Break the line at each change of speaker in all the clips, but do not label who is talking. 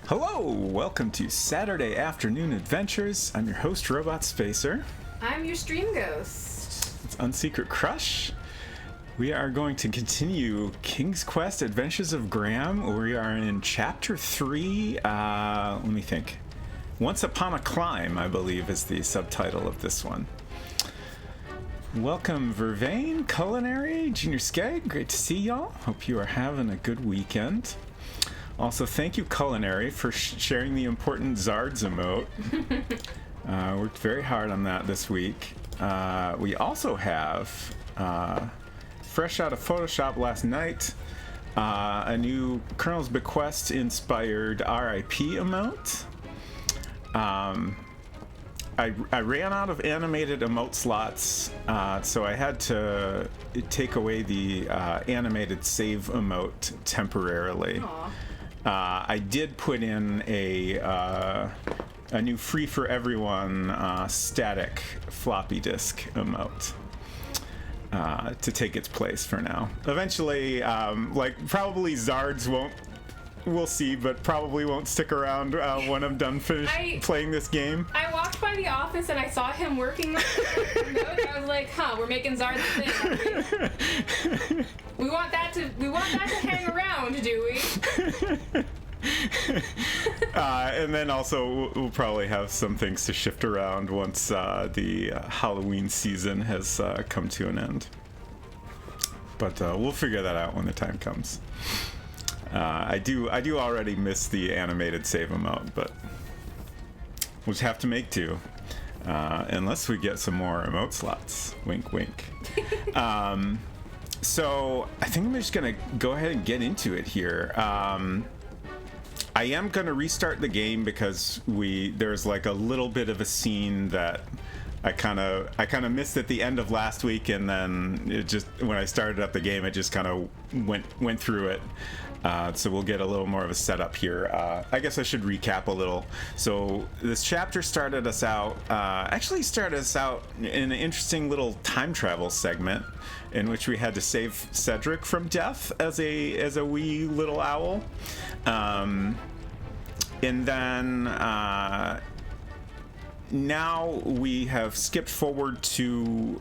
Hello, welcome to Saturday Afternoon Adventures. I'm your host, Robot Spacer.
I'm your stream ghost.
It's Unsecret Crush. We are going to continue King's Quest Adventures of Graham. We are in Chapter 3. Let me think. Once Upon a Climb, I believe, is the subtitle of this one. Welcome, Vervain, Culinary, Junior Skeg. Great to see y'all. Hope you are having a good weekend. Also, thank you, Culinary, for sharing the important Zards emote. Worked very hard on that this week. We also have, fresh out of Photoshop last night, a new Colonel's Bequest inspired RIP emote. I ran out of animated emote slots, so I had to take away the animated save emote temporarily.
Aww.
I did put in a new free for everyone static floppy disk emote to take its place for now. Eventually, probably Zards won't. We'll see, but probably won't stick around when I'm done playing this game.
I walked by the office and I saw him working on the notes. I was like, we're making Zard the thing. We want that to hang around, do we?
And then also we'll probably have some things to shift around once the Halloween season has come to an end. But we'll figure that out when the time comes. I do already miss the animated save emote, but we'll just have to make do. Unless we get some more emote slots. Wink, wink. So I think I'm just going to go ahead and get into it here. I am going to restart the game because there's like a little bit of a scene that I kind of missed at the end of last week, and then it just, when I started up the game, it just kind of went through it. So we'll get a little more of a setup here. I guess I should recap a little. So this chapter started us out in an interesting little time travel segment in which we had to save Cedric from death as a wee little owl. And then now we have skipped forward to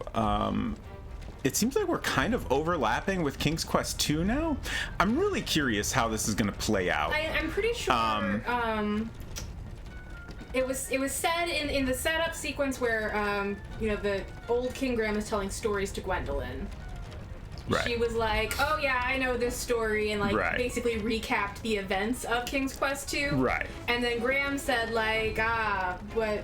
it seems like we're kind of overlapping with King's Quest 2 now. I'm really curious how this is going to play out.
I'm pretty sure it was said in the setup sequence where the old King Graham is telling stories to Gwendolyn.
Right.
She was like, "Oh yeah, I know this story," and
right.
basically recapped the events of King's Quest 2.
Right.
And then Graham said but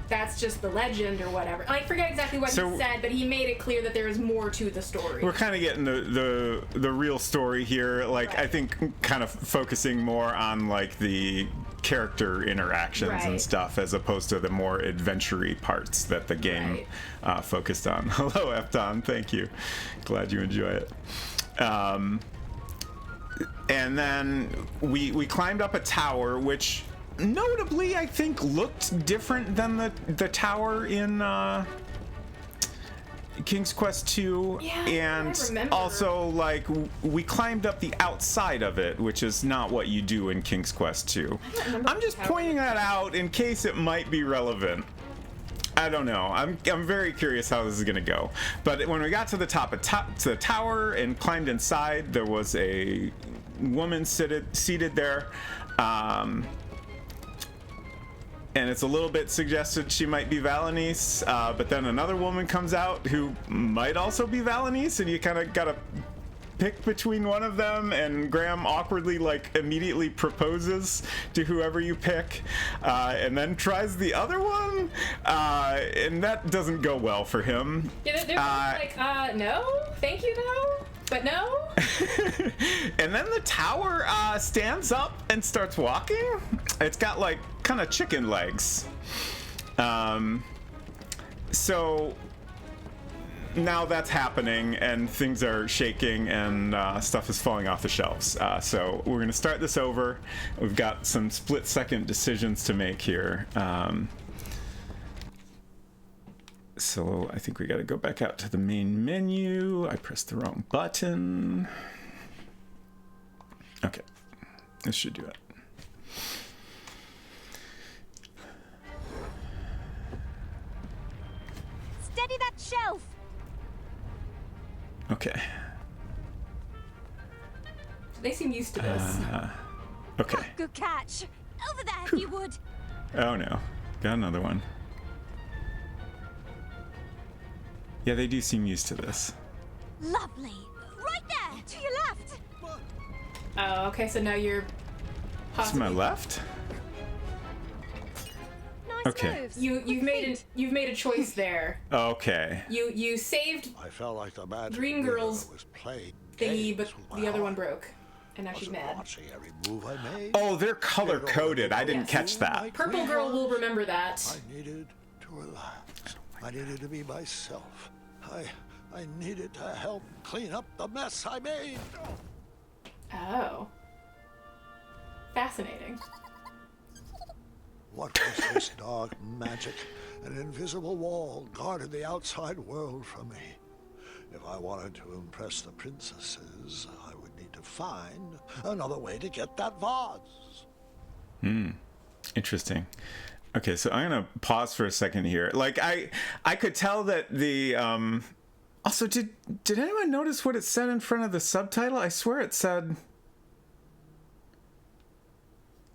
that's just the legend or whatever. I forget exactly what he said, but he made it clear that there is more to the story.
We're kind of getting the real story here. Right. I think kind of focusing more on like the character interactions and stuff as opposed to the more adventure-y parts that the game focused on. Hello, Efton. Thank you. Glad you enjoy it. And then we climbed up a tower, which notably I think looked different than the tower in King's Quest 2.
Yeah,
and also we climbed up the outside of it, which is not what you do in King's Quest 2. I'm just pointing that out in case it might be relevant. I don't know. I'm very curious how this is going to go. But when we got to the top of the tower and climbed inside, there was a woman seated there. And it's a little bit suggested she might be Valanice, but then another woman comes out who might also be Valanice, and you kind of gotta pick between one of them, and Graham awkwardly immediately proposes to whoever you pick, and then tries the other one, and that doesn't go well for him.
Yeah, they're no, thank you though. But no.
And then the tower stands up and starts walking. It's got kind of chicken legs. So now that's happening and things are shaking and stuff is falling off the shelves. So we're going to start this over. We've got some split-second decisions to make here. So I think we got to go back out to the main menu. I pressed the wrong button. Okay, this should do it.
shelf.
Okay.
They seem used to this.
Okay.
Good catch. Over there, if you would.
Oh no. Got another one. Yeah, they do seem used to this.
Lovely. Right there, to your left.
Oh, okay, so now you're
To
possibly
my left?
Nice
Okay.
moves.
you've made a choice there.
Okay.
You saved
I felt like the magic
Green
mirror
Girl's
was playing
thingy,
games
but
with my
the other one
heart.
broke, and now she's
Wasn't
mad.
watching every move I made.
Oh, they're color coded. I didn't
Yes.
catch that.
Purple Girl will remember that.
I needed to relax. I needed to be myself. I needed to help clean up the mess I made.
Oh. Fascinating.
What was this dark magic? An invisible wall guarded the outside world from me. If I wanted to impress the princesses, I would need to find another way to get that vase.
Interesting. Okay, so I'm gonna pause for a second here. Like I could tell that the also did anyone notice what it said in front of the subtitle? I swear it said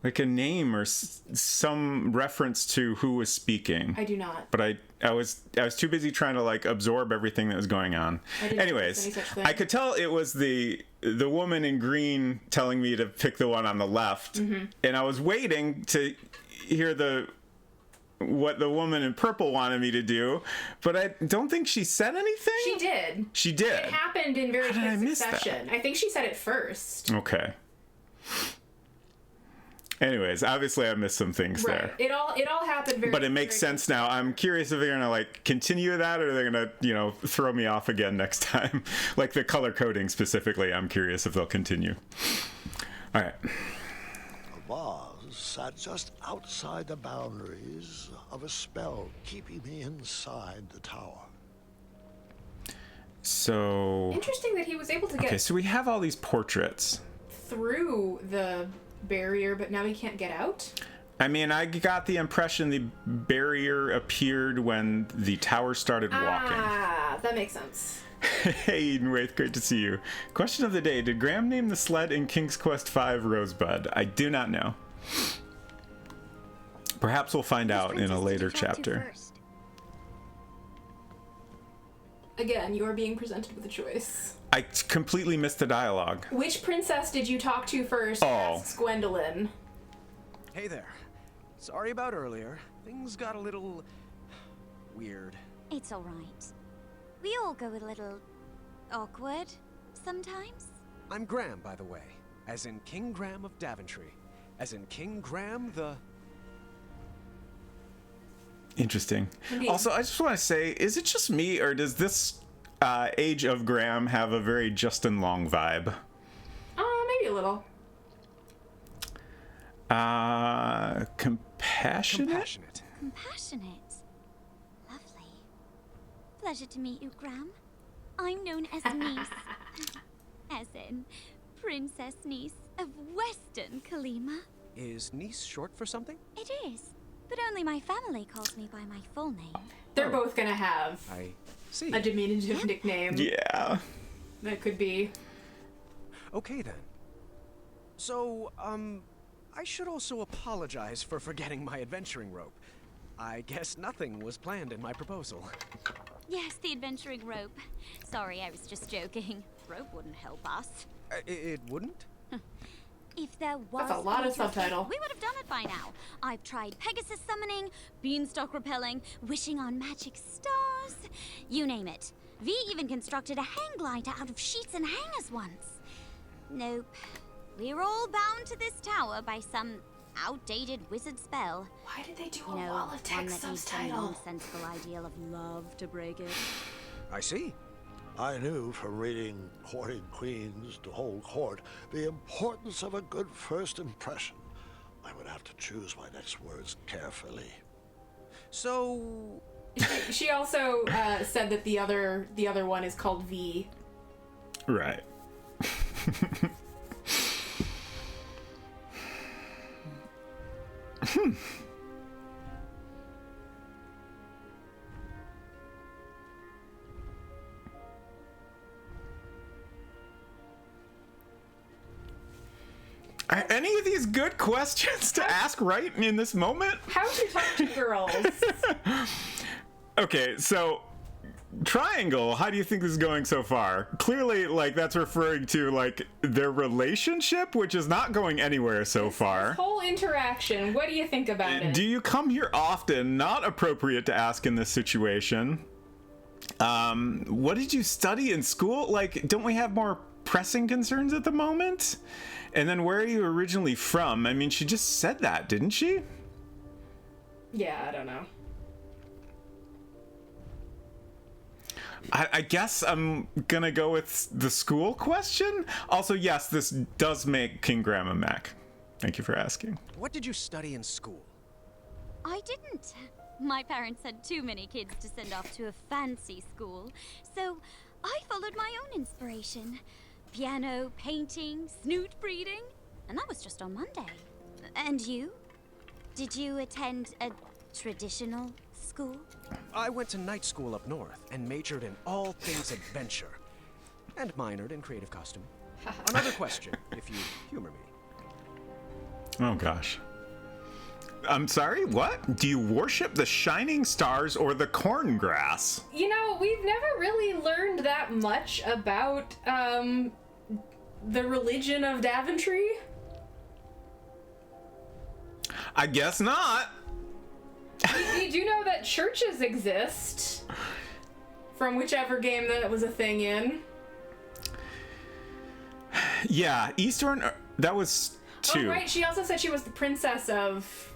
like a name or some reference to who was speaking.
I do not.
But I was too busy trying to like absorb everything that was going on.
I didn't notice
Anyways,
any such thing.
I could tell it was the woman in green telling me to pick the one on the left, and I was waiting to hear what the woman in purple wanted me to do, but I don't think she said anything.
She did.
She did.
It happened in very
How did I
quick
miss that?
succession. I think she said it first.
Okay. Anyways, obviously I missed some things there.
It all happened very.
But it makes
very
sense now. I'm curious if they're gonna like continue that or they're gonna, throw me off again next time. Like the color coding specifically, I'm curious if they'll continue. All right.
The vase sat just outside the boundaries of a spell keeping me inside the tower.
So
Interesting that he was able to get
okay, so we have all these portraits.
through the barrier, but now he can't get out.
I mean, I got the impression the barrier appeared when the tower started walking.
Ah, that makes sense.
Hey, Eden Wraith, great to see you. Question of the day: did Graham name the sled in King's Quest V Rosebud? I do not know. Perhaps we'll find out in a later chapter.
Again, you are being presented with a choice.
I completely missed the dialogue.
Which princess did you talk to first?
Oh.
Asks Gwendolyn.
Hey there. Sorry about earlier. Things got a little weird.
It's all right. We all go a little awkward sometimes.
I'm Graham, by the way. As in King Graham of Daventry. As in King Graham the...
Interesting.
Indeed.
Also, I just want to say, is it just me, or does this Age of Graham have a very Justin Long vibe?
Maybe a little.
Compassionate?
Compassionate.
Compassionate. Lovely. Pleasure to meet you, Graham. I'm known as Niece. As in Princess Niece of Western Kalima.
Is niece short for something?
It is, but only my family calls me by my full name.
They're both gonna have
I see.
a diminutive nickname
Yeah.
that could be.
Okay then. So, I should also apologize for forgetting my adventuring rope. I guess nothing was planned in my proposal.
Yes, the adventuring rope. Sorry, I was just joking. Rope wouldn't help us.
It wouldn't?
If there was
That's a lot of
interest,
subtitle.
we would have done it by now. I've tried Pegasus summoning, beanstalk repelling, wishing on magic stars, you name it. V even constructed a hang glider out of sheets and hangers once. Nope. We're all bound to this tower by some outdated wizard spell.
Why did they do
You
a
know,
wall of
one
text
that needs some
subtitle?
nonsensical ideal of love to break it.
I see.
I knew from reading Courting Queens to Hold Court the importance of a good first impression. I would have to choose my next words carefully.
So,
She also said that the other one is called V.
Right. Are any of these good questions to ask right in this moment?
How to talk to girls?
Okay, so Triangle, how do you think this is going so far? Clearly, like, that's referring to, like, their relationship, which is not going anywhere so far.
Whole interaction. What do you think about it?
Do you come here often? Not appropriate to ask in this situation. What did you study in school? Like, don't we have more pressing concerns at the moment? And then where are you originally from? I mean, she just said that, didn't she?
Yeah, I don't know.
I guess I'm gonna go with the school question. Also, yes, this does make King Graham a Mac. Thank you for asking.
What did you study in school?
I didn't. My parents had too many kids to send off to a fancy school, so I followed my own inspiration. Piano, painting, snoot breeding, and that was just on Monday. And you? Did you attend a traditional school?
I went to night school up north and majored in all things adventure. And minored in creative costume. Another question, if you humor me.
Oh gosh. I'm sorry, what? Do you worship the shining stars or the corn grass?
You know, we've never really learned that much about, the religion of Daventry.
I guess not.
We do know that churches exist. From whichever game that was a thing in.
Yeah, Eastern, that was 2.
Oh, right, she also said she was the princess of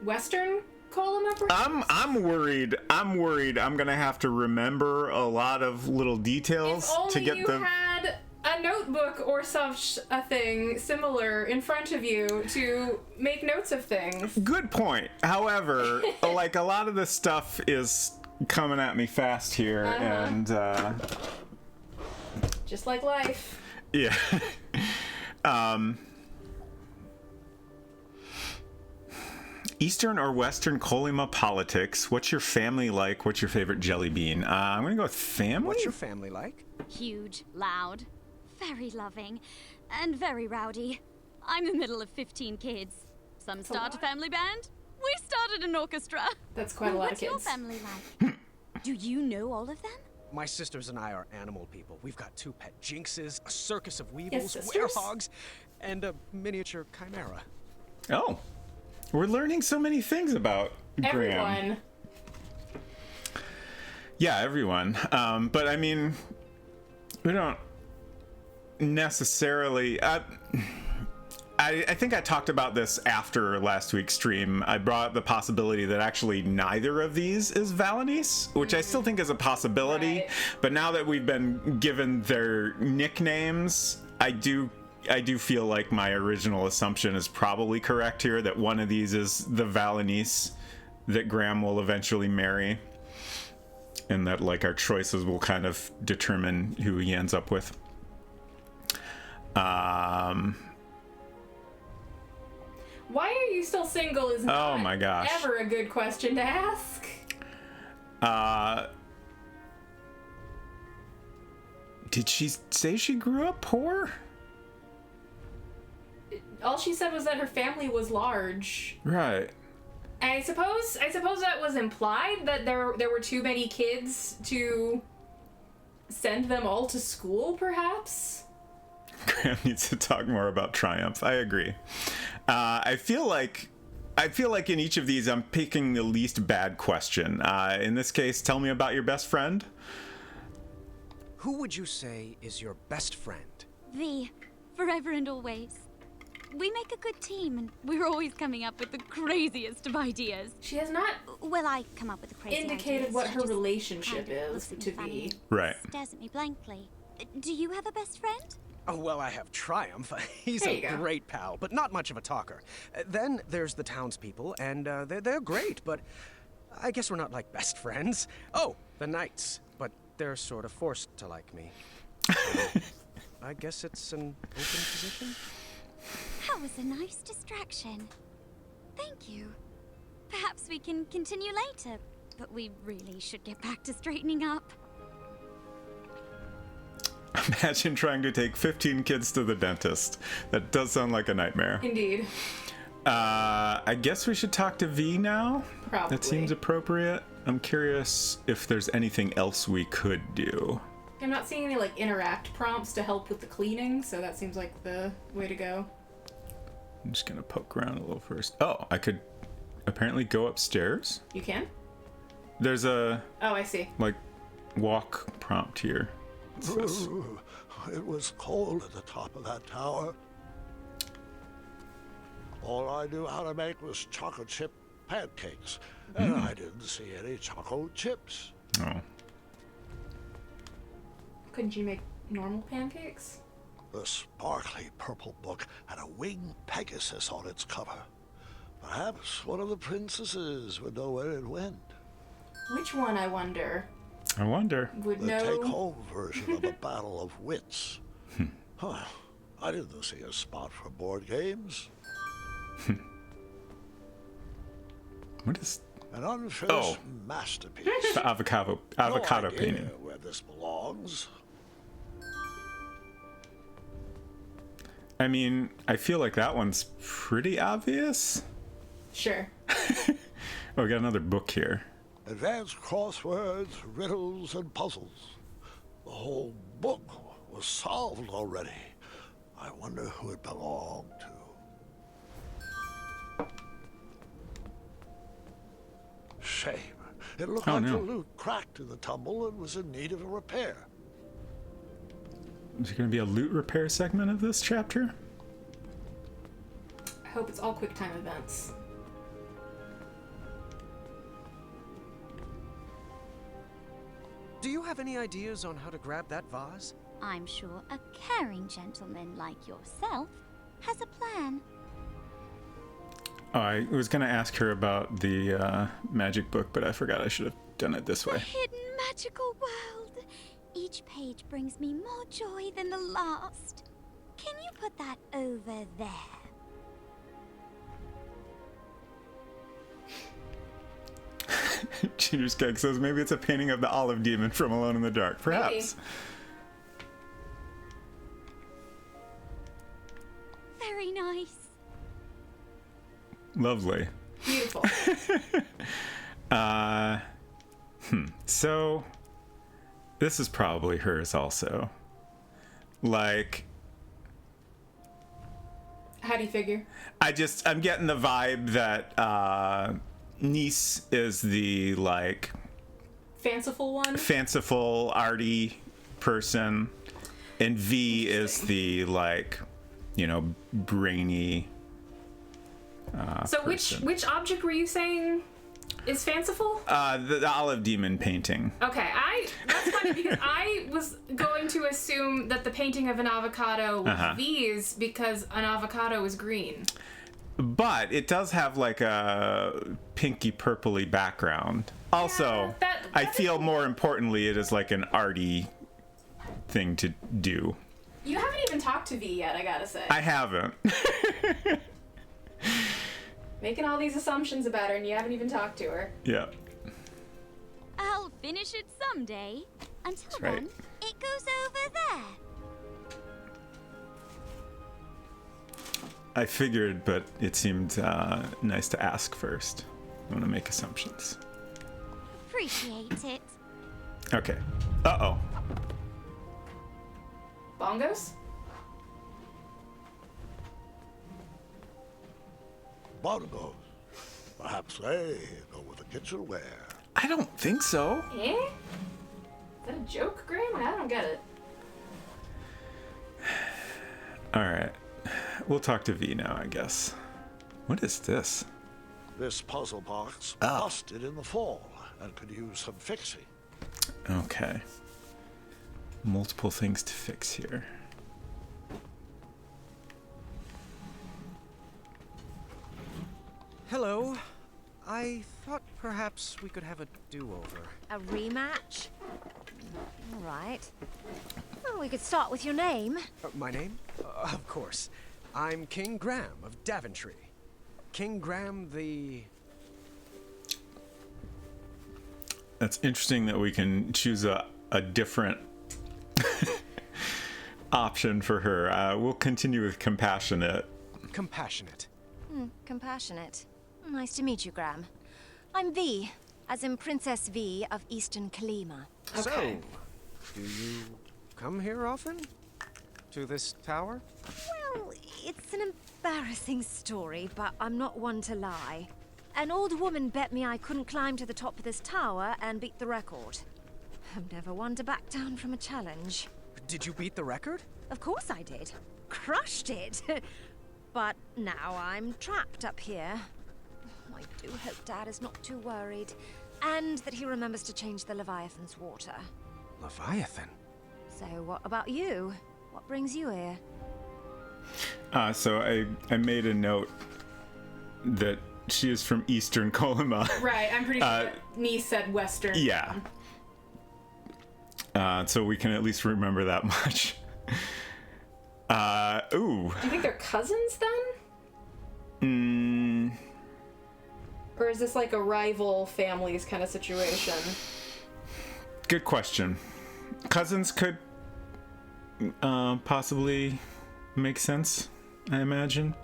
Western Colima, perhaps?
I'm worried I'm gonna have to remember a lot of little details
If only
to get
you had a notebook or such a thing similar in front of you to make notes of things.
Good point. However, like, a lot of this stuff is coming at me fast here, and
Just like life.
yeah. Eastern or Western Colima politics. What's your family like? What's your favorite jelly bean? I'm gonna go with family.
What's your family like?
Huge, loud, very loving, and very rowdy. I'm the middle of 15 kids. Some start a family band. We started an orchestra.
That's quite a lot of
What's
kids.
your family like? Do you know all of them?
My sisters and I are animal people. We've got 2 pet jinxes, a circus of
Yes,
weevils,
sisters?
werehogs, and a miniature chimera.
Oh, we're learning so many things about Graham.
Everyone.
Yeah, everyone. But I mean, we don't necessarily. I think I talked about this after last week's stream. I brought up the possibility that actually neither of these is Valanice, which I still think is a possibility.
Right.
But now that we've been given their nicknames, I do feel like my original assumption is probably correct here, that one of these is the Valanice that Graham will eventually marry, and that, like, our choices will kind of determine who he ends up with.
Why are you still single is not
Oh my gosh.
ever a good question to ask.
Did she say she grew up poor?
All she said was that her family was large.
Right.
And I suppose that was implied, that there were too many kids to send them all to school, perhaps?
Graham needs to talk more about Triumph. I agree. I feel like in each of these I'm picking the least bad question. In this case, tell me about your best friend.
Who would you say is your best friend?
V, forever and always. We make a good team, and we're always coming up with the craziest of ideas.
She has not
Well, I come up with the crazy
indicated
ideas.
what
She
her
just
relationship
kind of
is
looks at
to
me funny.
V.
Right.
Stares at me blankly. Do you have a best friend?
Oh, well, I have Triumph. He's
There
a
you go.
great pal, but not much of a talker. Then there's the townspeople, and they're great, but I guess we're not like best friends. Oh, the knights, but they're sort of forced to like me. I guess it's an open position.
That was a nice distraction. Thank you. Perhaps we can continue later, but we really should get back to straightening up.
Imagine trying to take 15 kids to the dentist. That does sound like a nightmare.
Indeed.
I guess we should talk to V now.
Probably.
That seems appropriate. I'm curious if there's anything else we could do.
I'm not seeing any like interact prompts to help with the cleaning, so that seems like the way to go.
I'm just gonna poke around a little first. Oh, I could apparently go upstairs.
You can?
There's a
Oh, I see.
like walk prompt here. What's this?
Ooh, it was cold at the top of that tower. All I knew how to make was chocolate chip pancakes, and I didn't see any chocolate chips.
Oh,
Couldn't you make normal pancakes?
The sparkly purple book had a winged Pegasus on its cover. Perhaps one of the princesses would know where it went.
Which one, I wonder?
I wonder.
Would
The
know.
take-home version of a Battle of Wits. Huh. I didn't see a spot for board games.
What is
An unfinished
Oh.
masterpiece.
the avocado
No idea
painting?
where this belongs.
I mean, I feel like that one's pretty obvious.
Sure.
Oh, we got another book here.
Advanced crosswords, riddles, and puzzles. The whole book was solved already. I wonder who it belonged to. Shame. It looked
Oh,
like
no.
the loot cracked in the tumble and was in need of a repair.
Is there going to be a loot repair segment of this chapter?
I hope it's all quick time events.
Do you have any ideas on how to grab that vase?
I'm sure a caring gentleman like yourself has a plan.
Oh, I was going to ask her about the magic book, but I forgot I should have done it this
A
way.
hidden magical world. Each page brings me more joy than the last. Can you put that over there?
Ginger's Cake says maybe it's a painting of the olive demon from Alone in the Dark. Perhaps.
Very nice.
Lovely.
Beautiful.
So, this is probably hers also. Like,
How do you figure?
I'm getting the vibe that Nice is the, like,
Fanciful one?
fanciful, arty person, and V is the, like, you know, brainy.
So
person.
which object were you saying is fanciful?
The olive demon painting.
Okay, that's funny because I was going to assume that the painting of an avocado was V's because an avocado is green.
But it does have like a pinky purpley background. Also, I feel more importantly it is like an arty thing to do.
You haven't even talked to V yet, I gotta say.
I haven't.
Making all these assumptions about her and you haven't even talked to her.
Yeah.
I'll finish it someday. Until
right.
then, it goes over there.
I figured, but it seemed nice to ask first. I want to make assumptions.
Appreciate it.
Okay. Uh-oh.
Bongos?
Bongos. Perhaps they go with the kitchenware.
I don't think so.
Eh? Is that a joke, Graham? I don't get it.
All right. We'll talk to V now, I guess. What is this?
This puzzle box busted in the fall and could use some fixing.
Okay. Multiple things to fix here.
Hello. I thought perhaps we could have a do-over.
A rematch? All right. Well, we could start with your name.
My name? Of course. I'm King Graham of Daventry. King Graham the...
That's interesting that we can choose a different option for her. We'll continue with compassionate.
Compassionate.
Compassionate. Nice to meet you, Graham. I'm V, as in Princess V of Eastern Kalima.
Okay.
So, do you come here often? To this tower?
Well, it's an embarrassing story, but I'm not one to lie. An old woman bet me I couldn't climb to the top of this tower and beat the record. I'm never one to back down from a challenge.
Did you beat the record?
Of course I did. Crushed it. But now I'm trapped up here. I do hope Dad is not too worried. And that he remembers to change the Leviathan's water.
Leviathan?
So what about you? What brings you here?
So I made a note that she is from Eastern Colima.
Right, I'm pretty sure that niece said Western.
Yeah. So we can at least remember that much. Ooh.
Do you think they're cousins then? Or is this like a rival families kind of situation?
Good question. Cousins could possibly make sense, I imagine.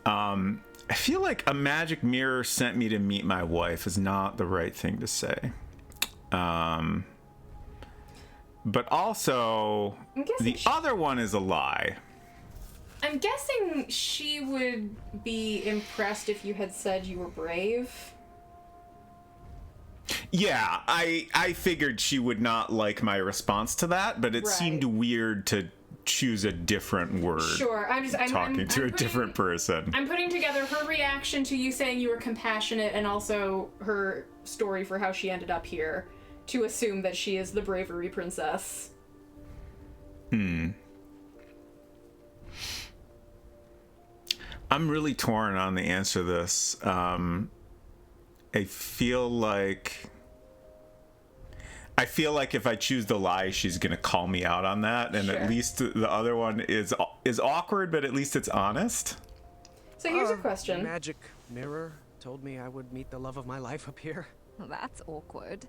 I feel like a magic mirror sent me to meet my wife is not the right thing to say. But also, the other one is a lie.
I'm guessing she would be impressed if you had said you were brave.
Yeah, I figured she would not like my response to that, but it
Right.
seemed weird to choose a different word.
Sure, I'm
Talking to a different person.
I'm putting together her reaction to you saying you were compassionate and also her story for how she ended up here to assume that she is the bravery princess.
I'm really torn on the answer to this. I feel like if I choose the lie, she's gonna call me out on that, and
Sure.
at least the other one is awkward, but at least it's honest.
So here's a question.
Magic mirror told me I would meet the love of my life up here.
Well, that's awkward.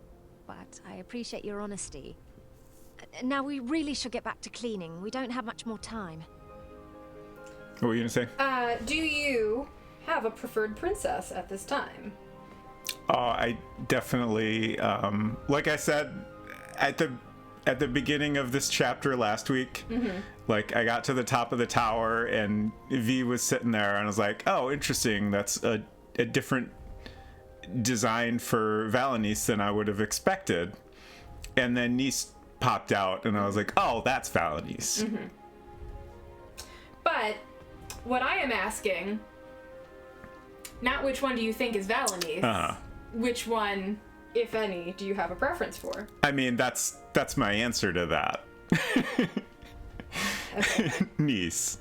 But I appreciate your honesty. Now we really should get back to cleaning. We don't have much more time.
What were you gonna say?
Do you have a preferred princess at this time?
Oh, I definitely, like I said at the beginning of this chapter last week, like I got to the top of the tower and V was sitting there and I was like, oh, interesting. That's a different design for Valenice than I would have expected. And then Nice popped out and I was like, oh, that's Valenice.
But what I am asking, not which one do you think is Valenice, which one, if any, do you have a preference for?
I mean, that's my answer to that.
Okay.
Nice.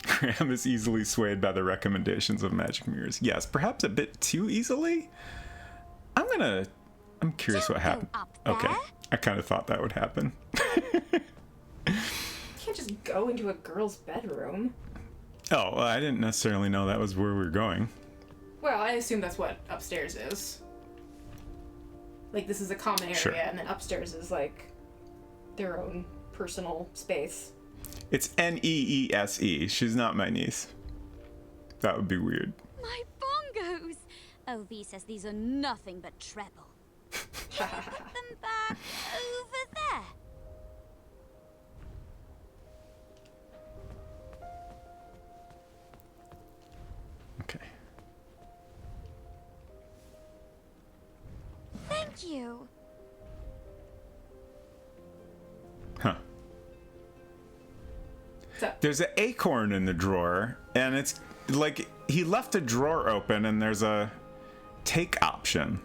Graham is easily swayed by the recommendations of magic mirrors. Yes, perhaps a bit too easily. I'm curious what
Don't go
happened.
up
Okay,
there.
I kind of thought that would happen.
You can't just go into a girl's bedroom.
Oh, well, I didn't necessarily know that was where we were going.
Well, I assume that's what upstairs is. Like, this is a common area,
Sure.
and then upstairs is, like, their own personal space.
It's Neese. She's not my niece. That would be weird.
My bongos! OV says these are nothing but treble. Put them back over there.
Okay.
Thank you.
Huh.
So,
There's an acorn in the drawer, and it's like he left a drawer open, and there's a take option.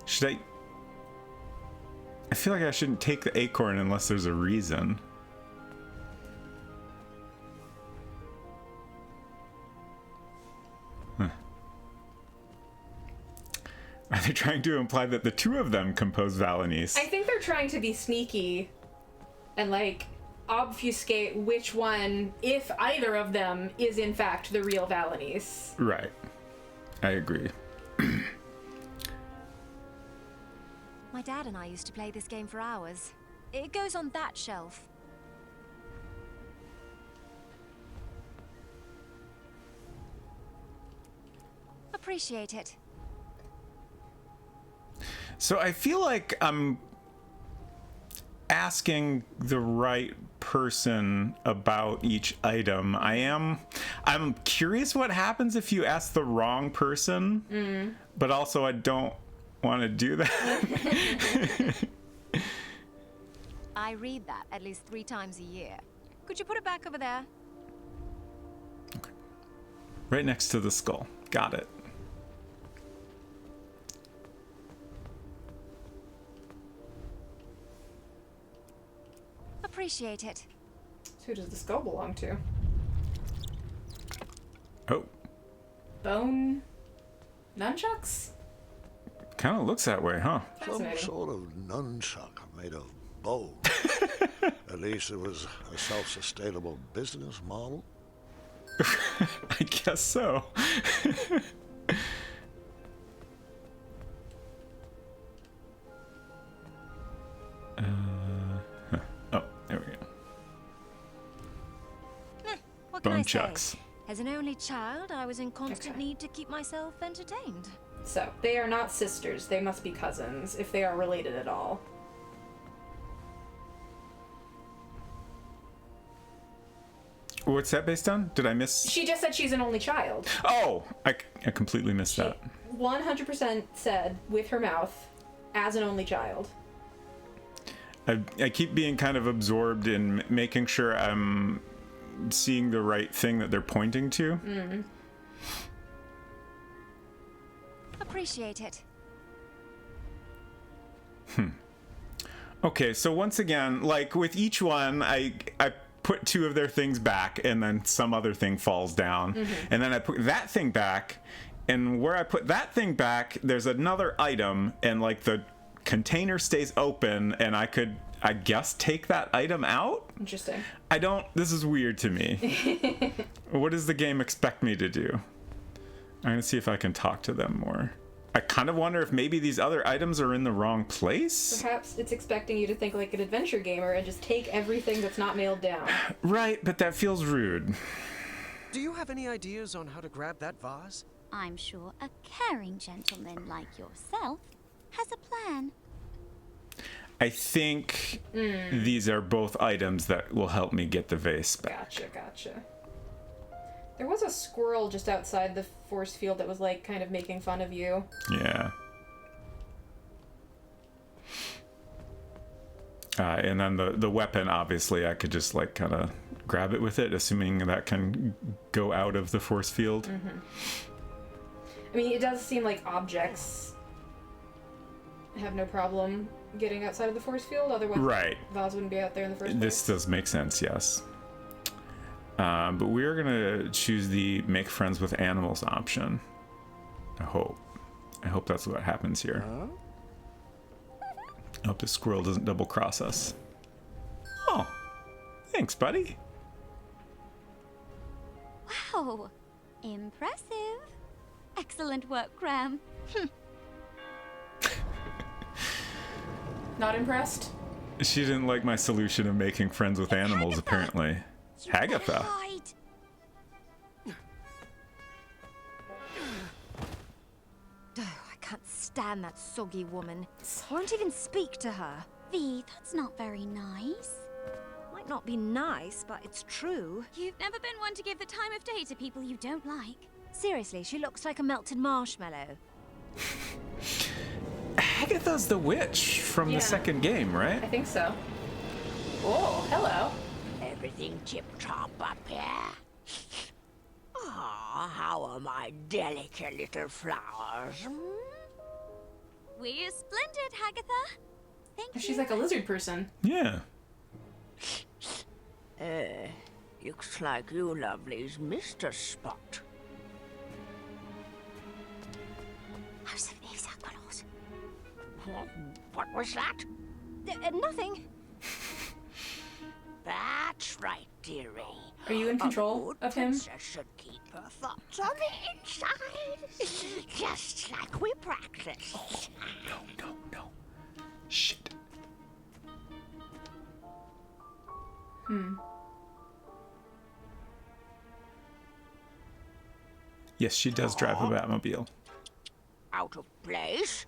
Should I feel like I shouldn't take the acorn unless there's a reason. Are they trying to imply that the two of them compose Valenice?
I think they're trying to be sneaky and, like, obfuscate which one, if either of them, is in fact the real Valenice.
Right. I agree.
My dad and I used to play this game for hours. It goes on that shelf. Appreciate it.
So I feel like I'm asking the right person about each item. I'm curious what happens if you ask the wrong person, but also I don't want to do that.
I read that at least 3 times a year. Could you put it back over there?
Right next to the skull. Got it.
Appreciate it.
So who does the skull belong to?
Oh,
Bone nunchucks?
kind of looks that way, huh?
Some
Fascinating.
sort of nunchuck made of bone. At least it was a self-sustainable business model.
I guess so. Oh, there we go.
What can
Bone
I say?
chucks.
As an only child, I was in constant
Okay.
need to keep myself entertained.
So, they are not sisters. They must be cousins, if they are related at all.
What's that based on? Did I miss?
She just said she's an only child.
Oh, I completely missed
She
that.
100% said with her mouth, as an only child.
I keep being kind of absorbed in making sure I'm seeing the right thing that they're pointing to.
Appreciate it.
Okay, so once again, like with each one, I put 2 of their things back, and then some other thing falls down, and then I put that thing back, and where I put that thing back, there's another item, and like the container stays open, and I could, I guess, take that item out.
Interesting.
This is weird to me. What does the game expect me to do? I'm gonna see if I can talk to them more. I kind of wonder if maybe these other items are in the wrong place.
Perhaps it's expecting you to think like an adventure gamer and just take everything that's not mailed down.
Right, but that feels rude.
Do you have any ideas on how to grab that vase?
I'm sure a caring gentleman like yourself has a plan.
I think these are both items that will help me get the vase back.
Gotcha. There was a squirrel just outside the force field that was like kind of making fun of you.
Yeah. And then the weapon, obviously, I could just like kind of grab it with it, assuming that can go out of the force field.
I mean, it does seem like objects have no problem getting outside of the force field, otherwise
Right.
Vaz wouldn't be out there in the first place.
This does make sense, yes. But we're gonna choose the make friends with animals option. I hope that's what happens here. I hope the squirrel doesn't double cross us. Oh, thanks, buddy.
Wow, impressive. Excellent work, Graham.
Not impressed?
She didn't like my solution of making friends with animals, apparently. Hagatha.
Hide.
Oh, I can't stand that soggy woman. Won't even speak to her.
V, that's not very nice.
Might not be nice, but it's true.
You've never been one to give the time of day to people you don't like.
Seriously, she looks like a melted marshmallow.
Hagatha's the witch from
Yeah.
the second game,
I
right?
think so. Oh, hello.
Everything tip-top up here? Ah, how are my delicate little flowers?
We're splendid, Hagatha. Thank you.
She's like a lizard person.
Yeah.
Looks like you lovelies missed a spot.
House of Thieves, Aqualord.
What was that?
Nothing.
That's right, dearie.
Are you in control
A
of him?
princess should keep her thoughts on the inside, just like we practiced.
No. Shit. Yes, she does drive a Batmobile.
Out of place?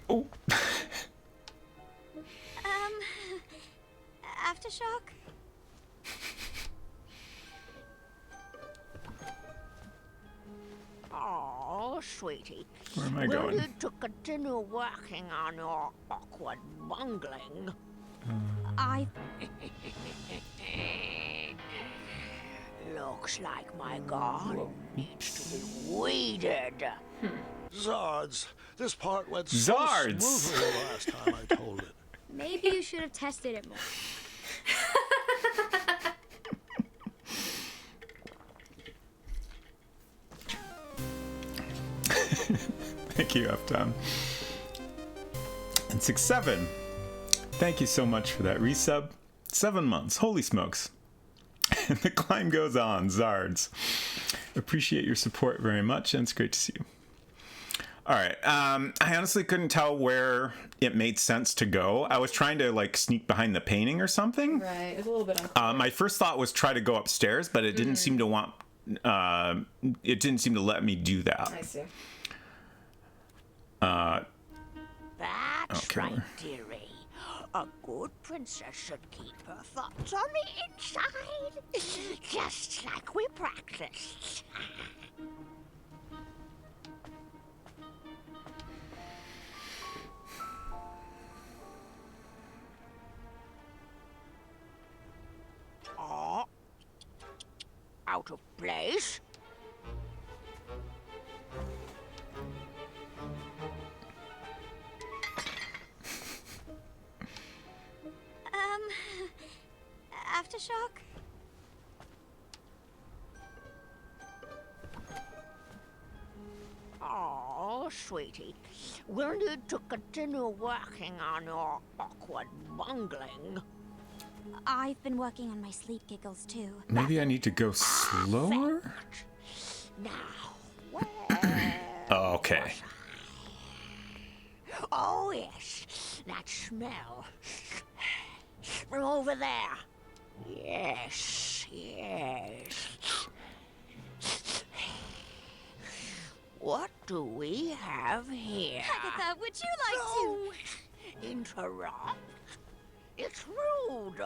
Oh.
Aftershock?
Oh, sweetie.
Where am I
Will
going?
you to continue working on your awkward bungling?
I...
Looks like my garden needs to be weeded.
Zards, this part went so
Zards!
smoothly the last time I told it.
Maybe you should have tested it more.
Thank you, Uptown. And 6-7. Thank you so much for that resub. 7 months. Holy smokes. And the climb goes on, Zards. Appreciate your support very much, and it's great to see you. All right. I honestly couldn't tell where it made sense to go. I was trying to like sneak behind the painting or something.
Right, it's a little bit unclear.
My first thought was try to go upstairs, but it didn't seem to want. It didn't seem to let me do that.
I see.
That's
Okay.
right, dearie. A good princess should keep her thoughts on the inside, just like we practiced. Oh, out of place?
Aftershock?
Oh, sweetie, we'll need to continue working on your awkward bungling.
I've been working on my sleep giggles too.
Maybe I need to go slower.
Now, where?
Oh, okay.
Oh, yes, that smell. From over there. Yes, yes. What do we have here?
Agatha, would you like to?
Don't interrupt. It's rude.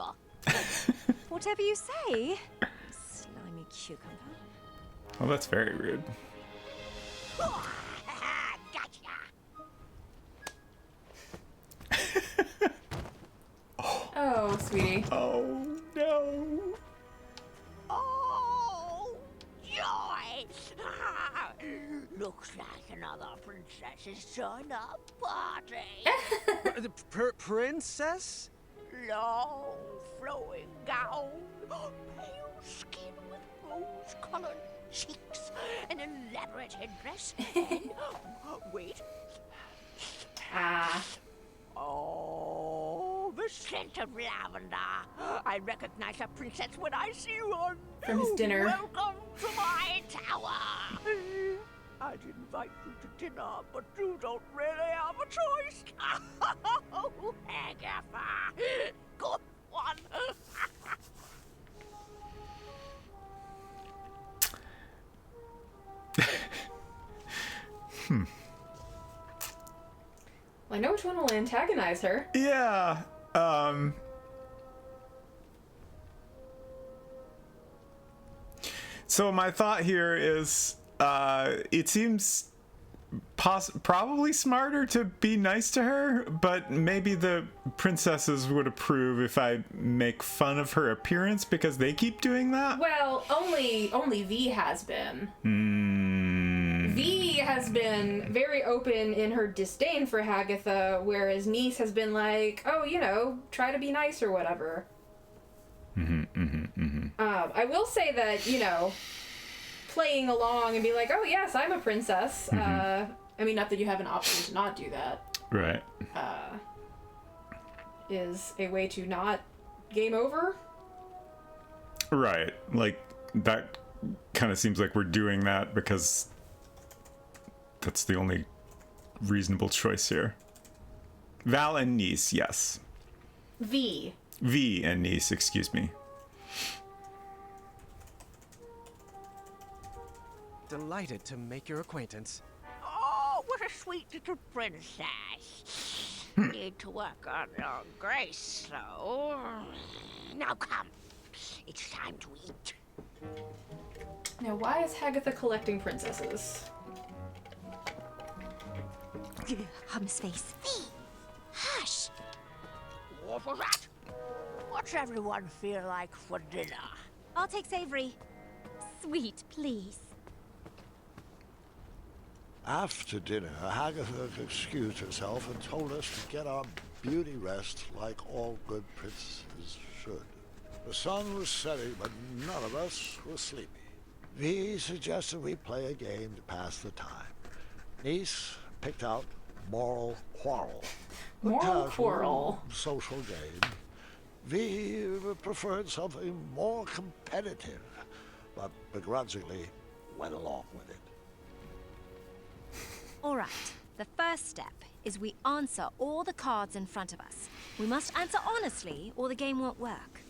Whatever you say. Slimy cucumber.
Well, that's very rude.
Gotcha.
Oh, sweetie.
Oh no.
Oh, joy! Looks like another princess's joined our party.
The princess?
Long, flowing gown, pale skin with rose-colored cheeks, an elaborate headdress, and wait.
Ah.
Oh, the scent of lavender. I recognize a princess when I see one.
From his dinner.
Welcome to my tower. I'd invite you to dinner, but you don't really have a choice. Oh, Agatha. Good one.
Well, I know which one will antagonize her.
Yeah. So my thought here is, it seems probably smarter to be nice to her, but maybe the princesses would approve if I make fun of her appearance because they keep doing that.
Well, only V has been. V has been very open in her disdain for Hagatha, whereas Niece has been like, oh, you know, try to be nice or whatever. I will say that, you know, playing along and be like, oh, yes, I'm a princess. I mean, not that you have an option to not do that.
Right.
Is a way to not game over.
Right. Like, that kind of seems like we're doing that because that's the only reasonable choice here. Val and Nice, yes.
V.
V and Nice, excuse me.
Delighted to make your acquaintance.
Oh, what a sweet little princess. Need to work on your grace, though. Now come. It's time to eat.
Now, why is Hagatha collecting princesses?
Hum's face.
Hush!
What was that? What's everyone feel like for dinner?
I'll take Savory.
Sweet, please.
After dinner, Hagatha excused herself and told us to get our beauty rest like all good princesses should. The sun was setting, but none of us were sleepy. V suggested we play a game to pass the time. Nice picked out Moral Quarrel. A
Moral
casual
Quarrel.
social game. V preferred something more competitive, but begrudgingly went along with it.
All right. The first step is we answer all the cards in front of us. We must answer honestly, or the game won't work.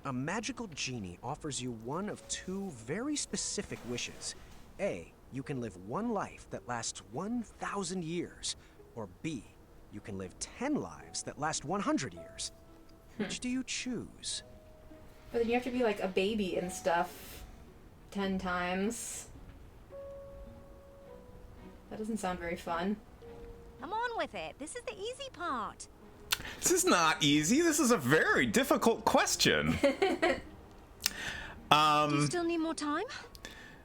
A magical genie offers you one of two very specific wishes. A, you can live one life that lasts 1,000 years. Or B, you can live 10 lives that last 100 years. Which do you choose?
But then you have to be like a baby and stuff 10 times. That doesn't sound very fun.
Come on with it. This is the easy part.
This is not easy. This is a very difficult question.
Do you still need more time?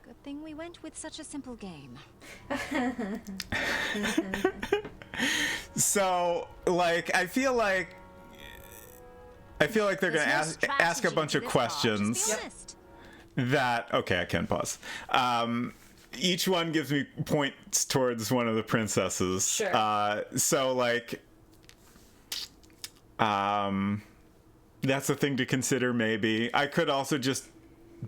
Good thing we went with such a simple game.
So, like, I feel like they're
There's
gonna
no
ask a
strategy
bunch
to
of
this part, just be
questions
honest.
that. Okay, I can pause. Each one gives me points towards one of the princesses.
Sure.
So, like, that's a thing to consider. Maybe I could also just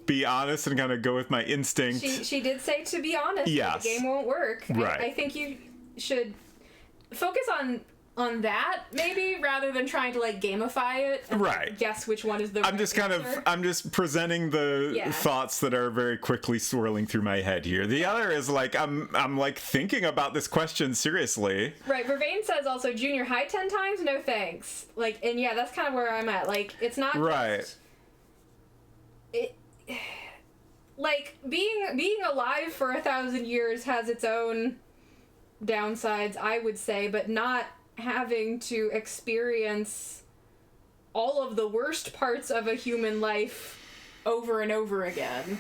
be honest and kind of go with my instinct.
She did say to be honest,
Yes.
the game won't work.
Right.
I think you should focus on that maybe rather than trying to like gamify it and like,
Right.
guess which one is the
I'm just kind of I'm just presenting the
Yeah.
thoughts that are very quickly swirling through my head here. The other is like I'm like thinking about this question seriously.
Right, Vervain says also junior high 10 times, no thanks. Like, and yeah, that's kind of where I'm at. Like, it's not
Right.
just, it, like being alive for 1,000 years has its own downsides, I would say, but not having to experience all of the worst parts of a human life over and over again.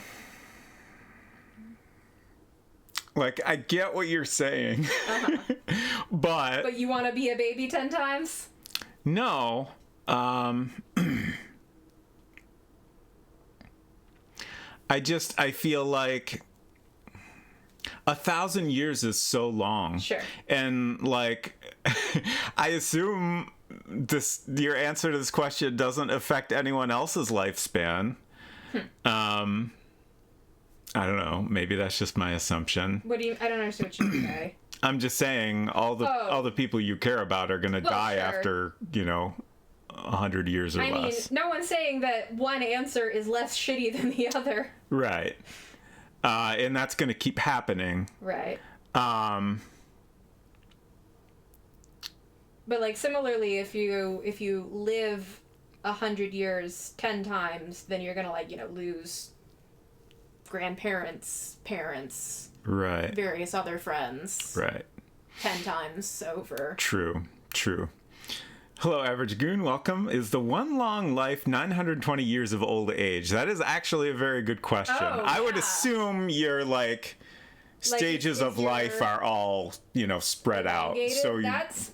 Like I get what you're saying. but
But you want to be a baby 10 times?
no. I feel like 1,000 years is so long.
Sure.
And like I assume your answer to this question doesn't affect anyone else's lifespan. I don't know. Maybe that's just my assumption.
What do you? I don't understand what you say.
I'm just saying all the people you care about are gonna die
sure.
after 100 years or
I mean,
less.
no one's saying that one answer is less shitty than the other.
Right. And that's gonna keep happening.
Right.
Um,
But like similarly, if you live 100 years 10 times, then you're gonna lose grandparents, parents,
right.
various other friends
Right.
10 times over.
True. Hello, Average Goon. Welcome. Is the one long life 920 years of old age? That is actually a very good question.
Oh,
I would
yeah.
assume your stages of
is
life
your-
are all spread out.
Elongated.
So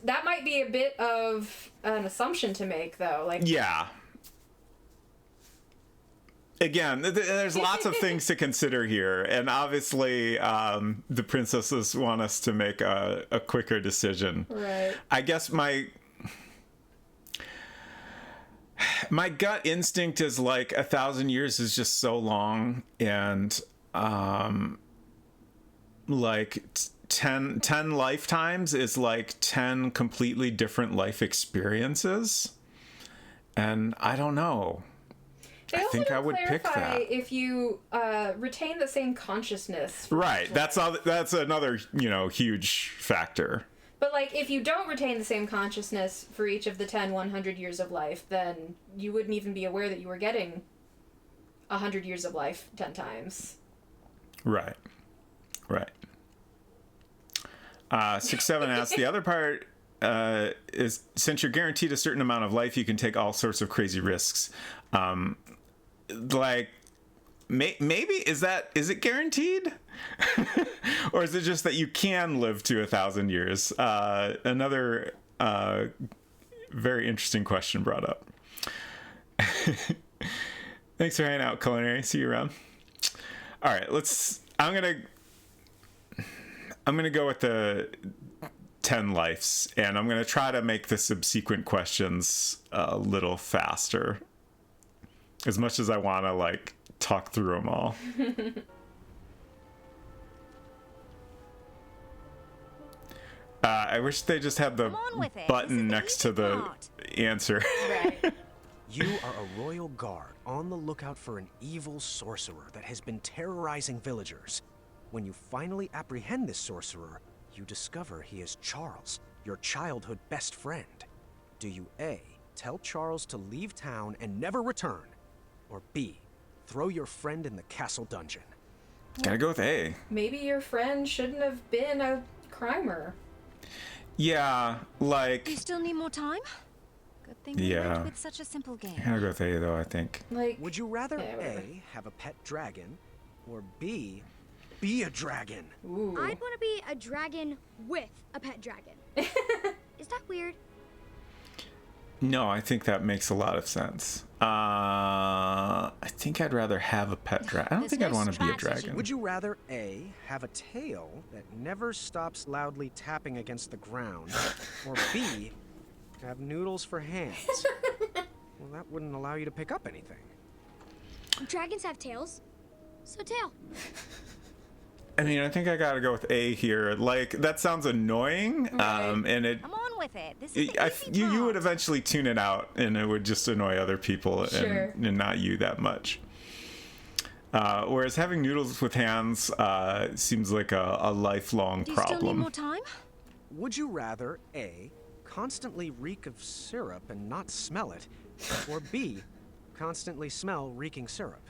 that might be a bit of an assumption to make, though. Like,
yeah. Again, there's lots of things to consider here, and obviously the princesses want us to make a quicker decision.
right.
I guess my gut instinct is like 1,000 years is just so long, and like 10 lifetimes is like 10 completely different life experiences, and I don't know.
They
I
also
think I
don't
would pick
clarify
that.
if you retain the same consciousness. for
Right.
each
That's
life.
that's another, huge factor.
But, like, if you don't retain the same consciousness for each of the 10, 100 years of life, then you wouldn't even be aware that you were getting 100 years of life 10 times.
Right. 6-7 asks, the other part is, since you're guaranteed a certain amount of life, you can take all sorts of crazy risks. Like, maybe is it guaranteed? Or is it just that you can live to 1,000 years? Another very interesting question brought up. Thanks for hanging out, Culinary. See you around. All right, I'm gonna go with the 10 lives, and I'm gonna try to make the subsequent questions a little faster, as much as I want to like talk through them all. I wish they just had the
Come on with it.
button
This is the
next to
easy
the
part.
answer.
Right.
You are a royal guard on the lookout for an evil sorcerer that has been terrorizing villagers. When you finally apprehend this sorcerer, you discover he is Charles, your childhood best friend. Do you A, tell Charles to leave town and never return, or B, throw your friend in the castle dungeon?
Gotta go with A.
Maybe your friend shouldn't have been a crimer.
Yeah, like,
You still need more time? Good thing we
Yeah.
went with such a simple game.
gotta go with A though, I think.
Like,
Would you rather
Yeah, whatever.
A, have a pet dragon, or B, be a dragon?
ooh.
I'd want to be a dragon with a pet dragon. Is that weird?
No, I think that makes a lot of sense. I think I'd rather have a pet dragon. I don't
There's
think
no
I'd want to be a
strategy.
dragon.
Would you rather A, have a tail that never stops loudly tapping against the ground, or B, have noodles for hands? Well, that wouldn't allow you to pick up anything.
Dragons have tails. So tail.
I mean, I think I gotta go with A here. Like, that sounds annoying, and it.
Come on with it. This is the
I,
easy
you would
part.
eventually tune it out, and it would just annoy other people
Sure.
and not you that much. Whereas having noodles with hands seems like a lifelong
Do you still need
problem.
more time?
Would you rather A, constantly reek of syrup and not smell it, or B, constantly smell reeking syrup?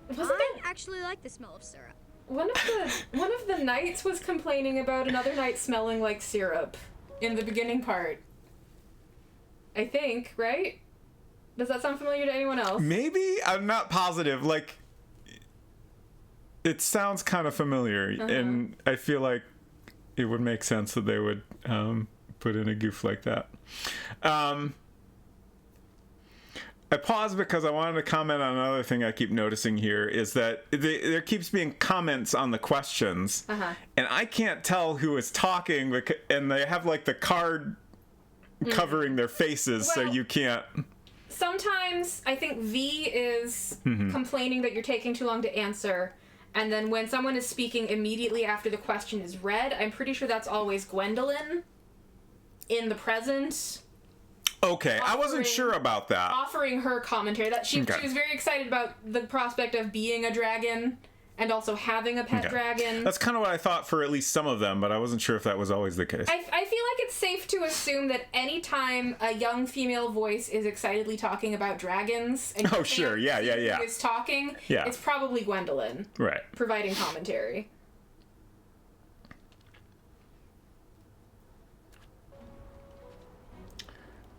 Wasn't
I
it
actually like the smell of syrup.
one of the knights was complaining about another knight smelling like syrup in the beginning part? I think, right? Does that sound familiar to anyone else?
Maybe? I'm not positive. Like, it sounds kind of familiar, and I feel like it would make sense that they would put in a goof like that. I paused because I wanted to comment on another thing I keep noticing here is that there keeps being comments on the questions, and I can't tell who is talking, and they have like the card covering their faces, so
Well-
you can't.
Sometimes I think V is complaining that you're taking too long to answer, and then when someone is speaking immediately after the question is read, I'm pretty sure that's always Gwendolyn in the present
Okay, I wasn't
offering-
sure about that.
offering her commentary. That she
Okay.
was very excited about the prospect of being a dragon and also having a pet
Okay.
dragon.
That's kind of what I thought for at least some of them, but I wasn't sure if that was always the case.
I feel like it's safe to assume that anytime a young female voice is excitedly talking about dragons, and you
Oh,
can't
sure. Yeah,
see
yeah,
who
yeah.
is talking,
Yeah.
it's probably Gwendolyn
Right.
providing commentary.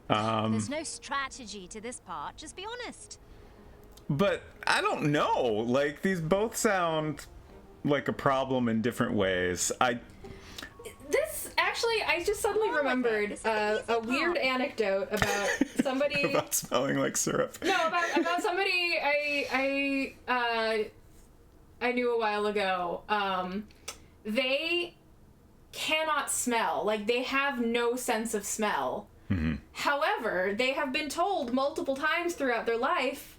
There's no strategy to this part. Just be honest.
But I don't know. Like, these both sound like a problem in different ways.
This actually, I just suddenly
Come on with it.
remembered
This is the easy
a weird
part.
anecdote about somebody.
about smelling like syrup.
No, about somebody I knew a while ago. They cannot smell. Like, they have no sense of smell. However, they have been told multiple times throughout their life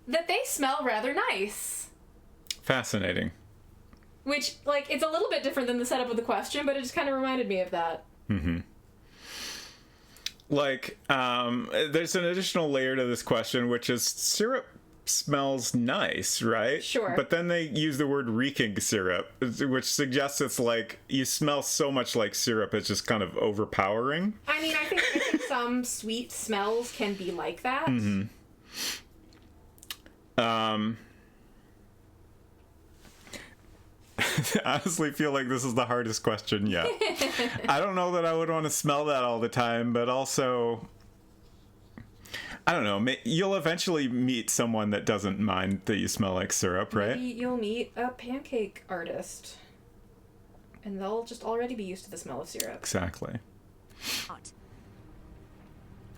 that they smell rather nice.
Fascinating.
Which, like, it's a little bit different than the setup of the question, but it just kind of reminded me of that.
Mm-hmm. Like, there's an additional layer to this question, which is syrup smells nice, right?
Sure.
But then they use the word reeking syrup, which suggests it's like you smell so much like syrup, it's just kind of overpowering.
I mean, I think some sweet smells can be like that.
Mm-hmm. I honestly feel like this is the hardest question yet. I don't know that I would want to smell that all the time, but also, I don't know, you'll eventually meet someone that doesn't mind that you smell like syrup, right?
Maybe you'll meet a pancake artist, and they'll just already be used to the smell of syrup.
Exactly.
Out.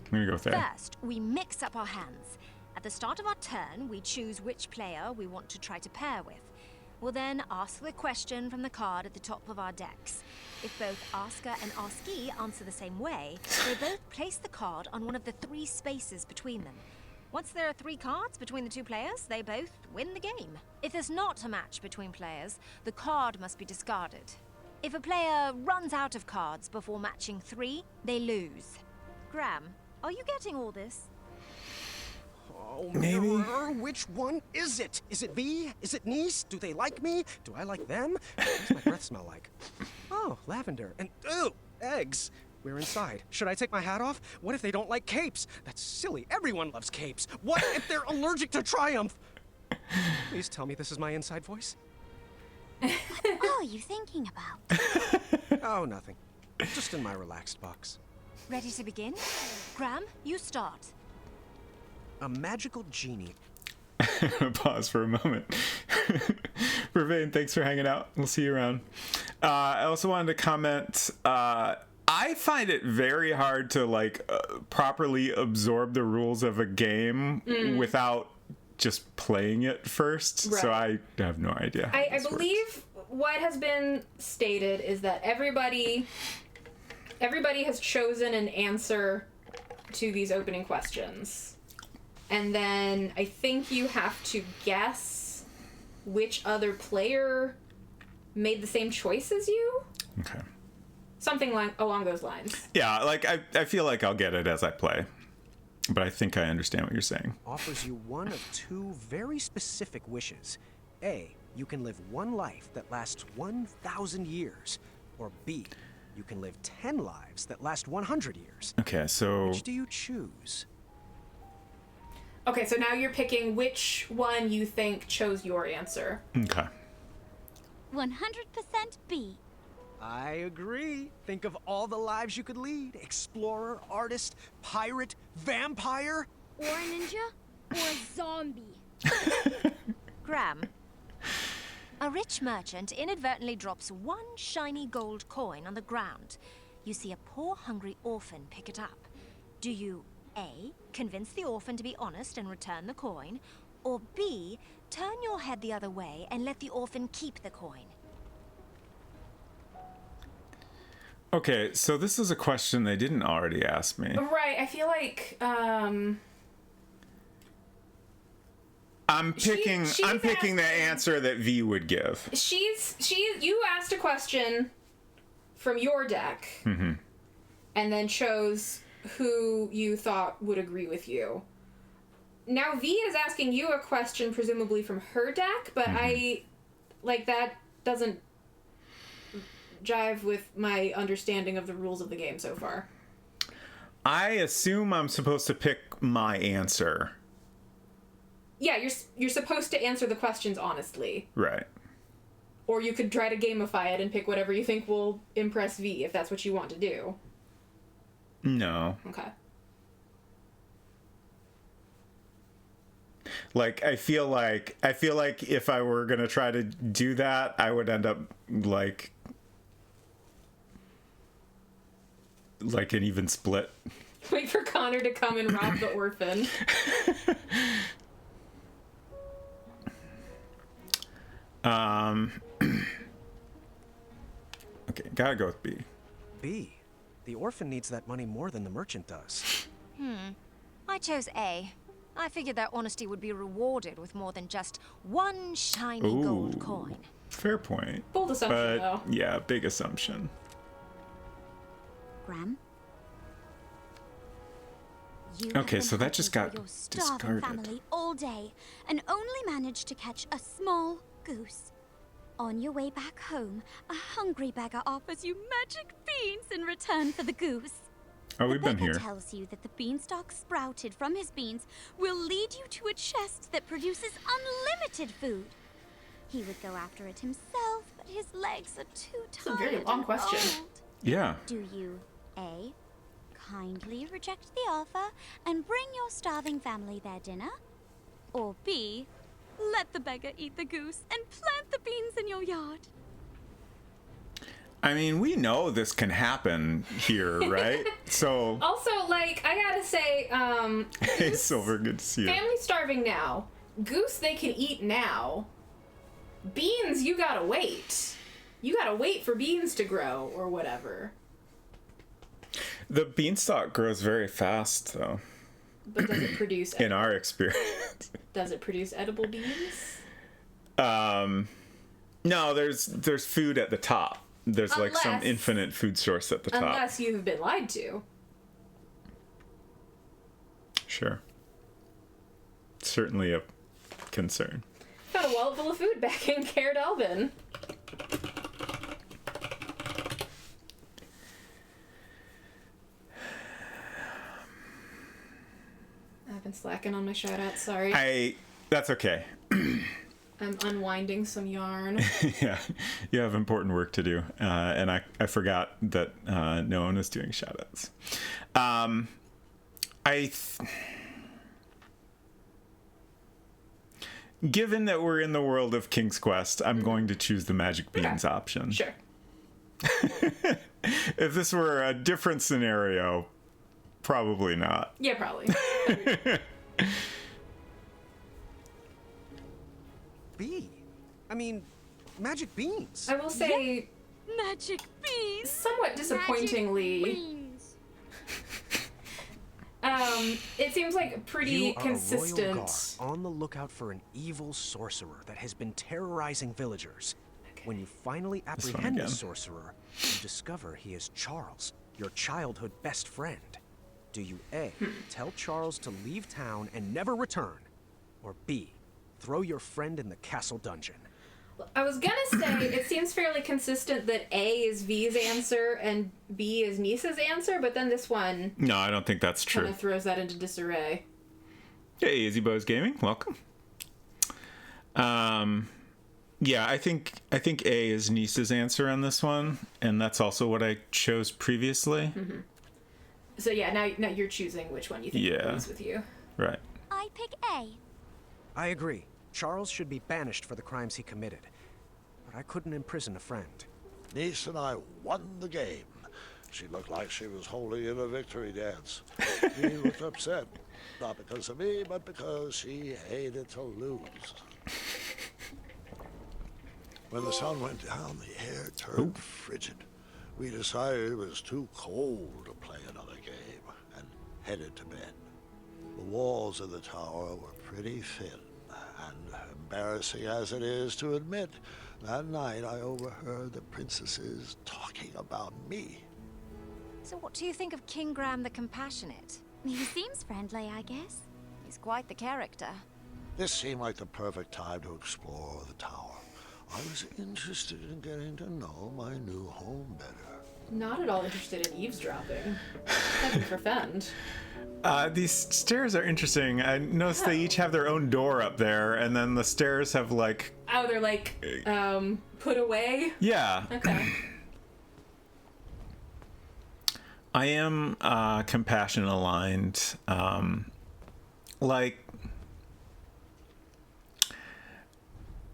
I'm gonna go with there.
First, we mix up our hands. At the start of our turn, we choose which player we want to try to pair with. We'll then ask the question from the card at the top of our decks. If both asker and askee answer the same way, they both place the card on one of the 3 spaces between them. Once there are 3 cards between the 2 players, they both win the game. If there's not a match between players, the card must be discarded. If a player runs out of cards before matching 3, they lose. Graham, are you getting all this?
Oh,
Maybe.
Mirror, which one is it? Is it V? Is it Niece? Do they like me? Do I like them? What's my breath smell like? Oh, lavender. And, ooh, eggs. We're inside. Should I take my hat off? What if they don't like capes? That's silly. Everyone loves capes. What if they're allergic to Triumph? Please tell me this is my inside voice.
What are you thinking about?
Oh, nothing. Just in my relaxed box.
Ready to begin? Graham, you start.
A magical genie.
Pause for a moment. Vervain, thanks for hanging out. We'll see you around. I also wanted to comment, I find it very hard to properly absorb the rules of a game without just playing it first.
Right.
So I have no idea.
I believe what has been stated is that everybody has chosen an answer to these opening questions. And then I think you have to guess which other player made the same choice as you.
Okay.
Something along those lines.
Yeah, I feel like I'll get it as I play. But I think I understand what you're saying.
Offers you one of 2 very specific wishes. A, you can live 1 life that lasts 1,000 years. Or B, you can live 10 lives that last 100 years.
Okay, so...
Which do you choose?
Okay, so now you're picking which one you think chose your answer.
Okay.
100% B.
I agree. Think of all the lives you could lead. Explorer, artist, pirate, vampire.
Or a ninja? Or a zombie?
Graham. A rich merchant inadvertently drops 1 shiny gold coin on the ground. You see a poor, hungry orphan pick it up. Do you A, convince the orphan to be honest and return the coin, or B, turn your head the other way and let the orphan keep the coin?
Okay, so this is a question they didn't already ask me.
Right, I feel like,
I'm picking the answer that V would give.
you asked a question from your deck, and then chose who you thought would agree with you. Now V is asking you a question, presumably from her deck, but that doesn't jive with my understanding of the rules of the game so far.
I assume I'm supposed to pick my answer.
Yeah, you're supposed to answer the questions honestly.
Right.
Or you could try to gamify it and pick whatever you think will impress V, if that's what you want to do.
No.
Okay.
I feel like if I were gonna try to do that, I would end up like an even split.
Wait for Connor to come and rob the orphan.
Okay, gotta go with B.
B, the orphan needs that money more than the merchant does.
I chose A. I figured their honesty would be rewarded with more than just one shiny gold
Ooh.
coin.
Fair point.
Bold assumption,
But
though.
yeah, big assumption.
Graham? You
Okay,
have
so
been
that just
hunting
got
for your starving
discarded.
family all day and only managed to catch a small goose. On your way back home, a hungry beggar offers you magic beans in return for the goose.
Oh,
The
we've been
beggar
here.
tells you that the beanstalk sprouted from his beans will lead you to a chest that produces unlimited food. He would go after it himself, but his legs are too
a
tired
very long
and
question.
old.
Yeah.
Do you A. kindly reject the offer and bring your starving family their dinner? Or B. let the beggar eat the goose and plant the beans in your yard?
I mean, we know this can happen here, right? So,
Also, like, I gotta say,
hey, Silver, good to see you.
family starving now. Goose they can eat now. Beans, you gotta wait. You gotta wait for beans to grow or whatever.
The beanstalk grows very fast, though,
But does it produce
in our experience.
does it produce edible beans?
No, there's food at the top. There's like some
Unless-
infinite food source at the top.
Unless you've been lied to.
Sure. Certainly a concern.
Found a wallet full of food back in Caer Delvin. I've been slacking on my shoutouts, sorry.
That's okay.
I'm unwinding some yarn.
Yeah, you have important work to do, and I forgot that no one was doing shoutouts. Given that we're in the world of King's Quest, I'm going to choose the Magic Beans option.
Sure.
If this were a different scenario, probably not.
Yeah, probably.
B. I mean, magic beans.
I will say,
Magic beans!
somewhat disappointingly,
Beans.
it seems like pretty
You are a royal
consistent.
guard on the lookout for an evil sorcerer that has been terrorizing villagers. When you finally
one
apprehend the
again.
sorcerer, you discover he is Charles, your childhood best friend. Do you A. tell Charles to leave town and never return, or B. throw your friend in the castle dungeon?
I was gonna say it seems fairly consistent that A is V's answer and B is Nisa's answer, but then this one
No, I don't think that's
kind
true.
of throws that into disarray.
Hey, Izzy Bose Gaming, welcome. Yeah, I think A is Nisa's answer on this one, and that's also what I chose previously.
So yeah, now you're choosing which one you think
Yeah.
agrees with you.
Right.
I pick A.
I agree. Charles should be banished for the crimes he committed. But I couldn't imprison a friend.
Niece and I won the game. She looked like she was holding in a victory dance. She looked upset, not because of me, but because she hated to lose. When the sun went down, the air turned frigid. We decided it was too cold to play another game and headed to bed. The walls of the tower were pretty thin, and embarrassing as it is to admit, that night I overheard the princesses talking about me.
So what do you think of King Graham the Compassionate?
He seems friendly, I guess.
He's quite the character.
This seemed like the perfect time to explore the tower. I was interested in getting to know my new home better.
Not at all interested in eavesdropping. Heaven forfend.
These stairs are interesting. I noticed they each have their own door up there, and then the stairs have like...
Oh, they're like put away.
Yeah.
Okay.
I am compassion aligned. Like,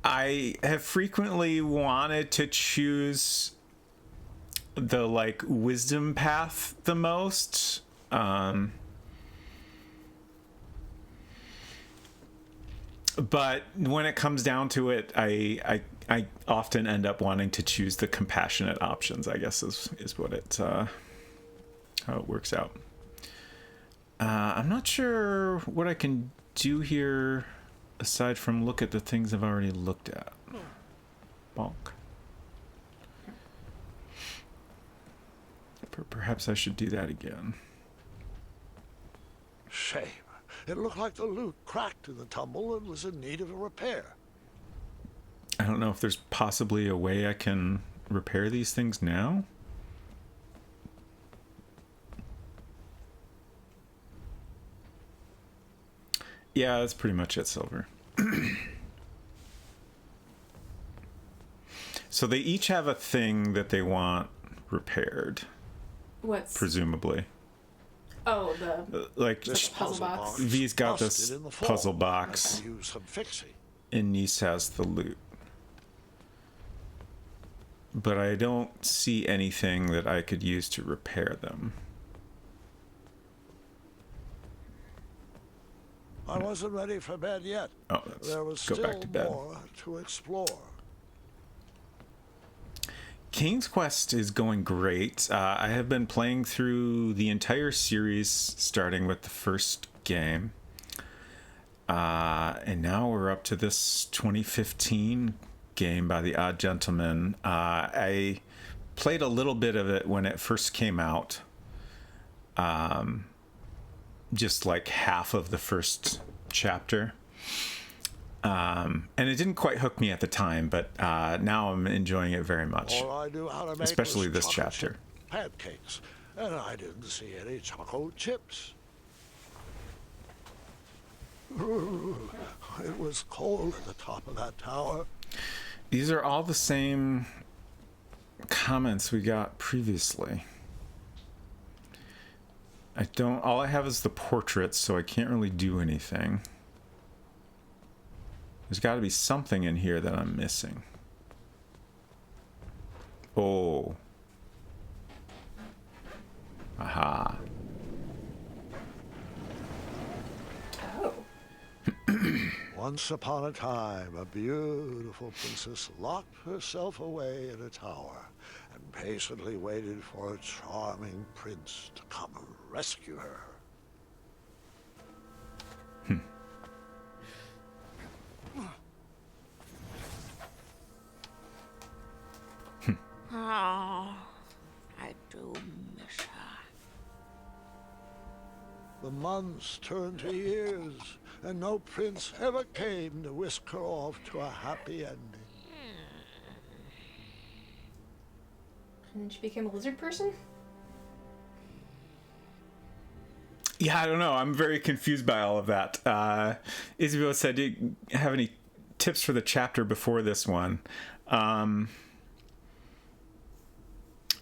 I have frequently wanted to choose the like wisdom path the most. But when it comes down to it, I often end up wanting to choose the compassionate options, I guess is what it how it works out. I'm not sure what I can do here aside from look at the things I've already looked at. Bonk. Perhaps I should do that again.
Shame. It looked like the loot cracked in the tumble and was in need of a repair.
I don't know if there's possibly a way I can repair these things now. Yeah, that's pretty much it, Silver. So they each have a thing that they want repaired,
What's
presumably.
Oh, the
Like
This
puzzle box.
V's got
busted
this
in the fall.
puzzle
I
box,
could use some fixing.
and Nice has the loot. But I don't see anything that I could use to repair them.
I wasn't ready for bed yet.
Oh, let's
There was
go
still
back to bed.
more to explore.
King's Quest is going great. I have been playing through the entire series, starting with the first game. And now we're up to this 2015 game by the Odd Gentleman. I played a little bit of it when it first came out. Just like half of the first chapter. And it didn't quite hook me at the time, but now I'm enjoying it very much.
All I knew how to make
Especially
was
this
chocolate
chapter.
chip pancakes, and I didn't see any chocolate chips. It was cold at the top of that tower.
These are all the same comments we got previously. All I have is the portraits, so I can't really do anything. There's got to be something in here that I'm missing. Oh. Aha.
Oh.
Once upon a time, a beautiful princess locked herself away in a tower and patiently waited for a charming prince to come and rescue her.
Oh, I do miss her.
The months turned to years, and no prince ever came to whisk her off to a happy ending.
And then she became a lizard person?
Yeah, I don't know. I'm very confused by all of that. Isabel said, do you have any tips for the chapter before this one?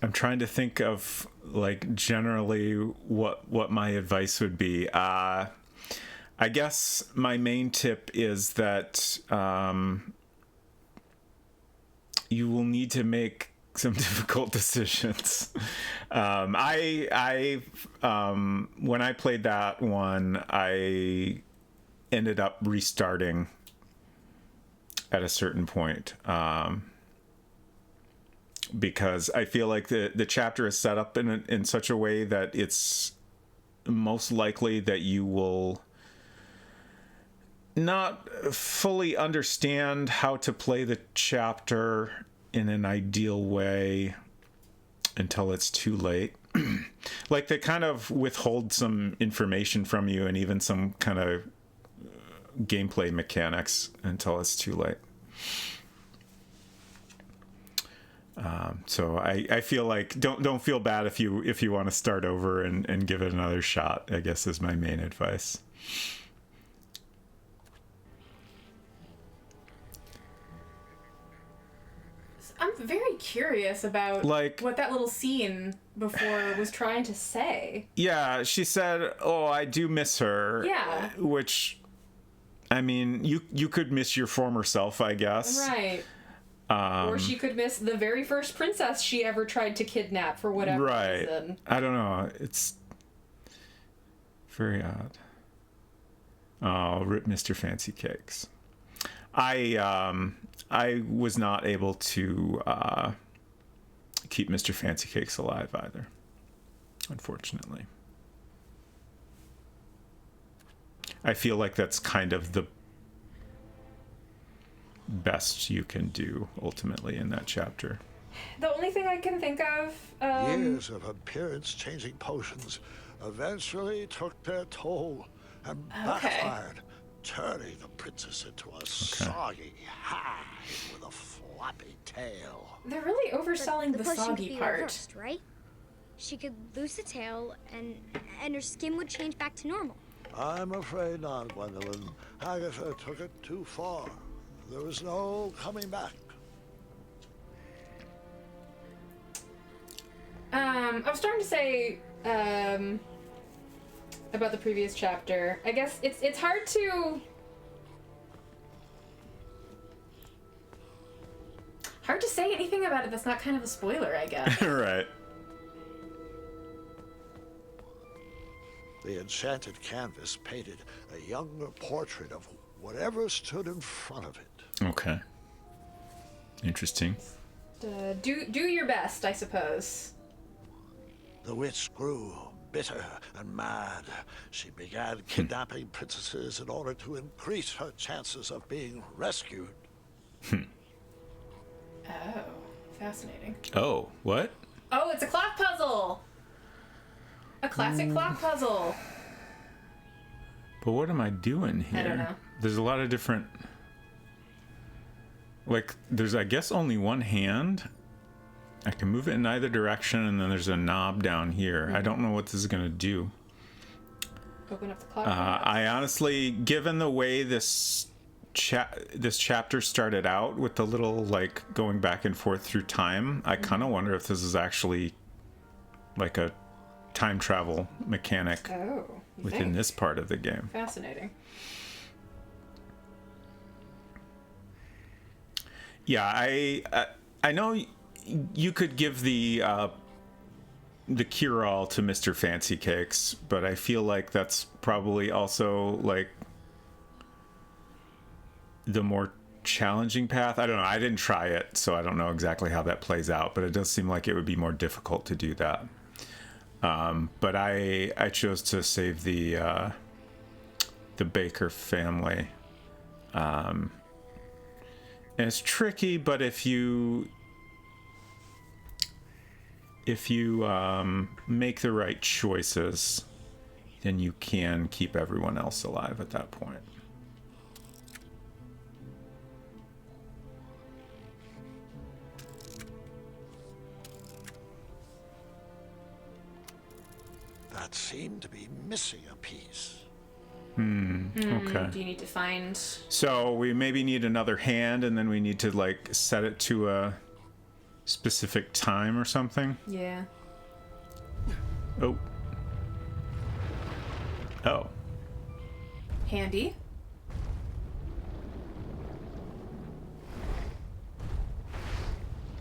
I'm trying to think of, like, generally what my advice would be. I guess my main tip is that you will need to make some difficult decisions. When I played that one, I ended up restarting at a certain point. Because I feel like the chapter is set up in such a way that it's most likely that you will not fully understand how to play the chapter in an ideal way until it's too late. Like, they kind of withhold some information from you and even some kind of gameplay mechanics until it's too late. So I feel like don't feel bad if you want to start over and give it another shot, I guess, is my main advice.
I'm very curious about
Like-
what that little scene before was trying to say.
Yeah, she said, "Oh, I do miss her."
Yeah.
Which, I mean, you could miss your former self, I guess.
Right. Or she could miss the very first princess she ever tried to kidnap for whatever
Right.
reason.
I don't know. It's very odd. Oh, rip Mr. Fancy Cakes. I was not able to keep Mr. Fancy Cakes alive either, unfortunately. I feel like that's kind of the best you can do ultimately in that chapter.
The only thing I can think of,
Years of appearance-changing potions eventually took their toll and backfired, turning the princess into a soggy hag with a floppy tail.
they're really overselling the
potion could
soggy
be
part.
reversed, right? She could lose the tail, and her skin would change back to normal.
I'm afraid not, Gwendolyn. Agatha took it too far. There was no coming back.
I was starting to say about the previous chapter. I guess it's hard to say anything about it that's not kind of a spoiler, I guess.
Right.
The enchanted canvas painted a younger portrait of whatever stood in front of it.
Okay. Interesting.
Do your best, I suppose.
The witch grew bitter and mad. She began kidnapping princesses in order to increase her chances of being rescued.
Oh, fascinating.
Oh, what?
Oh, it's a clock puzzle! A classic clock puzzle.
But what am I doing here?
I don't know.
There's a lot of different... Like, there's, I guess, only one hand. I can move it in either direction, and then there's a knob down here. I don't know what this is going to do.
Open up the clock.
I honestly, given the way this chapter started out with the little, like, going back and forth through time, I kind of wonder if this is actually, like, a time travel mechanic
Oh, you
within
think?
this part of the game.
Fascinating.
Yeah, I know you could give the cure-all to Mr. Fancy Cakes, but I feel like that's probably also like the more challenging path. I don't know. I didn't try it, so I don't know exactly how that plays out, but it does seem like it would be more difficult to do that. But I chose to save the Baker family. And it's tricky, but if you make the right choices, then you can keep everyone else alive at that point.
That seemed to be missing a piece.
Okay.
Do you need to find...
So we maybe need another hand, and then we need to like set it to a specific time or something.
Yeah.
Oh. Oh.
Handy.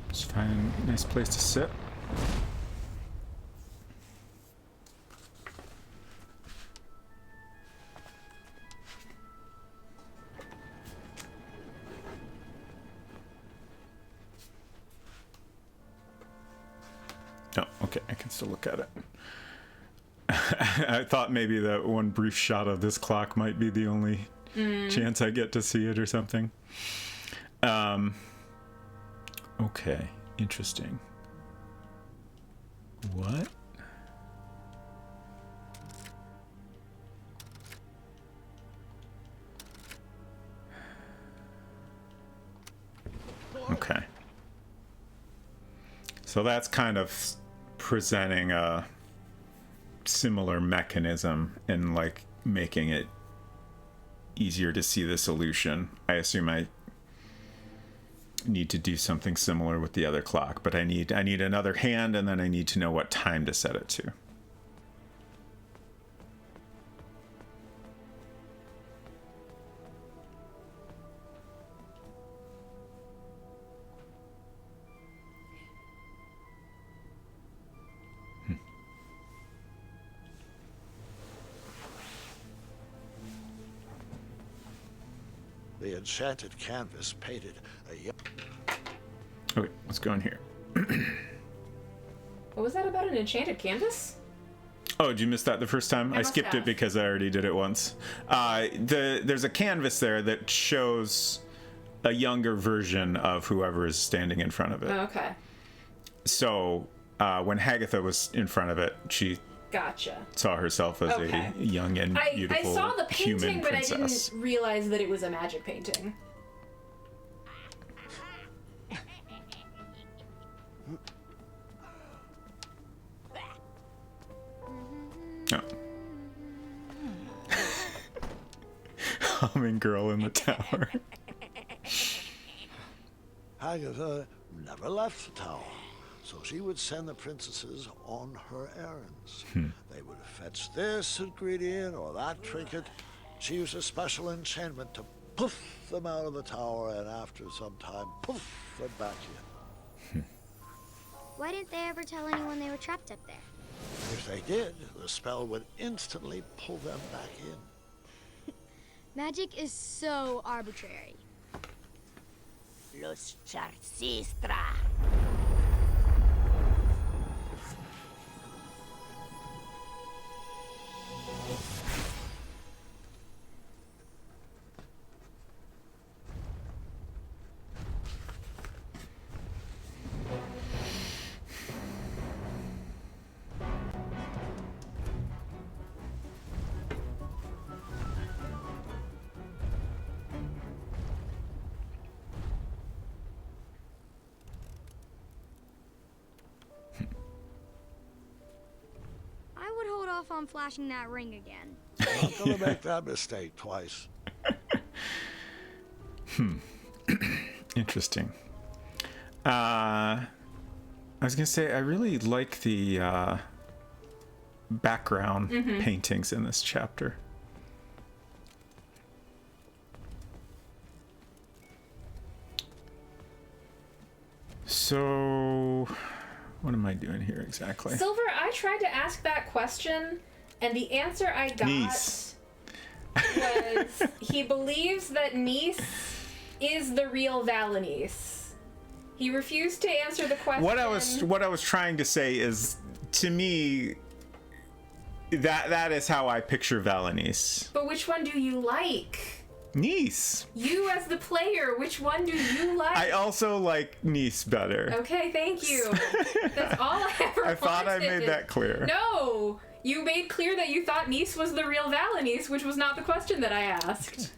Just find a nice place to sit. Oh, okay, I can still look at it. I thought maybe that one brief shot of this clock might be the only chance I get to see it or something. Okay, interesting. What? Okay. So that's kind of presenting a similar mechanism and like making it easier to see the solution. I assume I need to do something similar with the other clock, but I need another hand, and then I need to know what time to set it to.
The enchanted canvas painted a young...
Okay, let's go in here.
What was that about, an enchanted canvas?
Oh, did you miss that the first time? I
must
skipped
have.
it because I already did it once. There's a canvas there that shows a younger version of whoever is standing in front of it.
Okay.
So when Hagatha was in front of it, she
Gotcha.
saw herself as
Okay.
a young and
I
beautiful
saw the painting,
human
but
princess.
I didn't realize that it was a magic painting.
Oh. Humming girl in the tower.
Hagatha never left the tower, so she would send the princesses on her errands. They would fetch this ingredient or that trinket. She used a special enchantment to poof them out of the tower, and after some time, poof them back in.
Why didn't they ever tell anyone they were trapped up there?
If they did, the spell would instantly pull them back in.
Magic is so arbitrary.
Los Charcistra.
I would hold off on flashing that ring again.
Not gonna make that mistake twice.
Interesting. I was gonna say I really like the background paintings in this chapter. So, what am I doing here exactly?
Silver, I tried to ask that question, and the answer I got
Nice.
was he believes that Nice is the real Valanice. He refused to answer the question.
What I was trying to say is, to me, that is how I picture Valanice.
But which one do you like?
Nice.
You as the player, which one do you like?
I also like Nice better.
Okay, thank you. That's all I ever
I thought I
wanted.
made that clear.
No! You made clear that you thought Nice was the real Valanice, which was not the question that I asked.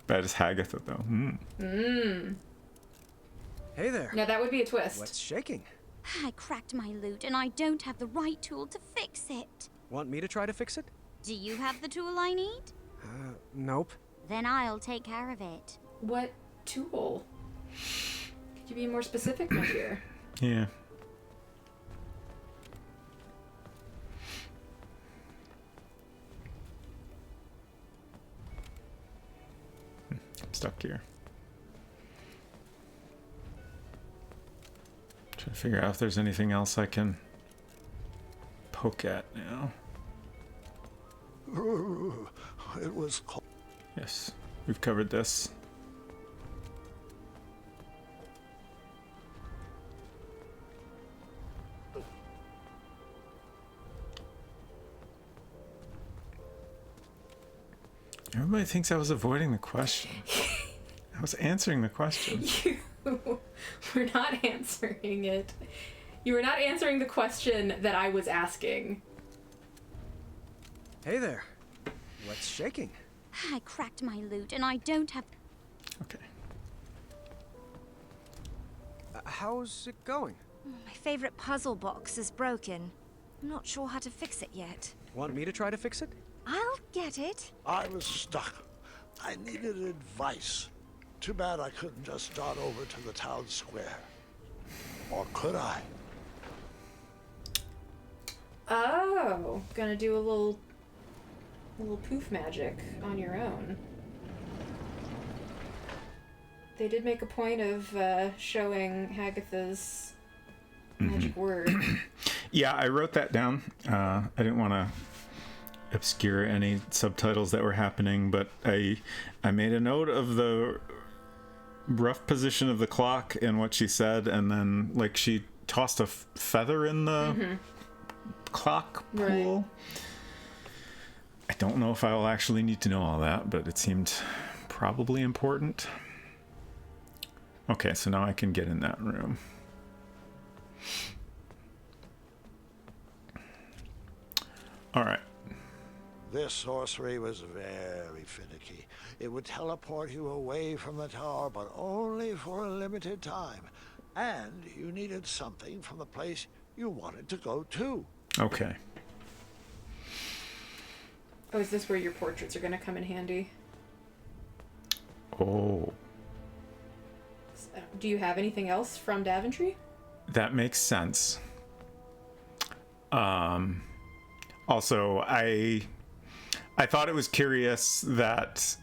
That is Hagatha, though.
Hey there.
No, that would be a twist.
What's shaking?
I cracked my lute and I don't have the right tool to fix it.
Want me to try to fix it?
Do you have the tool I need?
Nope.
Then I'll take care of it.
What tool? Could you be more specific, my dear?
Yeah. I'm stuck here. Trying to figure out if there's anything else I can poke at now.
It was cold.
Yes, we've covered this. Everybody thinks I was avoiding the question. I was answering the question.
You were not answering it. You were not answering the question that I was asking.
Hey there. What's shaking?
I cracked my lute and I don't have...
Okay.
How's it going?
My favorite puzzle box is broken. I'm not sure how to fix it yet.
Want me to try to fix it?
I'll get it.
I was stuck. I needed advice. Too bad I couldn't just dart over to the town square. Or could I?
Oh, gonna do a little poof magic on your own. They did make a point of showing Hagatha's magic word.
Yeah, I wrote that down. I didn't want to obscure any subtitles that were happening, but I made a note of the rough position of the clock and what she said, and then like she tossed a feather in the clock pool.
Right.
I don't know if I will actually need to know all that, but it seemed probably important. Okay, so now I can get in that room. All right.
This sorcery was very finicky. It would teleport you away from the tower, but only for a limited time. And you needed something from the place you wanted to go to.
Okay.
Oh, is this where your portraits are going to come in handy?
Oh,
Do you have anything else from Daventry?
that makes sense. Also, I thought it was curious that,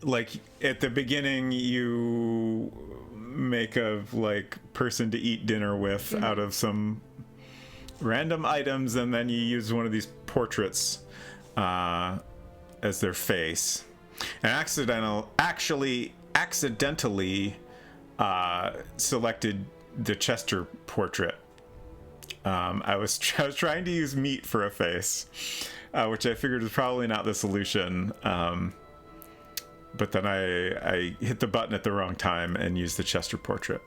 like, at the beginning you make a, like, person to eat dinner with out of some random items, and then you use one of these portraits as their face, and accidentally selected the Chester portrait. I was trying to use meat for a face, which I figured was probably not the solution. But then I hit the button at the wrong time and used the Chester portrait.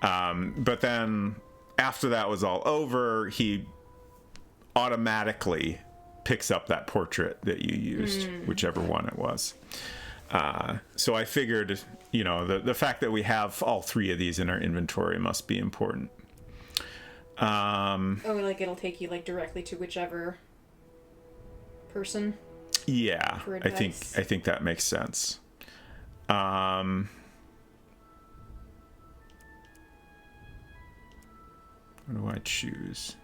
But then after that was all over, he automatically picks up that portrait that you used, whichever one it was. So I figured, you know, the fact that we have all three of these in our inventory must be important.
Oh, like it'll take you like directly to whichever person.
Yeah,
For
I
advice.
think that makes sense. What do I choose?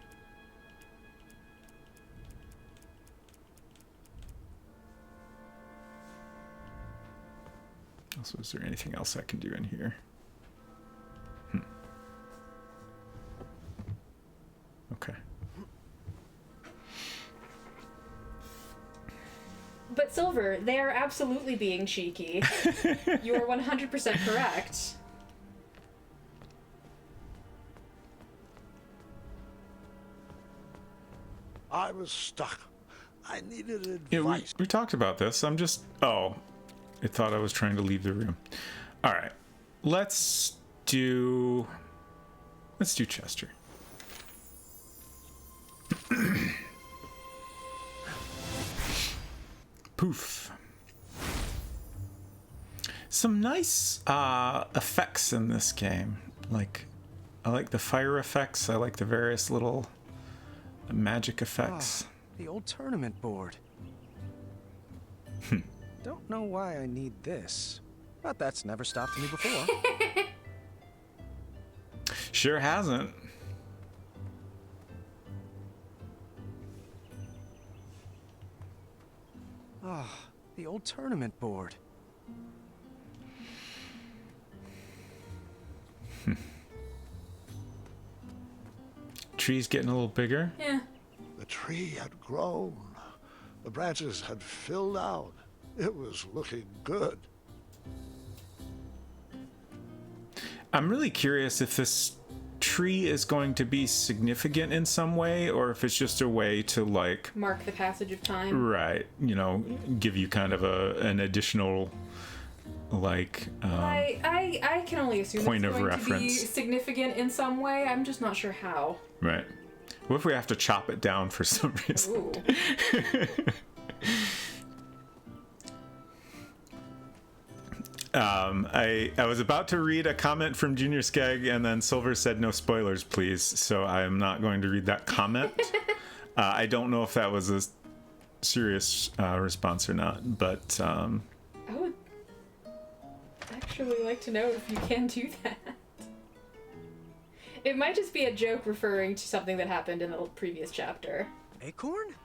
Also, is there anything else I can do in here? Okay.
But Silver, they are absolutely being cheeky. You are 100% correct.
I was stuck. I needed
Yeah,
advice.
we talked about this. I'm just... Oh, I thought I was trying to leave the room. All right. Let's do Chester. Poof. Some nice effects in this game. Like, I like the fire effects. I like the various little magic effects.
The old tournament board. Don't know why I need this, but that's never stopped me before.
Sure hasn't.
The old tournament board.
Tree's getting a little bigger.
Yeah.
The tree had grown. The branches had filled out. It was looking good.
I'm really curious if this tree is going to be significant in some way, or if it's just a way to, like,
Mark the passage of time.
right, you know, give you kind of an additional, like,
I can only assume
point
it's
of
going to be
reference.
significant in some way. I'm just not sure how.
right. What if we have to chop it down for some reason?
Ooh.
I was about to read a comment from Junior Skeg, and then Silver said no spoilers, please. So I am not going to read that comment. I don't know if that was a serious response or not, but
I would actually like to know if you can do that. It might just be a joke referring to something that happened in the previous chapter.
Acorn?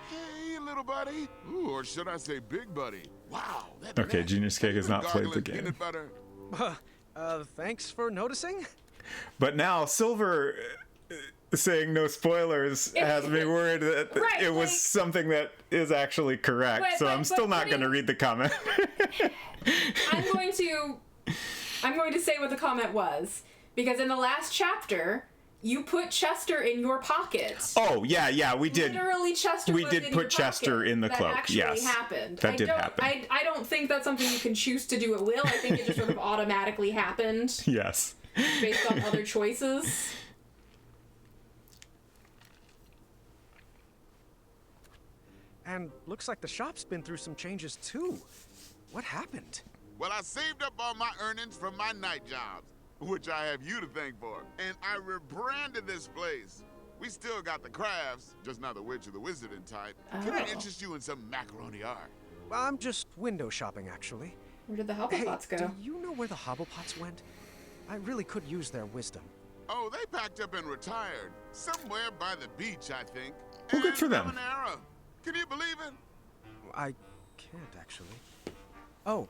Hey, little buddy. Ooh, or should I say big buddy? Wow. That
okay,
magic.
Junior Skeg has not played the
Gargling
game.
peanut butter.
Thanks for noticing.
But now Silver saying no spoilers has me worried that
Right,
it was
like-
something that is actually correct. So I'm still not going to read the comment.
I'm going to say what the comment was, because in the last chapter, You put Chester in your pocket.
Oh, yeah, we did.
Literally, Chester.
We
was
did
in
put
your
Chester
pocket.
in the cloak.
That actually
Yes,
happened.
that did happen.
I don't think that's something you can choose to do at will. I think it just sort of automatically happened
Yes.
based on other choices.
And looks like the shop's been through some changes too. What happened?
Well, I saved up all my earnings from my night jobs, which I have you to thank for, and I rebranded this place. We still got the crafts, just not the witch or the wizarding type. Can I interest you in some macaroni art?
I'm just window shopping, actually.
Where did the
Hey,
Hufflepuffs go?
do you know where the Hobblepots went? I really could use their wisdom.
Oh, they packed up and retired. Somewhere by the beach, I think.
Well, good
And
for them.
from an era. Can you believe it?
I can't, actually. Oh,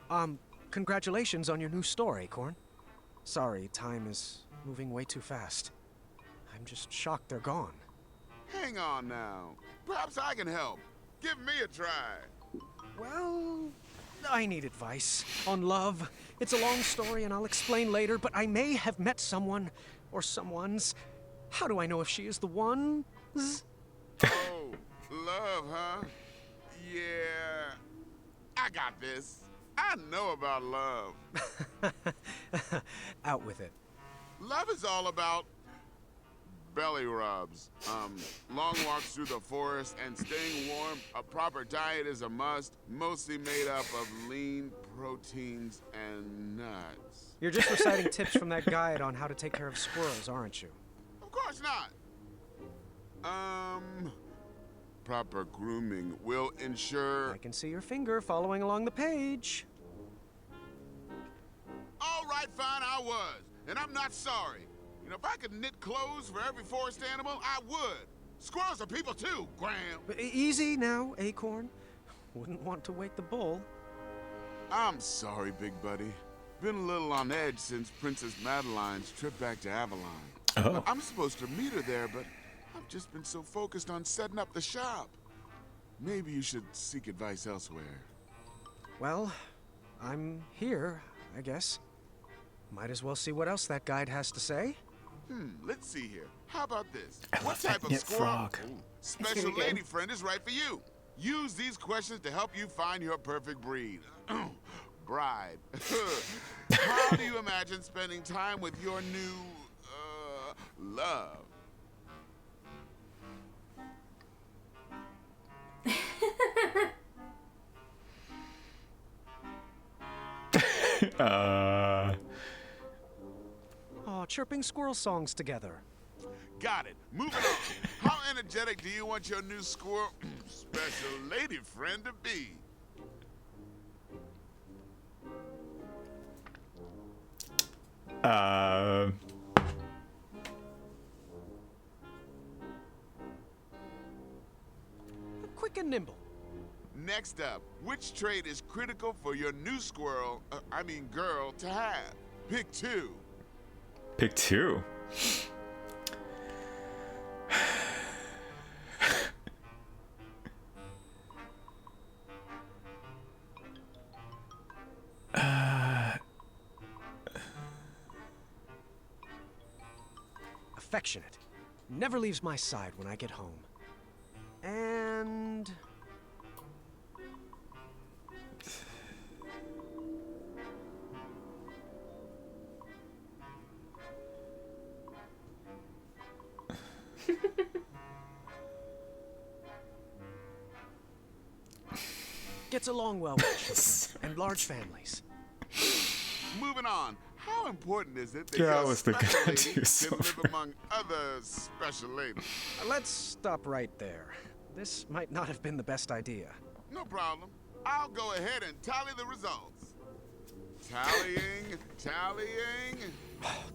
congratulations on your new store, Acorn. Sorry, time is moving way too fast. I'm just shocked they're gone.
Hang on now. Perhaps I can help. Give me a try.
Well, I need advice on love. It's a long story and I'll explain later, but I may have met someone or someone's. How do I know if she is the one?
Oh, love, huh? Yeah. I got this. I know about love.
Out with it.
Love is all about belly rubs, long walks through the forest, and staying warm. A proper diet is a must, mostly made up of lean proteins and nuts.
You're just reciting tips from that guide on how to take care of squirrels, aren't you?
Of course not. Proper grooming will ensure...
I can see your finger following along the page.
All right, fine, I was. And I'm not sorry. You know, if I could knit clothes for every forest animal, I would. Squirrels are people too, Graham.
Easy now, Acorn. Wouldn't want to wake the bull.
I'm sorry, big buddy. Been a little on edge since Princess Madeline's trip back to Avalon.
Oh.
I'm supposed to meet her there, but I've just been so focused on setting up the shop. Maybe you should seek advice elsewhere.
Well, I'm here, I guess. Might as well see what else that guide has to say.
Let's see here. How about this?
I
What
love
type
that
of
knit
squirrel?
frog.
Ooh, special
really good.
lady friend is right for you. Use these questions to help you find your perfect breed. Bride. How do you imagine spending time with your new, love?
Aw, chirping squirrel songs together.
Got it. Moving on. How energetic do you want your new squirrel special lady friend to be?
Quick and nimble.
Next up, which trait is critical for your new squirrel, girl, to have? Pick two.
Pick two.
Affectionate. Never leaves my side when I get home. And... gets along well with children and large families.
Moving on. How important is it that
Yeah, I
your
was thinking
special
that
lady
too, so
can live among other special ladies?
Let's stop right there. This might not have been the best idea.
No problem. I'll go ahead and tally the results. Tallying.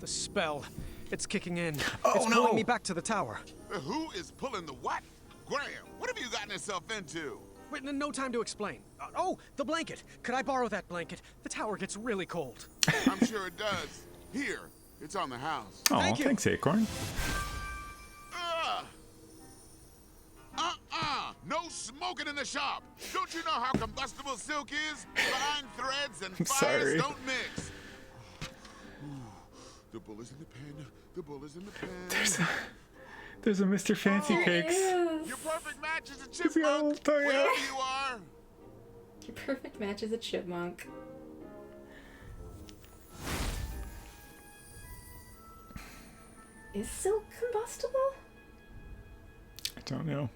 The spell. It's kicking in.
Oh,
it's
no.
pulling me back to the tower.
Who is pulling the what? Graham, what have you gotten yourself into?
Wait, no time to explain. Oh, the blanket. Could I borrow that blanket? The tower gets really cold.
I'm sure it does. Here, it's on the house.
Oh,
Thank you.
thanks, Acorn.
No smoking in the shop. Don't you know how combustible silk is? Fine threads and
I'm
fires
sorry.
don't mix. The bull is in the pen. The bull is in the pen.
There's a Mr. Fancy Cakes.
Your perfect match is a chipmunk. Wherever you are.
Your perfect match is a chipmunk. Is silk combustible?
I don't know.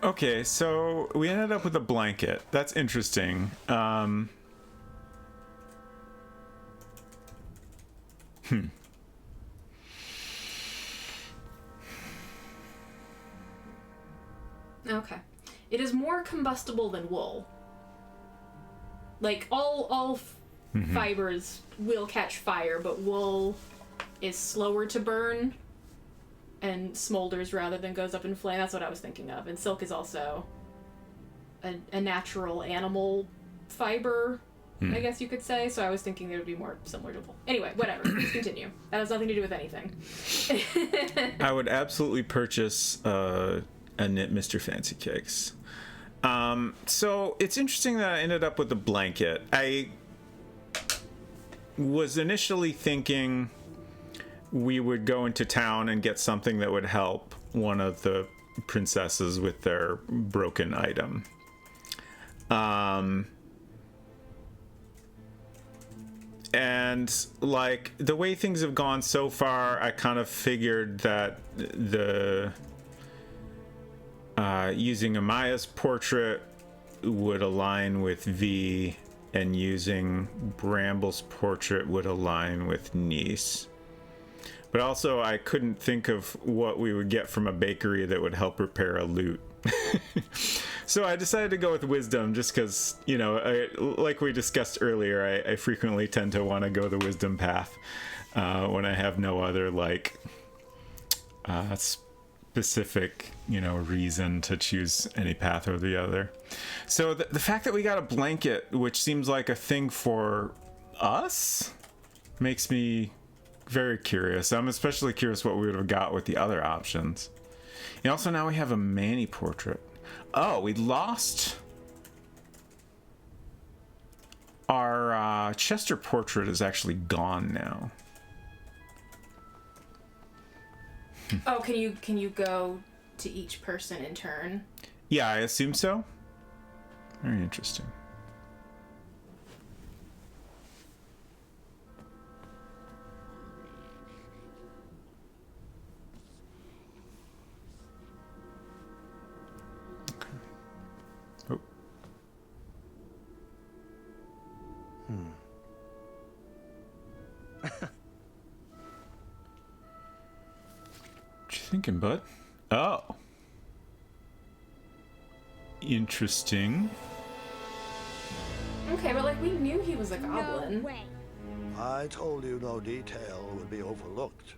Okay, so we ended up with a blanket. That's interesting.
Okay. It is more combustible than wool. Like, all fibers will catch fire, but wool is slower to burn and smolders rather than goes up in flame. That's what I was thinking of. And silk is also a natural animal fiber, I guess you could say. So I was thinking it would be more similar to wool. Anyway, whatever. Let's continue. That has nothing to do with anything.
I would absolutely purchase a knit Mr. Fancy Cakes. So it's interesting that I ended up with a blanket. I was initially thinking we would go into town and get something that would help one of the princesses with their broken item. And like the way things have gone so far, I kind of figured that the using Amaya's portrait would align with V, and using Bramble's portrait would align with Nice. But also, I couldn't think of what we would get from a bakery that would help repair a lute. So I decided to go with Wisdom, just because, you know, like we discussed earlier, I frequently tend to want to go the Wisdom path when I have no other, like, specific, you know, reason to choose any path or the other. So the fact that we got a blanket, which seems like a thing for us, makes me very curious. I'm especially curious what we would have got with the other options. And also now we have a Manny portrait. Oh, we lost our Chester portrait is actually gone now.
Oh, can you go to each person in turn?
Yeah, I assume so. Very interesting. Okay. Oh. What you thinking, bud? Oh. Interesting.
Okay, but like we knew he was a goblin.
No way.
I told you no detail would be overlooked.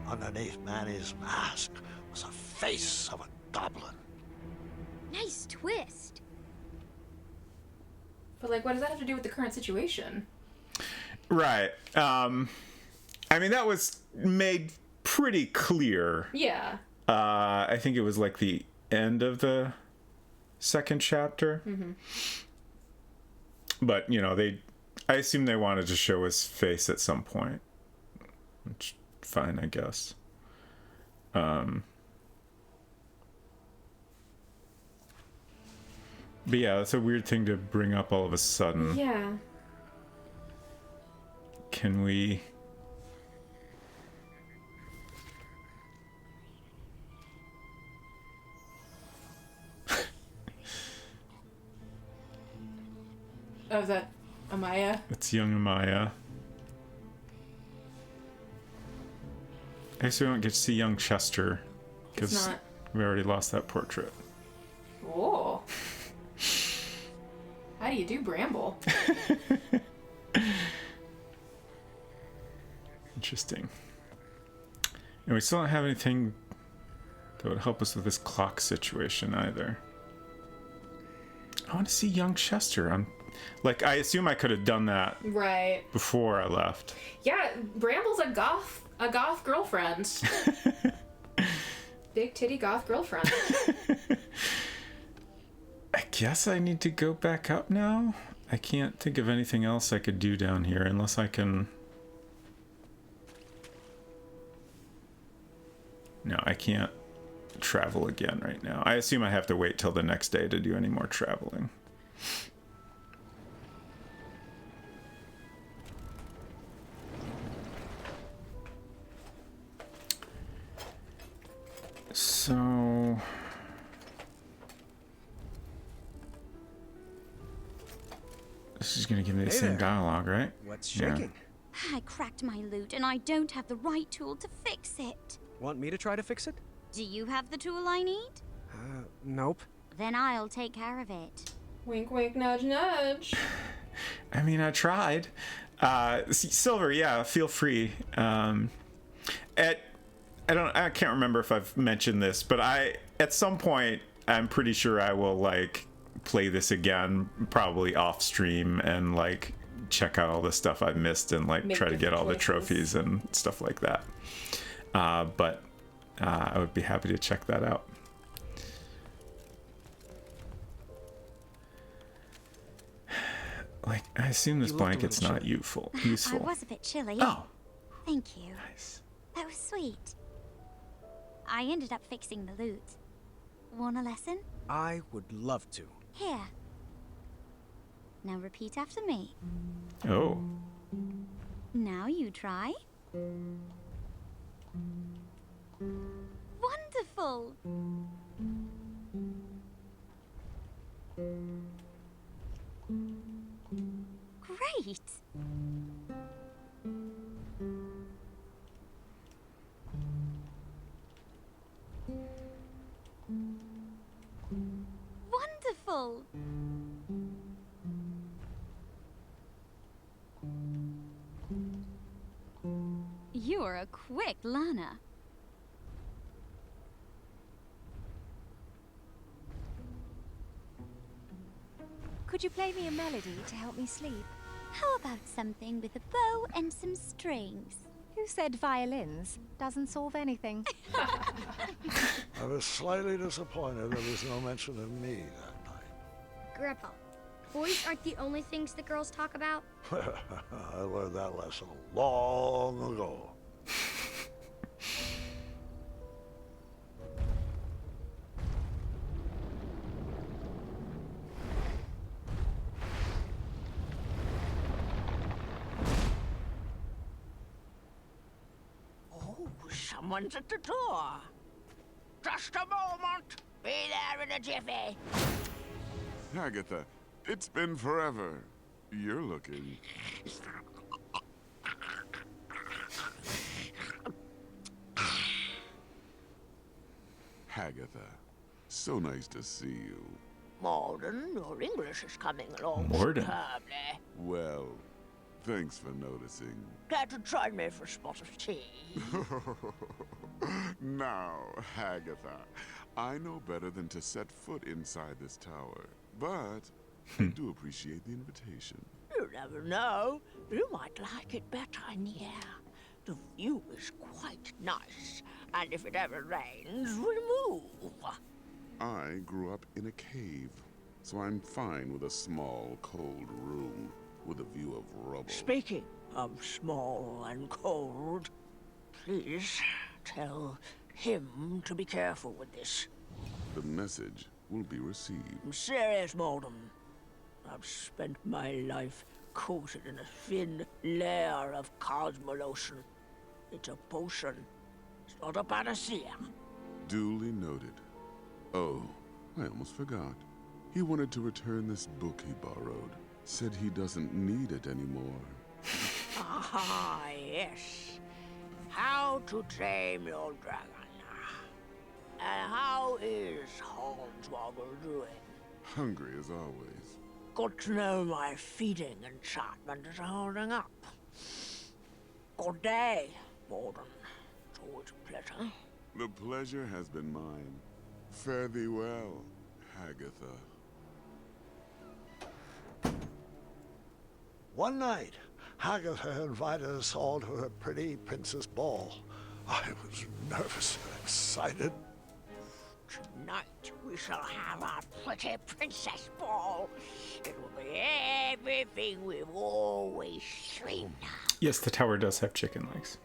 Underneath Manny's mask was a face of a goblin.
Nice twist.
But like, what does that have to do with the current situation?
Right. I mean, that was made pretty clear.
Yeah.
I think it was like the end of the second chapter.
Mm-hmm.
But, you know, I assume they wanted to show his face at some point. Which, fine, I guess. But yeah, that's a weird thing to bring up all of a sudden.
Yeah.
Can we...
Oh, is that Amaya?
It's young Amaya. I guess we don't get to see young Chester.
It's
Because
not.
we already lost that portrait.
Oh. How do you do, Bramble?
Interesting. And we still don't have anything that would help us with this clock situation either. I want to see young Chester. I assume I could have done that
Right.
before I left.
Yeah, Bramble's a goth girlfriend. Big titty goth girlfriend.
I guess I need to go back up now. I can't think of anything else I could do down here unless I can... No, I can't travel again right now. I assume I have to wait till the next day to do any more traveling. So... This is gonna give me the same dialogue, right?
What's shaking?
I cracked my loot and I don't have the right tool to fix it.
Want me to try to fix it?
Do you have the tool I need?
Nope.
Then I'll take care of it.
Wink, wink, nudge, nudge.
I mean, I tried. Silver, yeah, feel free. I can't remember if I've mentioned this, but at some point, I'm pretty sure I will like play this again, probably off stream, and like check out all the stuff I've missed and like try to get all the trophies and stuff like that. But I would be happy to check that out. Like, I assume this blanket's not useful.
I was a bit chilly.
Oh.
Thank you.
Nice.
That was sweet. I ended up fixing the loot. Want a lesson?
I would love to.
Here. Now repeat after me.
Oh.
Now you try. Wonderful. Great. Wonderful. You're a quick learner.
Could you play me a melody to help me sleep?
How about something with a bow and some strings?
Who said violins? Doesn't solve anything.
I was slightly disappointed there was no mention of me that night.
Grandpa, boys aren't the only things the girls talk about.
I learned that lesson long ago.
Oh, someone's at the door. Just a moment. Be there in a jiffy.
Agatha, it's been forever. You're looking... Agatha, so nice to see you.
Morden, your English is coming along
Morden?
superbly.
Well, thanks for noticing.
Care to join me for a spot of tea?
Now, Agatha, I know better than to set foot inside this tower, but I do appreciate the invitation.
You never know. You might like it better in here. The view is quite nice, and if it ever rains, we'll move.
I grew up in a cave, so I'm fine with a small, cold room with a view of rubble.
Speaking of small and cold, please tell him to be careful with this.
The message will be received.
I'm serious, Morden. I've spent my life coated in a thin layer of cosmolotion. It's a potion. It's not a panacea.
Duly noted. Oh, I almost forgot. He wanted to return this book he borrowed. Said he doesn't need it anymore.
Ah, yes. How to Tame Your Dragon. And how is Hornswoggle doing?
Hungry as always.
Good to know my feeding enchantment is holding up. Good day, Morden. It's always a pleasure.
The pleasure has been mine. Fare thee well, Agatha.
One night, Agatha invited us all to her pretty princess ball. I was nervous and excited.
Tonight we shall have our pretty princess ball. It will be everything we've always dreamed of.
Yes, the tower does have chicken legs.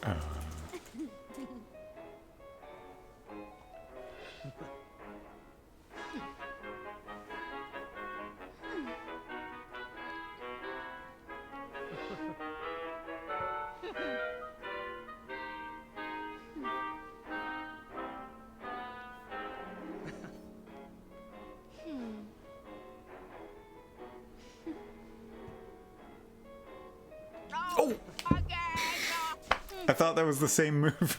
Oh! I thought that was the same move.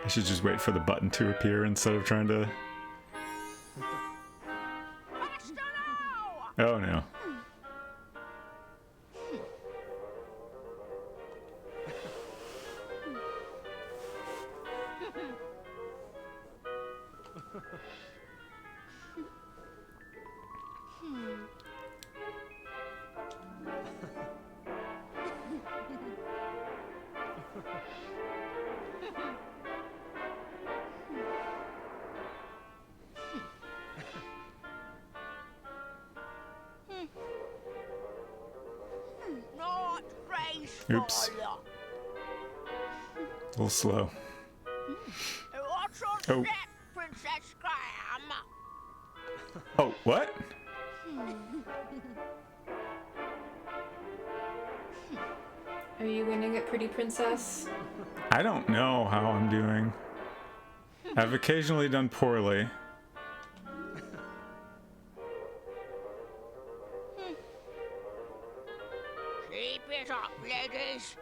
I should just wait for the button to appear instead of trying to... Oh no.
Not graceful.
Oops. A little slow.
What's on
Oh.
step, Princess Graham?
Oh, what?
Are you winning it, pretty princess?
I don't know how I'm doing. I've occasionally done poorly.
Keep it up, ladies.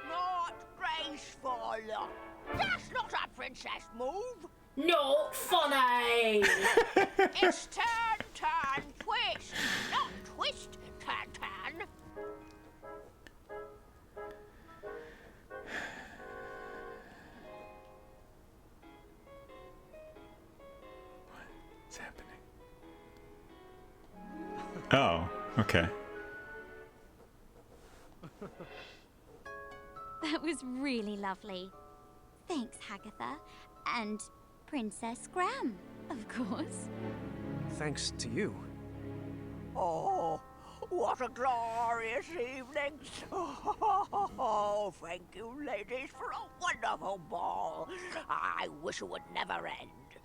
Not graceful. That's not a princess move.
Not funny!
It's turn, turn, twist. Not twist, turn, turn.
What's happening? Oh, okay.
That was really lovely. Thanks, Hagatha. And Princess Graham, of course.
Thanks to you.
Oh, what a glorious evening. Oh, thank you, ladies, for a wonderful ball. I wish it would never end.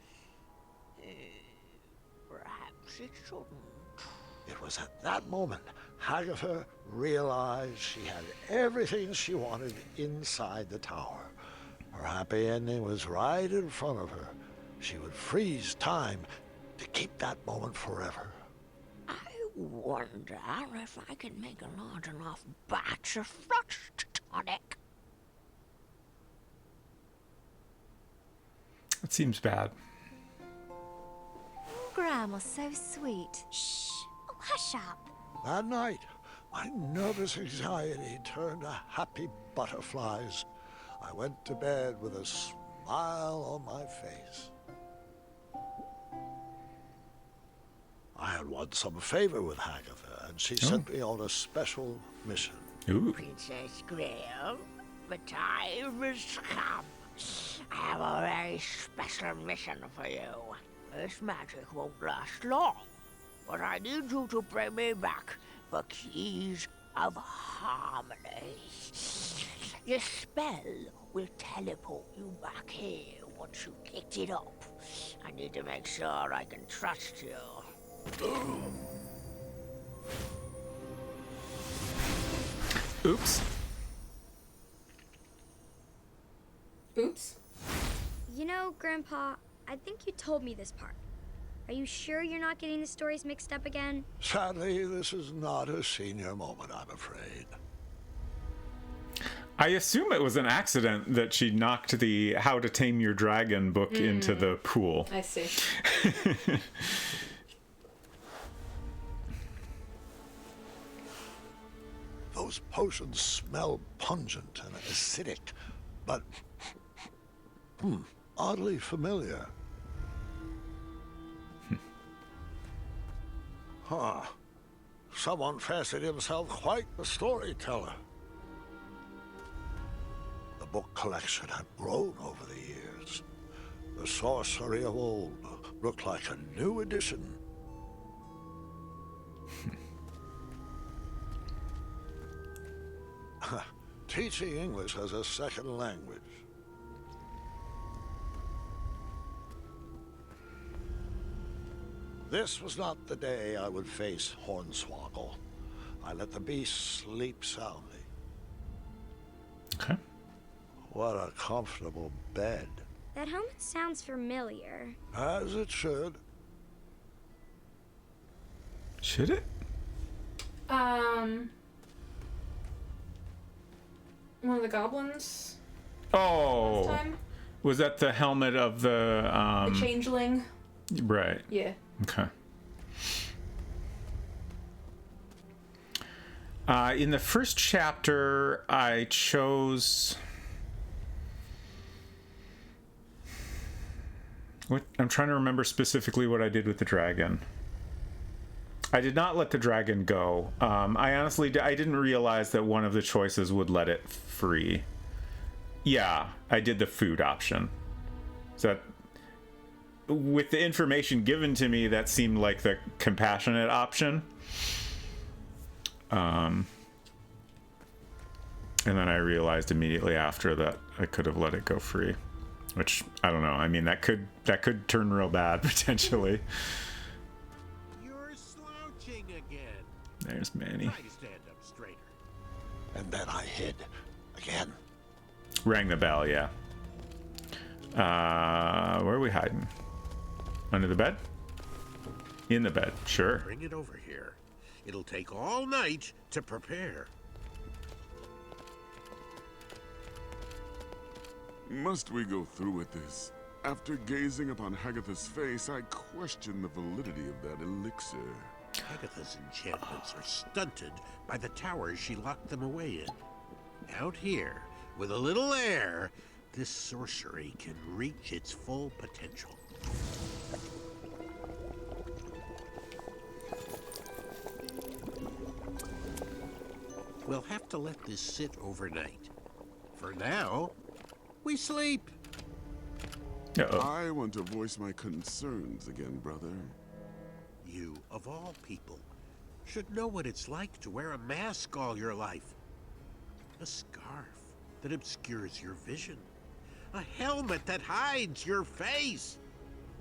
Perhaps it shouldn't.
It was at that moment Hagatha realized she had everything she wanted inside the tower. Her happy ending was right in front of her. She would freeze time to keep that moment forever.
I wonder if I can make a large enough batch of frost tonic.
It seems bad.
Graham was so sweet.
Shh. Oh, hush up.
That night, my nervous anxiety turned to happy butterflies. I went to bed with a smile on my face. I had won some favor with Hagatha, and she sent me on a special mission.
Ooh.
Princess Graham, the time has come. I have a very special mission for you. This magic won't last long, but I need you to bring me back the keys of harmony. Your spell will teleport you back here once you picked it up. I need to make sure I can trust you.
Oops.
Oops.
You know, Grandpa, I think you told me this part. Are you sure you're not getting the stories mixed up again?
Sadly, this is not a senior moment, I'm afraid.
I assume it was an accident that she knocked the How to Tame Your Dragon book into the pool.
I see.
Those potions smell pungent and acidic, but oddly familiar. Huh. Someone fancied himself quite the storyteller. The book collection had grown over the years. The sorcery of old looked like a new edition. Teaching English as a second language. This was not the day I would face Hornswoggle. I let the beast sleep soundly.
Okay.
What a comfortable bed.
That helmet sounds familiar.
As it should.
Should it?
One of the goblins.
Oh.
Last time?
Was that the helmet of the
The changeling.
Right.
Yeah.
Okay. In the first chapter, I chose. What I'm trying to remember specifically what I did with the dragon. I did not let the dragon go. I honestly I didn't realize that one of the choices would let it free. Yeah, I did the food option. So that, with the information given to me, that seemed like the compassionate option. And then I realized immediately after that I could have let it go free, which I don't know. I mean, that could turn real bad potentially.
You're slouching again.
There's Manny.
Try to stand up straighter.
And then I hid again.
Rang the bell, yeah. Where are we hiding? Under the bed? In the bed, sure.
Bring it over here. It'll take all night to prepare.
Must we go through with this? After gazing upon Hagatha's face, I question the validity of that elixir.
Hagatha's enchantments are stunted by the towers she locked them away in. Out here, with a little air, this sorcery can reach its full potential. We'll have to let this sit overnight. For now, we sleep.
Uh-oh.
I want to voice my concerns again, brother.
You, of all people, should know what it's like to wear a mask all your life. A scarf that obscures your vision. A helmet that hides your face.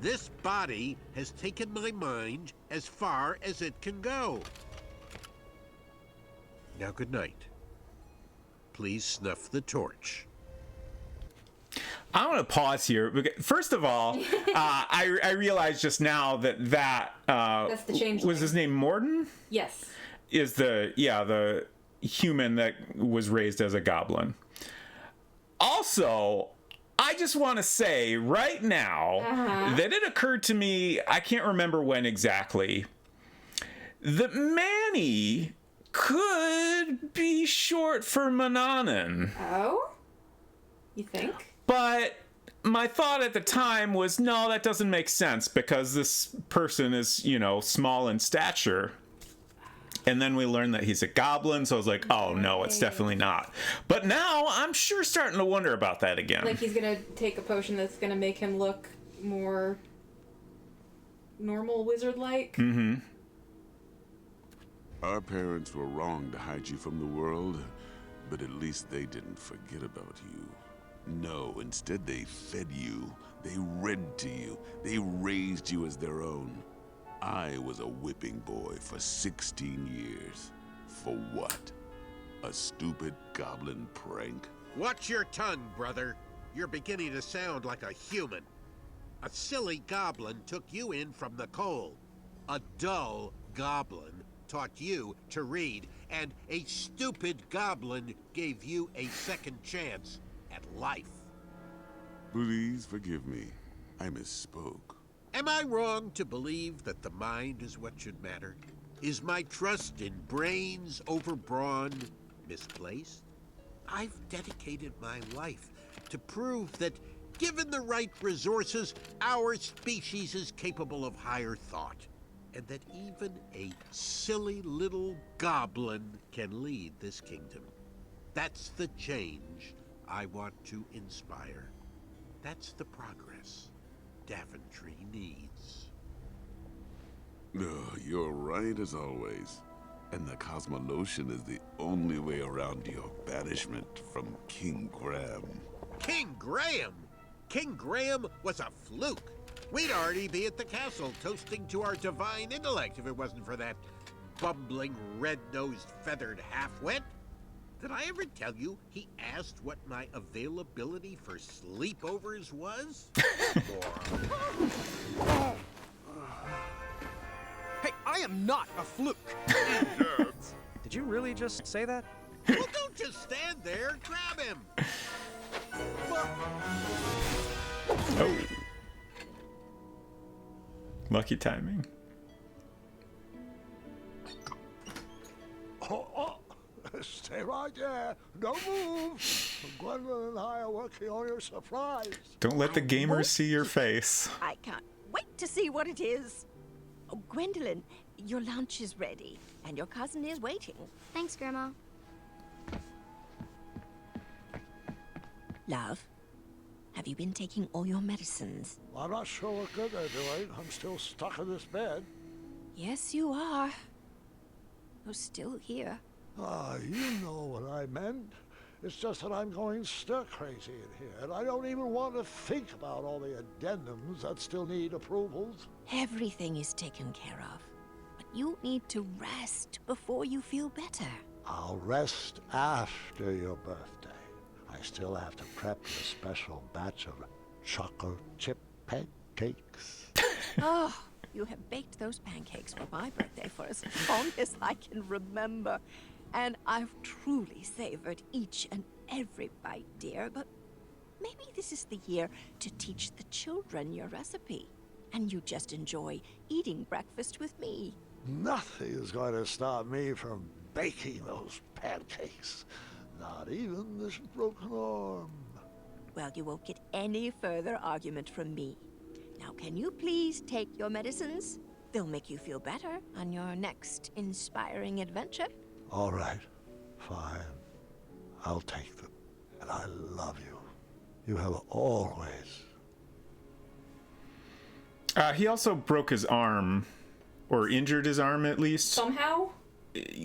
This body has taken my mind as far as it can go. Now, good night. Please snuff the torch.
I want to pause here. First of all, I realized just now that
That's the changeling.
was his name Morden?
Yes.
Is the human that was raised as a goblin. Also, I just want to say right now that it occurred to me, I can't remember when exactly, that Manny could be short for Mannanan.
Oh? You think?
But my thought at the time was, no, that doesn't make sense because this person is, small in stature. And then we learned that he's a goblin, so I was like, oh, no, it's definitely not. But now I'm sure starting to wonder about that again.
Like he's gonna take a potion that's gonna make him look more normal wizard-like?
Mm-hmm.
Our parents were wrong to hide you from the world, but at least they didn't forget about you. No, instead they fed you, they read to you, they raised you as their own. I was a whipping boy for 16 years. For what? A stupid goblin prank?
Watch your tongue, brother. You're beginning to sound like a human. A silly goblin took you in from the cold. A dull goblin taught you to read, and a stupid goblin gave you a second chance at life.
Please forgive me. I misspoke.
Am I wrong to believe that the mind is what should matter? Is my trust in brains over brawn misplaced? I've dedicated my life to prove that given the right resources, our species is capable of higher thought. And that even a silly little goblin can lead this kingdom. That's the change I want to inspire. That's the progress Daventry needs.
You're right as always. And the Cosmolotion is the only way around your banishment from King Graham.
King Graham? King Graham was a fluke. We'd already be at the castle toasting to our divine intellect if it wasn't for that bumbling, red-nosed, feathered half-wit. Did I ever tell you he asked what my availability for sleepovers was?
Hey, I am not a fluke. Did you really just say that?
Well, don't just stand there. Grab him.
Oh. Lucky timing.
Stay right there. Don't move. Gwendolyn and I are working on your surprise.
Don't let the gamers see your face.
I can't wait to see what it is. Oh, Gwendolyn, your lunch is ready, and your cousin is waiting.
Thanks, Grandma.
Love, have you been taking all your medicines?
I'm not sure what good they're doing. I'm still stuck in this bed.
Yes, you are. You're still here.
You know what I meant. It's just that I'm going stir-crazy in here, and I don't even want to think about all the addendums that still need approvals.
Everything is taken care of, but you need to rest before you feel better.
I'll rest after your birthday. I still have to prep a special batch of chocolate chip pancakes.
Oh, you have baked those pancakes for my birthday for as long as I can remember. And I've truly savored each and every bite, dear. But maybe this is the year to teach the children your recipe. And you just enjoy eating breakfast with me.
Nothing is going to stop me from baking those pancakes. Not even this broken arm.
Well, you won't get any further argument from me. Now, can you please take your medicines? They'll make you feel better on your next inspiring adventure.
All right, fine. I'll take them. And I love you. You have always.
He also broke his arm, or injured his arm at least.
Somehow?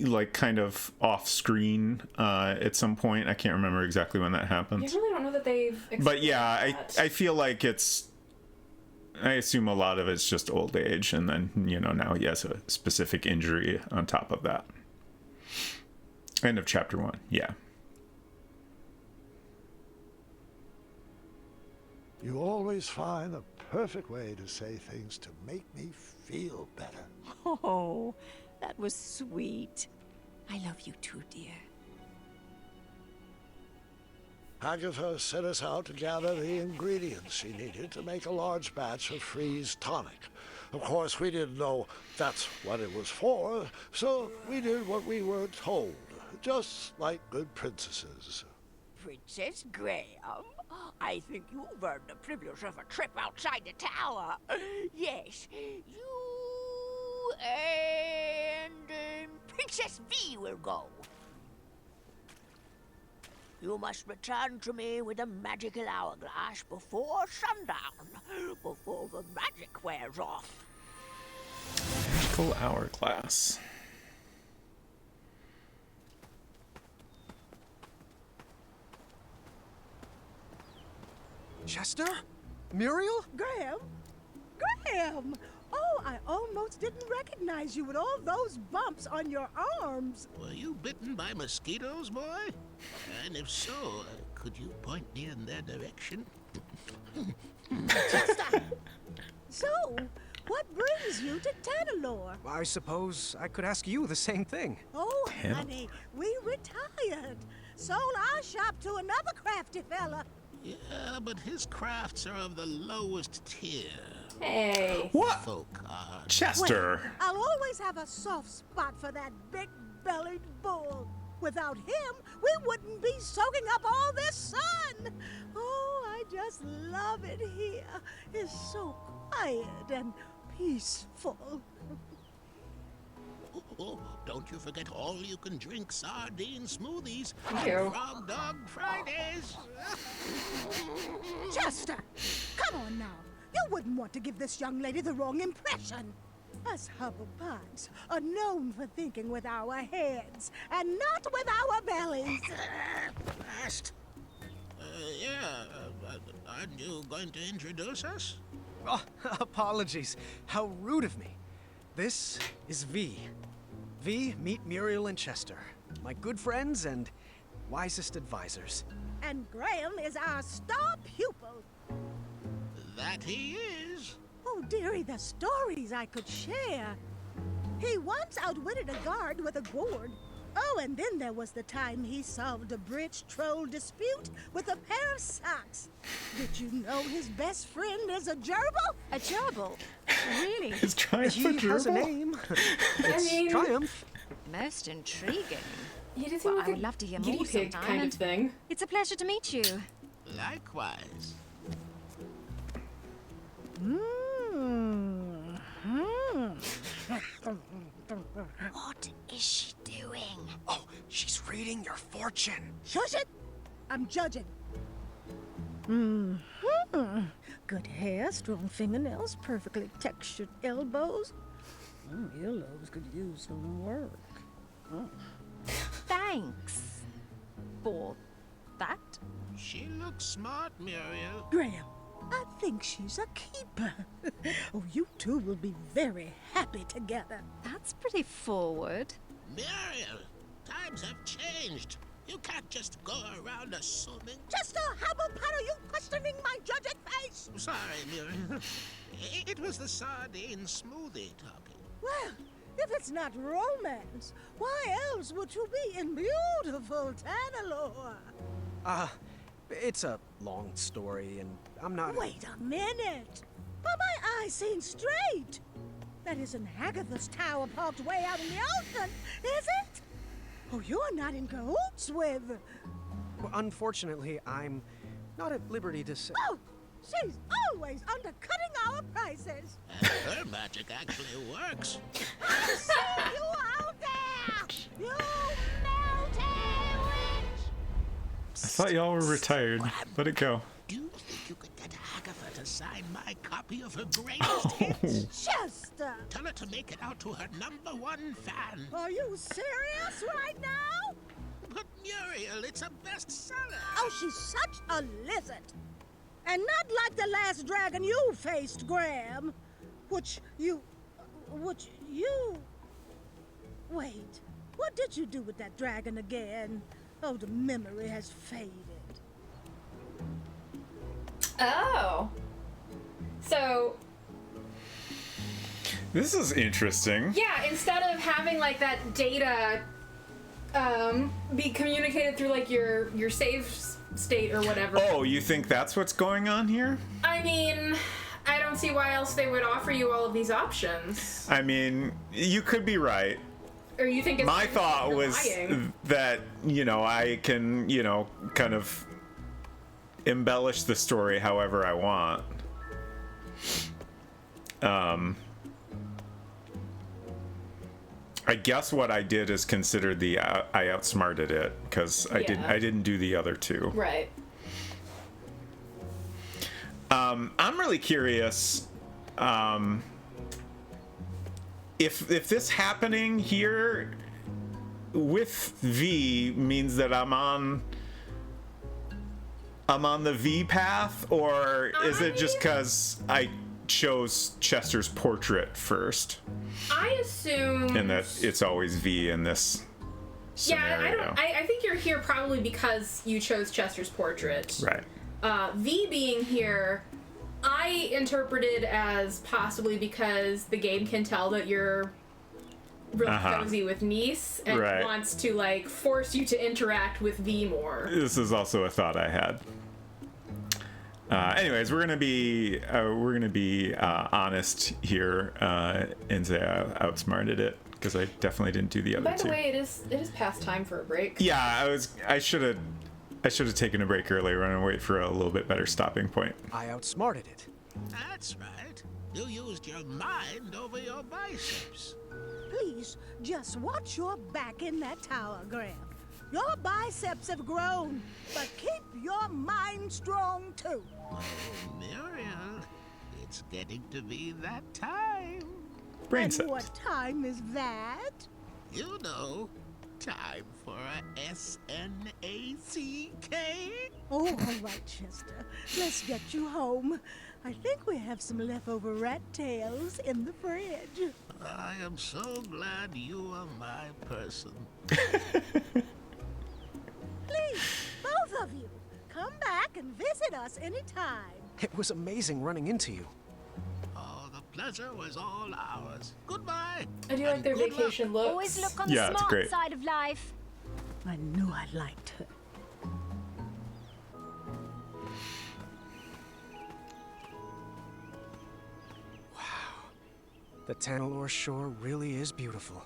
Like kind of off screen at some point. I can't remember exactly when that happened.
I really don't know that they've
But yeah,
that.
I feel like I assume a lot of it's just old age, and then, now he has a specific injury on top of that. End of chapter 1, yeah.
You always find the perfect way to say things to make me feel better.
Oh, that was sweet. I love you too, dear.
Agatha set us out to gather the ingredients she needed to make a large batch of freeze tonic. Of course, we didn't know that's what it was for, so we did what we were told, just like good princesses.
Princess Graham, I think you've earned the privilege of a trip outside the tower. Yes, you and Princess V will go. You must return to me with a magical hourglass before sundown, before the magic wears off.
Magical hourglass.
Chester? Muriel?
Graham? Graham! Oh, I almost didn't recognize you with all those bumps on your arms.
Were you bitten by mosquitoes, boy? And if so, could you point me in their direction?
Chester! So, what brings you to Tanalorr?
I suppose I could ask you the same thing.
Oh, honey, we retired. Sold our shop to another crafty fella.
Yeah, but his crafts are of the lowest tier.
Hey.
What?
Folk are.
Chester!
Well, I'll always have a soft spot for that big-bellied bull. Without him, we wouldn't be soaking up all this sun. Oh, I just love it here is so quiet and peaceful.
Oh, don't you forget all-you-can-drink sardine smoothies
Ew.
and Frog Dog Fridays.
Chester, come on now. You wouldn't want to give this young lady the wrong impression. Us Hubblepuds are known for thinking with our heads and not with our bellies.
Fast. Aren't you going to introduce us?
Oh, apologies. How rude of me. This is V. V, meet Muriel and Chester, my good friends and wisest advisors.
And Graham is our star pupil.
That he is.
Oh, dearie, the stories I could share. He once outwitted a guard with a gourd. Oh, and then there was the time he solved a bridge troll dispute with a pair of socks. Did you know his best friend is a gerbil?
A gerbil? Really?
Is Triumph a
He has a
gerbil?
name.
I
It's
mean,
Triumph.
Most intriguing.
he does
Well,
seem like
I would
a
love to hear
guinea
more
pig
sometime,
kind of
and-
thing.
It's a pleasure to meet you.
Likewise.
What is she doing?
Oh, she's reading your fortune.
Shush it! I'm judging. Good hair, strong fingernails, perfectly textured elbows. Earlobes could use some work.
Thanks for that.
She looks smart, Muriel.
Graham, I think she's a keeper. Oh, you two will be very happy together.
That's pretty forward.
Muriel, times have changed. You can't just go around assuming.
Chester, Hubblepud, are you questioning my judging face?
Sorry, Muriel. It was the sardine smoothie talking.
Well, if it's not romance, why else would you be in beautiful Tanalorr?
It's a long story, and I'm not.
Wait a minute. Are my eyes seen straight? That isn't Hagatha's tower parked way out in the ocean, is it? Oh, you're not in cahoots with...
Well, unfortunately, I'm not at liberty to say.
Oh, she's always undercutting our prices.
And her magic actually works.
I see you out there! You melty witch!
I thought y'all were retired. Let it go.
Do you think you could get Agatha to sign my copy of her greatest hits?
Chester!
Tell her to make it out to her #1 fan.
Are you serious right now?
But Muriel, it's a bestseller.
Oh, she's such a lizard. And not like the last dragon you faced, Graham. Which you... Wait, what did you do with that dragon again? Oh, the memory has faded.
Oh. So,
This is interesting.
yeah, instead of having like that data be communicated through like your save state or whatever.
Oh, you think that's what's going on here?
I mean, I don't see why else they would offer you all of these options.
I mean, you could be right.
Or you think it's
My thought
you're
was
lying.
that, I can, kind of embellish the story however I want. I guess what I did is considered I outsmarted it because I didn't do the other two.
Right.
I'm really curious if this happening here with V means that I'm on the V path, or is it just because I chose Chester's portrait first
I assume.
and that it's always V in this scenario?
Yeah, I think you're here probably because you chose Chester's portrait.
Right.
V being here, I interpreted as possibly because the game can tell that you're really cozy with Nice and
Right.
wants to like force you to interact with V more.
This is also a thought I had. Anyways, we're gonna be honest here and say I outsmarted it because I definitely didn't do the other
By the
two.
way, it is past time for a break.
Yeah, I should I should have taken a break earlier and wait for a little bit better stopping point.
I outsmarted it.
That's right. You used your mind over your biceps.
Please, just watch your back in that tower, Graham. Your biceps have grown, but keep your mind strong, too.
Oh, Muriel, it's getting to be that time.
Brain
And
set.
what time is that?
You know, time for a S-N-A-C-K.
Oh, all right, Chester. Let's get you home. I think we have some leftover rat tails in the fridge.
I am so glad you are my person.
Please, both of you, come back and visit us anytime.
It was amazing running into you.
Oh, the pleasure was all ours. Goodbye.
I do like their
Good luck.
vacation looks.
Always look on
Yeah,
the
it's
smart
great.
side of life.
I knew I liked her.
The Tanalor shore really is beautiful.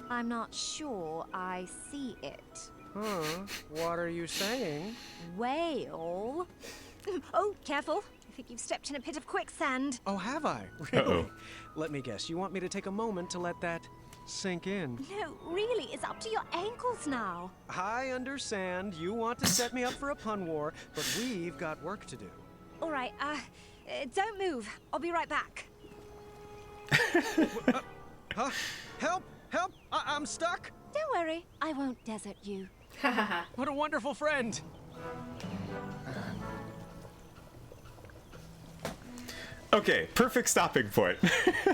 I'm not sure I see it.
Huh? What are you saying?
Whale? Oh, careful. I think you've stepped in a pit of quicksand.
Oh, have I? Really?
Uh-oh.
Let me guess. You want me to take a moment to let that sink in?
No, really, it's up to your ankles now.
I understand. You want to set me up for a pun war, but we've got work to do.
All right, don't move. I'll be right back.
Huh? Help! Help! I'm stuck!
Don't worry, I won't desert you.
What a wonderful friend!
Okay, perfect stopping point.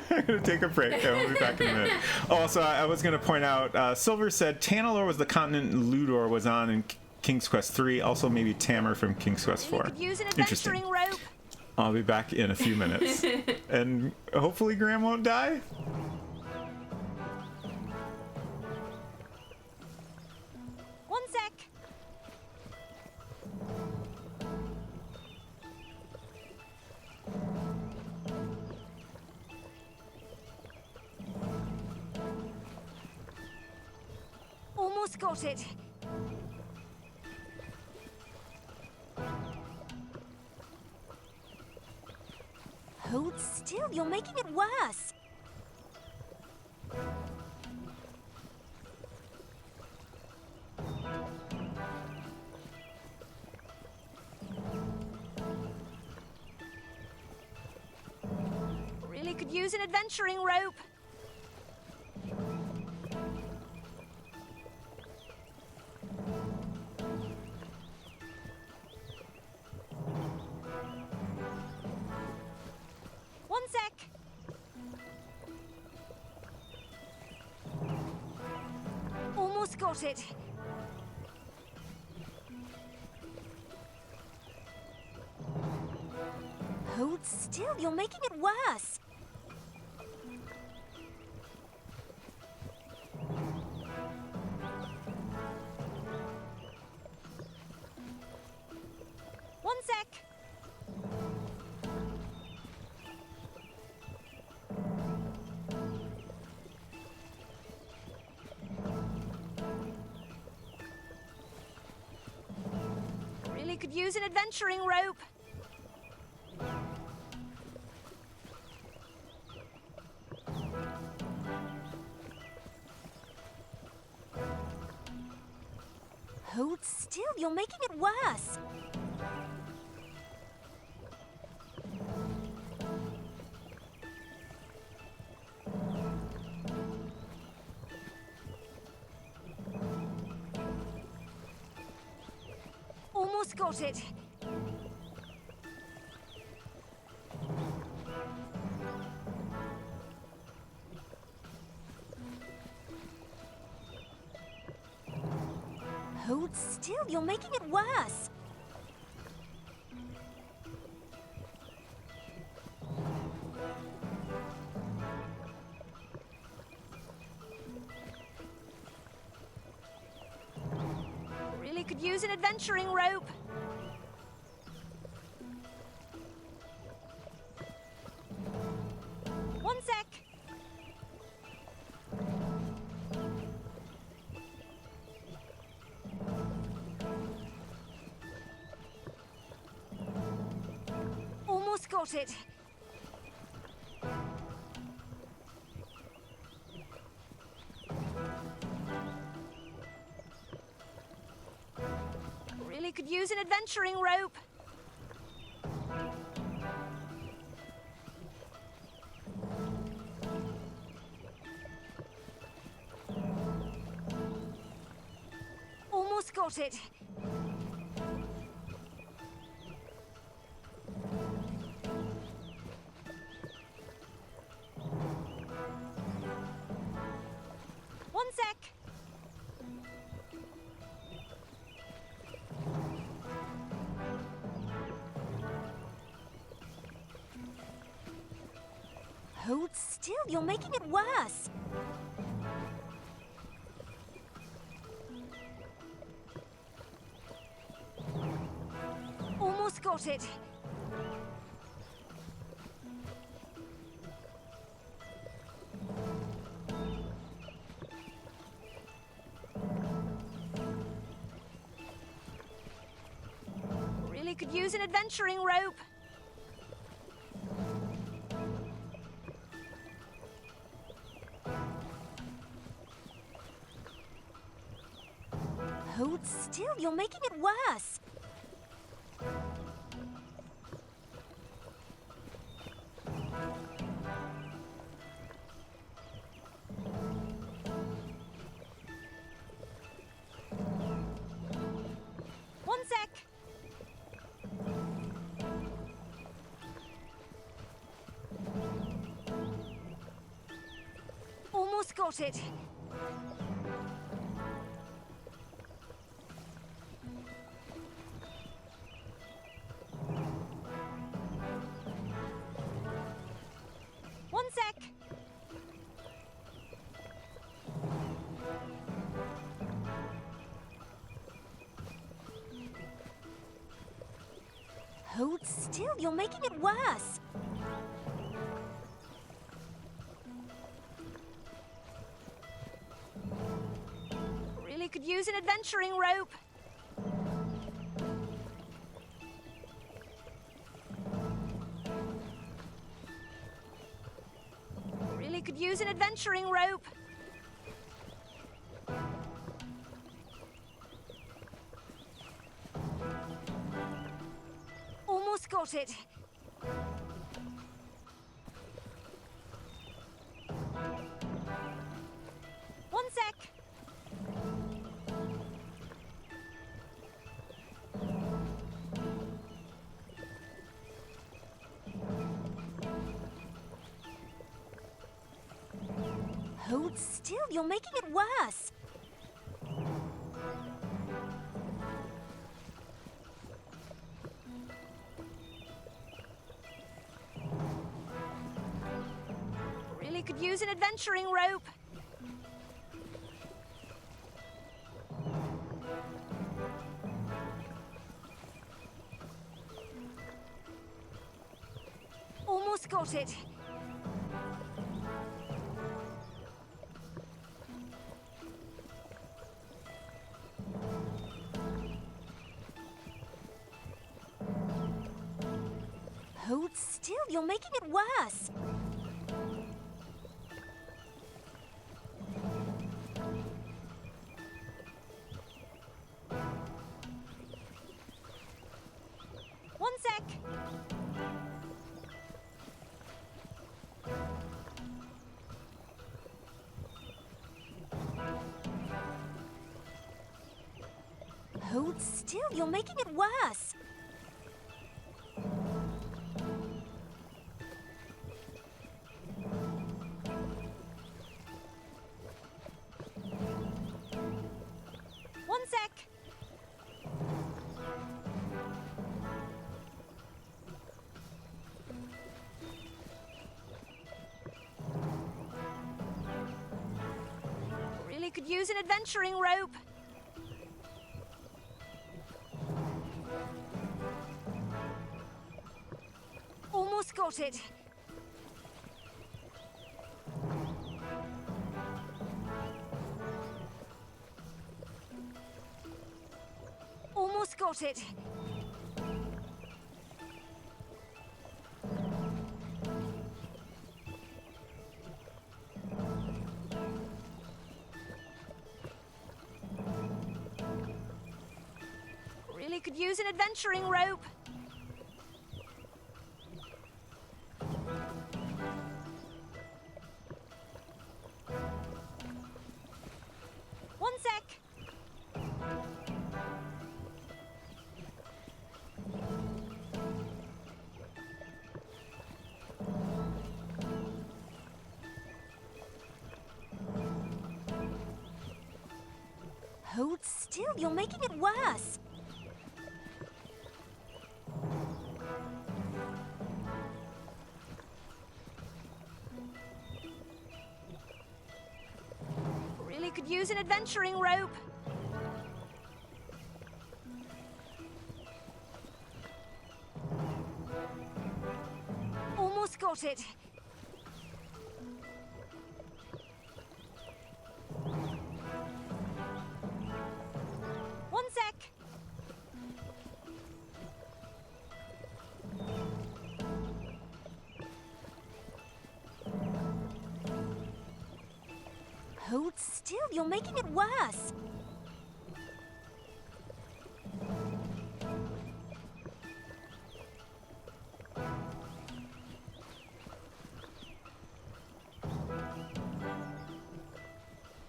I'm gonna take a break and we'll be back in a minute. Also, I was gonna point out, Silver said Tanalor was the continent Ludor was on in King's Quest 3. Also, maybe Tamar from King's Quest 4.
You could use an
Interesting.
adventuring rope.
I'll be back in a few minutes, and hopefully Graham won't die.
One sec. Almost got it. Hold still, you're making it worse. Really could use an adventuring rope. One sec. Almost got it. Hold still, you're making it worse. One sec. Really could use an adventuring rope. Hold still, you're making it worse. Almost got it. Hold still, you're making it worse. Really could use an adventuring rope. One sec. got it. Really could use an adventuring rope. Almost got it. One sec. Hold still, you're making it worse. Almost got it. Really could use an adventuring rope. Hold still, you're making it worse. One sec. Almost got it. One sec. Hold still, you're making it worse. Really could use an adventuring rope. Really could use an adventuring rope. Almost got it. One sec. Hold still, you're making it worse. Really could use an adventuring rope. Almost got it. Hold still, you're making it worse. One sec. Hold still, you're making it worse. One sec. Really could use an adventuring rope. Almost got it. Almost got it. Really could use an adventuring rope. One sec. Hold still, you're making it worse. Really could use an adventuring rope. Almost got it. One sec. Hold still, you're making it worse.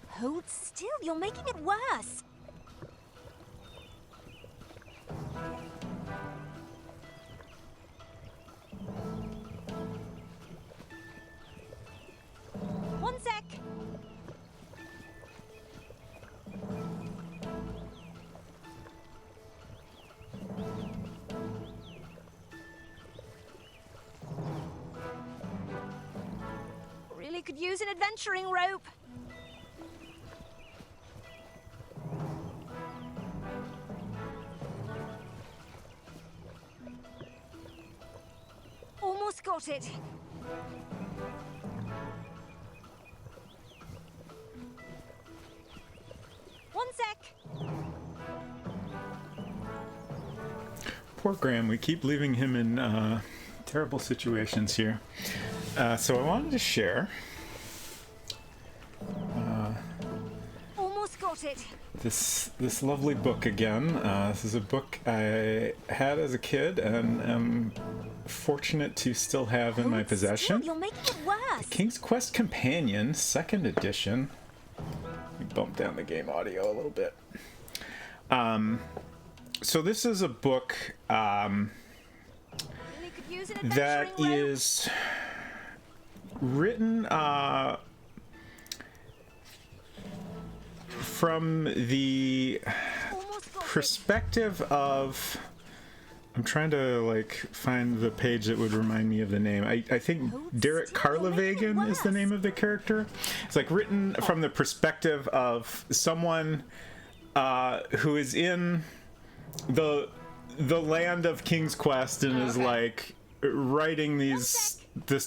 Hold still, you're making it worse. One sec. Really could use an adventuring rope. Almost got it. One sec.
Poor Graham, we keep leaving him in terrible situations here. So I wanted to share
Almost got it.
this lovely book again. This is a book I had as a kid and am fortunate to still have in my possession.
You're making it worse.
King's Quest Companion, 2nd edition. Let me bump down the game audio a little bit. So this is a book
Really could use an
that
adventuring rope.
is written from the
Almost got it.
perspective of, I'm trying to like find the page that would remind me of the name. I think Derek Karlovagen is the name of the character. It's like written from the perspective of someone who is in the land of King's Quest and is like writing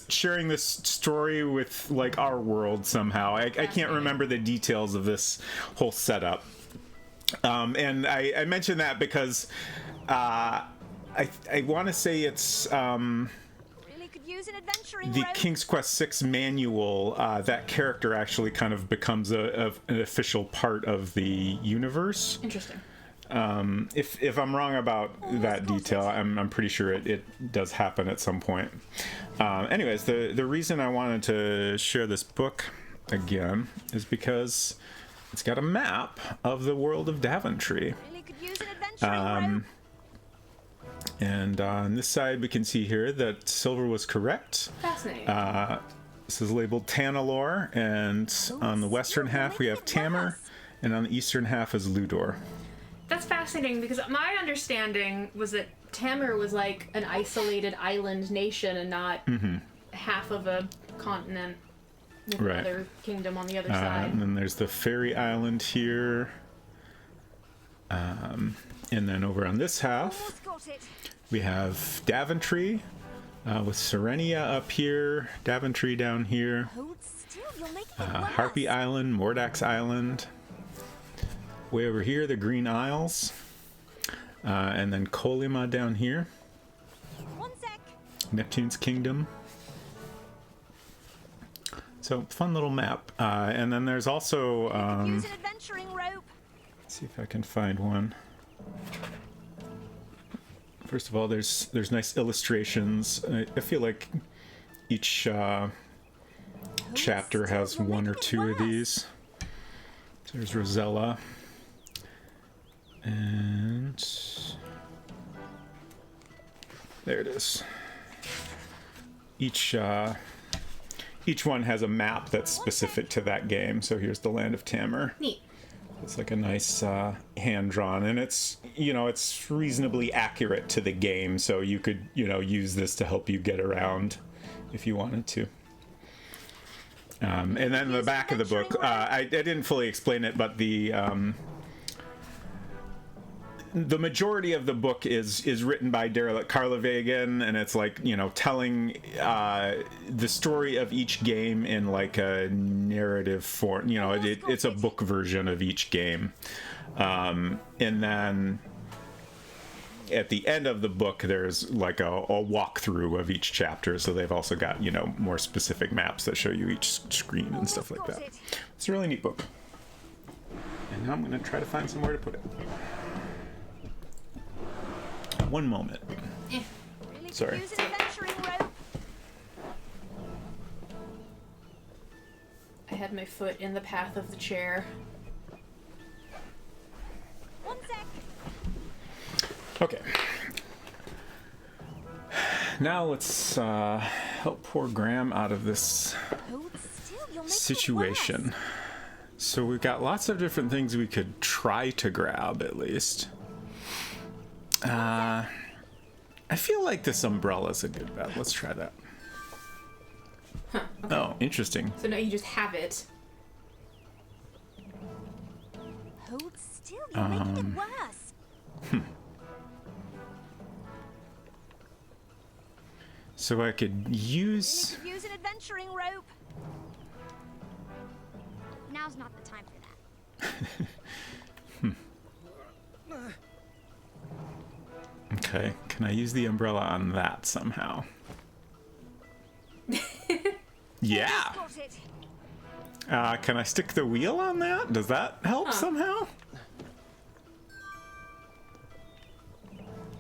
sharing this story with like our world somehow. I can't remember the details of this whole setup. And I mention that because I want to say it's
Really could use an adventuring
the
rope.
King's Quest 6 manual. That character actually kind of becomes an official part of the universe.
Interesting.
If I'm wrong about that detail, I'm pretty sure it does happen at some point. Anyways, the reason I wanted to share this book again is because it's got a map of the world of Daventry.
Really could use an adventuring rope.
And on this side, we can see here that Silver was correct.
Fascinating.
This is labeled Tanalor, and on the western half we have Tamur, and on the eastern half is Ludor.
That's fascinating because my understanding was that Tamur was like an isolated island nation and not half of a continent with
Right.
another kingdom on the other side.
And then there's the Fairy Island here. And then over on this half,
Almost got it.
we have Daventry, with Serenia up here, Daventry down here,
Hold still, you're making it worse.
Harpy Island, Mordax Island. Way over here, the Green Isles. And then Colima down here,
One sec.
Neptune's Kingdom. So, fun little map. And then there's also,
Use an adventuring rope.
let's see if I can find one. First of all, there's nice illustrations. I feel like each chapter has one or two of these. There's Rosella. And there it is. Each one has a map that's specific to that game. So here's the Land of Tamar.
Neat.
It's like a nice hand-drawn, and it's, you know, it's reasonably accurate to the game, so you could, you know, use this to help you get around if you wanted to. And then the back of the book, I didn't fully explain it, but the majority of the book is written by Derelict Karlavaegen, and it's like, you know, telling the story of each game in like a narrative form. You know, it's a book version of each game. And then at the end of the book, there's like a walkthrough of each chapter. So they've also got, you know, more specific maps that show you each screen and stuff like that. It's a really neat book. And now I'm going to try to find somewhere to put it. One moment. Sorry.
I had my foot in the path of the chair.
One sec.
Okay. Now let's help poor Graham out of this situation. So we've got lots of different things we could try to grab, at least. I feel like this umbrella's a good bet. Let's try that.
Huh, okay.
Oh, interesting.
So now you just have it.
Hold still, you're making it worse.
So I could use...
Use an adventuring rope. Now's not the time for that.
Okay, can I use the umbrella on that somehow? Yeah! Can I stick the wheel on that? Does that help somehow?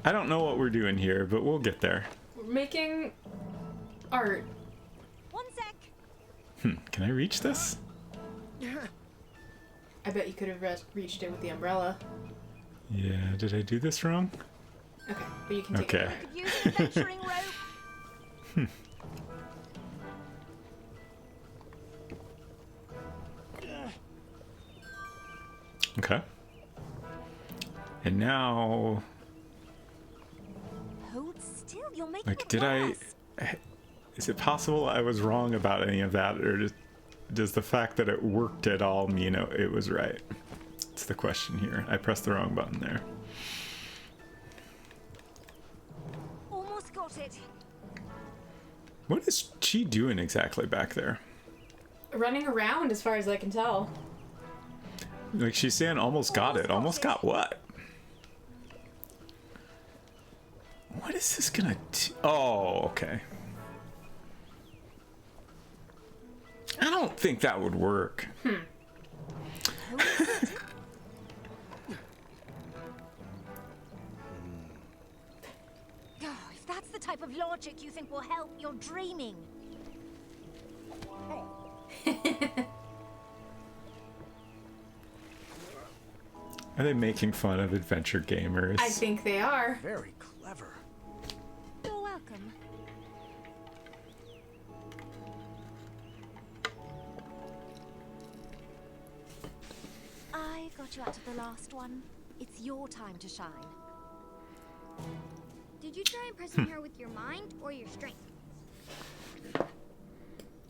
I don't know what we're doing here, but we'll get there.
We're making art.
One sec.
Can I reach this?
I bet you could have reached it with the umbrella.
Yeah, did I do this wrong?
Okay, but you can take
it.
Could use an adventuring rope.
Okay. And now...
Hold still, you're making
Like,
it
did
worse.
Is it possible I was wrong about any of that, or does the fact that it worked at all mean it was right? It's the question here. I pressed the wrong button there.
Almost got it.
What is she doing exactly back there?
Running around, as far as I can tell.
Like, she's saying almost got it. Almost got what? What is this gonna do? Oh, okay. I don't think that would work.
Oh, if that's the type of logic you think will help, you're dreaming.
Are they making fun of adventure gamers?
I think they are.
Very clever.
You're welcome. I got you out of the last one. It's your time to shine.
Did you try impressing her with your mind or your strength?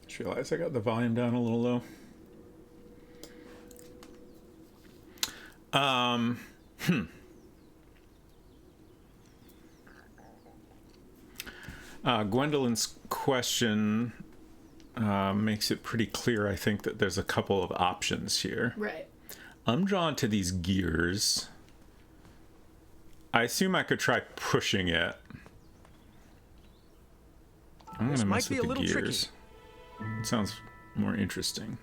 Just realized I got the volume down a little low. Gwendolyn's question makes it pretty clear, I think, that there's a couple of options here.
Right.
I'm drawn to these gears. I assume I could try pushing it. I'm gonna mess with the gears. It sounds more interesting.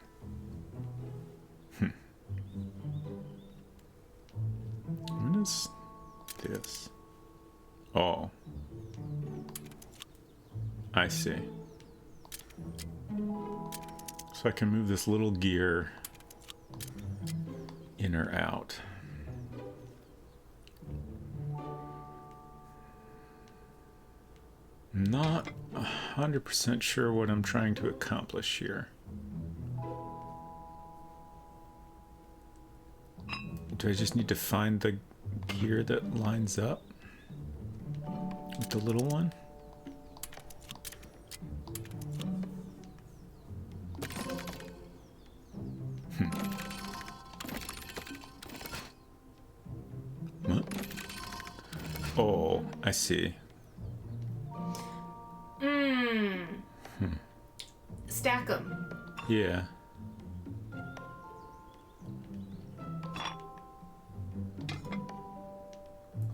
What is this? Oh. I see. So I can move this little gear in or out. Not 100% sure what I'm trying to accomplish here. Do I just need to find the gear that lines up with the little one? What? Oh, I see.
Stack them.
Yeah.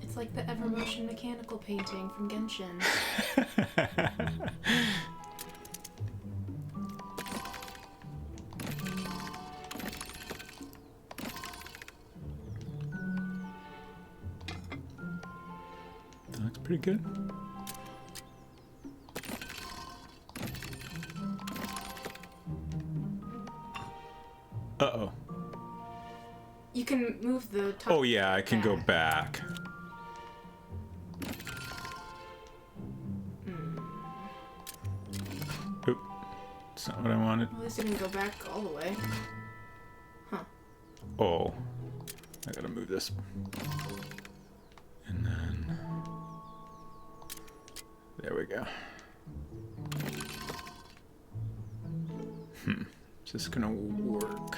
It's like the Evermotion mechanical painting from Genshin.
That looks pretty good. Uh-oh.
You can move the top.
Oh yeah, I can go back. Oop. That's not what I wanted.
At least you can go back all the way. Huh.
Oh. I gotta move this. And then... There we go. Is this gonna work?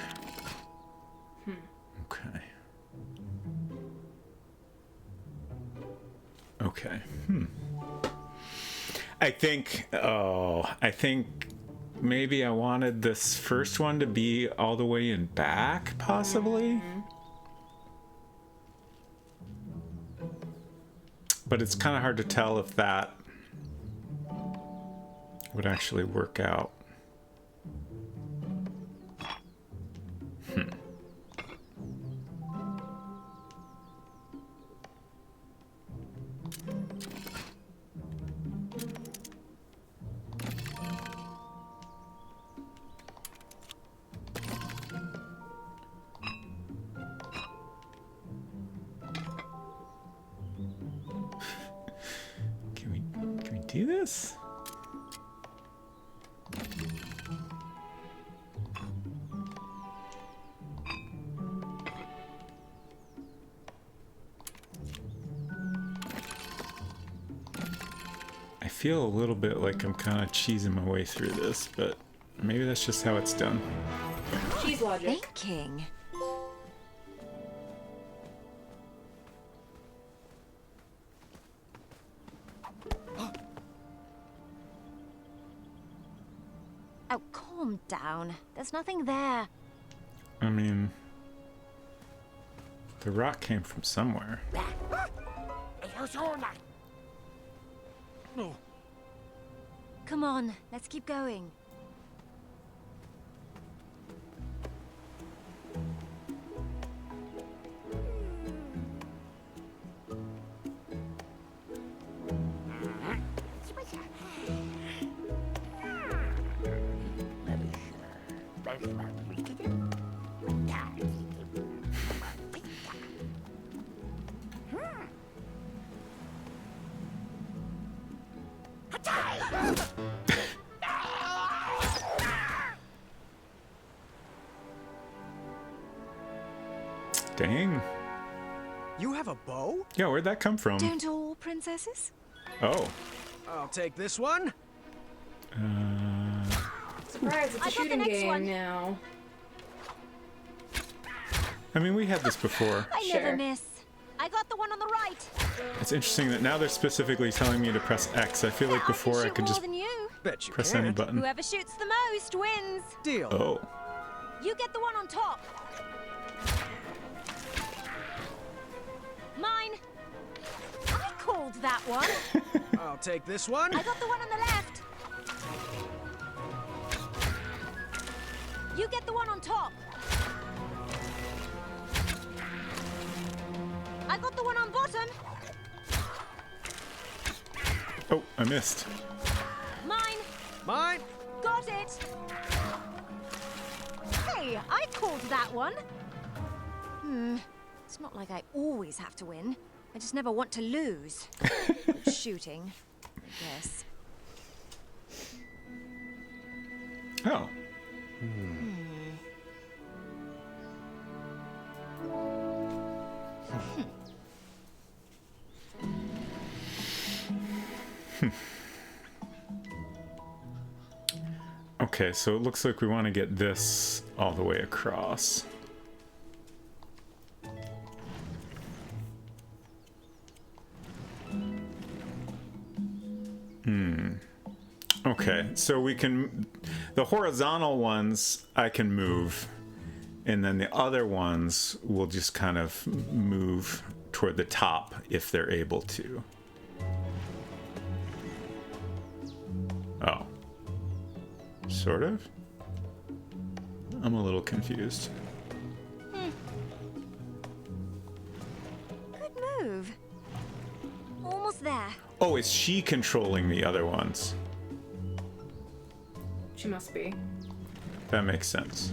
Okay. Okay. I think maybe I wanted this first one to be all the way in back, possibly. But it's kind of hard to tell if that would actually work out. Can we do this? I feel a little bit like I'm kind of cheesing my way through this, but maybe that's just how it's done.
Cheese logic.
Thinking. Oh, calm down. There's nothing there.
I mean, the rock came from somewhere.
No.
Come on, let's keep going.
Dang.
You have a bow?
Yeah, where'd that come from?
Don't all princesses?
Oh.
I'll take this one.
Surprise, it's a shooting game now.
I mean, we had this before.
I never miss. I got the one on the right.
It's interesting that now they're specifically telling me to press X. I feel like before I could just
Bet you
press
can't.
any button.
Whoever shoots the most wins.
Deal.
Oh.
You get the one on top. Mine. I called that one.
I'll take this one.
I got the one on the left. You get the one on top. I got the one on bottom.
Oh, I missed.
Mine!
Mine!
Got it! Hey, I called that one. It's not like I always have to win. I just never want to lose. Good shooting, I guess.
Oh. Okay, so it looks like we want to get this all the way across. Okay, so we can... The horizontal ones I can move, and then the other ones will just kind of move toward the top if they're able to. Oh. Sort of? I'm a little confused.
Good move. Almost there.
Oh, is she controlling the other ones?
She must be.
That makes sense.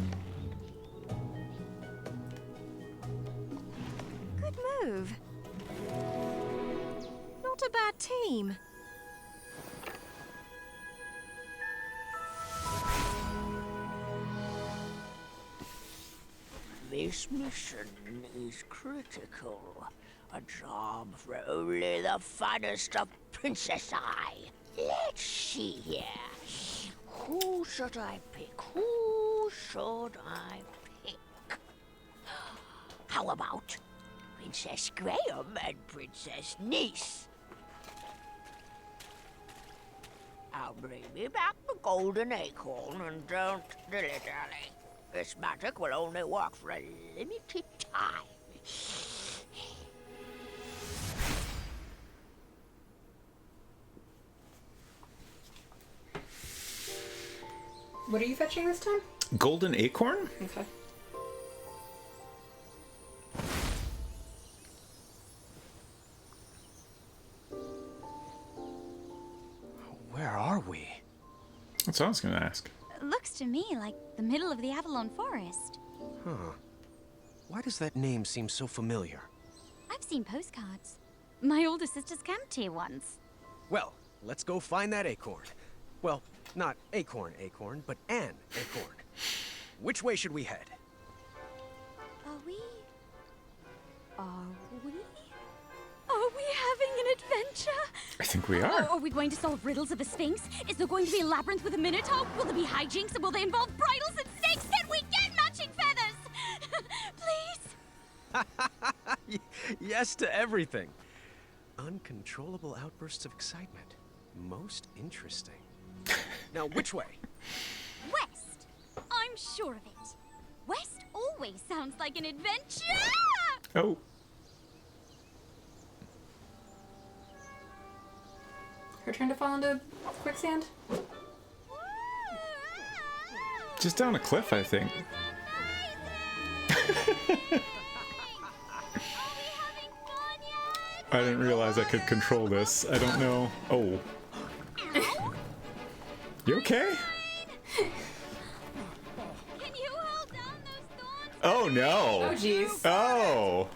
Good move. Not a bad team.
This mission is critical. A job for only the finest of Princess Eye. Let's see here. Who should I pick? Who should I pick? How about Princess Graham and Princess Niece? I'll bring me back the golden acorn and don't dilly-dally. This magic will only work for a limited time.
What are you fetching this time?
Golden acorn?
Okay.
Where are we?
That's what I was going to ask.
Looks to me like the middle of the Avalon Forest.
Huh. Why does that name seem so familiar?
I've seen postcards. My older sister's camped here once.
Well, let's go find that acorn. Well, not acorn, but an acorn. Which way should we head?
Are we having an adventure?
I think we are.
Are we going to solve riddles of a sphinx? Is there going to be a labyrinth with a minotaur? Will there be hijinks, and will they involve bridles and snakes? Can we get matching feathers? Please?
Yes to everything. Uncontrollable outbursts of excitement. Most interesting. Now, which way?
West. I'm sure of it. West always sounds like an adventure.
Oh.
Her turn to fall into quicksand?
Just down a cliff, I think. I didn't realize I could control this. I don't know. Oh. You okay?
Can you hold down those thorns?
Oh no.
Oh jeez.
Oh.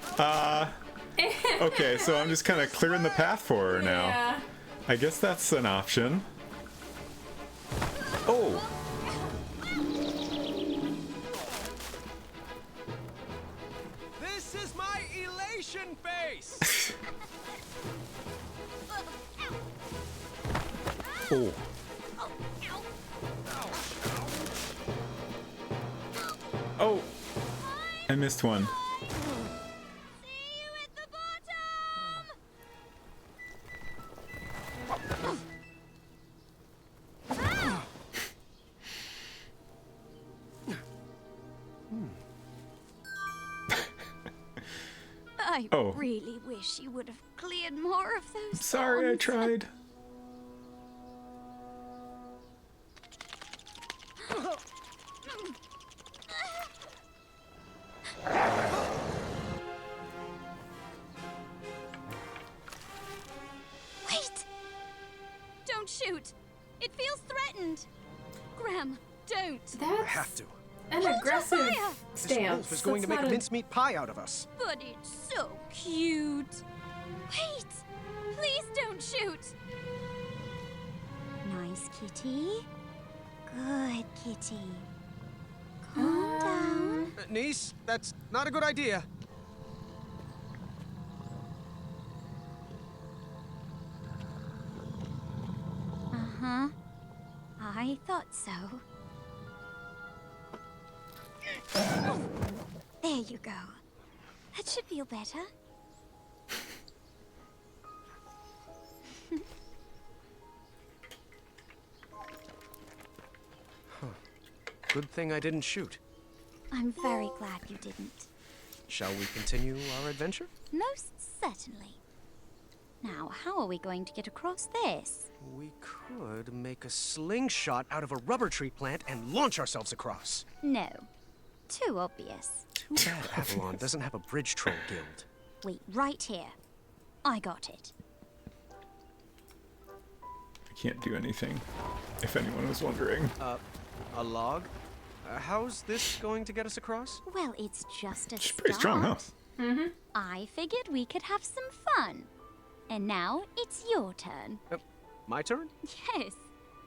Okay, so I'm just kind of clearing the path for her now.
Yeah.
I guess that's an option. Oh.
This is my elation face!
Oh. Oh. I missed one.
See you at the bottom. I really wish you would have cleared more of those.
Sorry, I
thorns.
tried.
Wait! don't shoot. It feels threatened. Graham, don't.
That's
I have to.
an
Hold your
aggressive
fire.
This
stance.
wolf is going to
That's
make a
not
mincemeat pie out of us.
But it's so cute. Wait, please don't shoot. Nice kitty. Good kitty. Calm down.
Niece, that's not a good idea.
Uh-huh. I thought so. There you go. That should feel better.
Good thing I didn't shoot.
I'm very glad you didn't.
Shall we continue our adventure?
Most certainly. Now, how are we going to get across this?
We could make a slingshot out of a rubber tree plant and launch ourselves across.
No. Too obvious.
Too bad Avalon doesn't have a bridge troll guild.
Wait, right here. I got it.
I can't do anything, if anyone was wondering.
A log? How's this going to get us across?
Well, it's just a
She's
start.
pretty strong, huh?
I figured we could have some fun. And now it's your turn.
My turn?
Yes.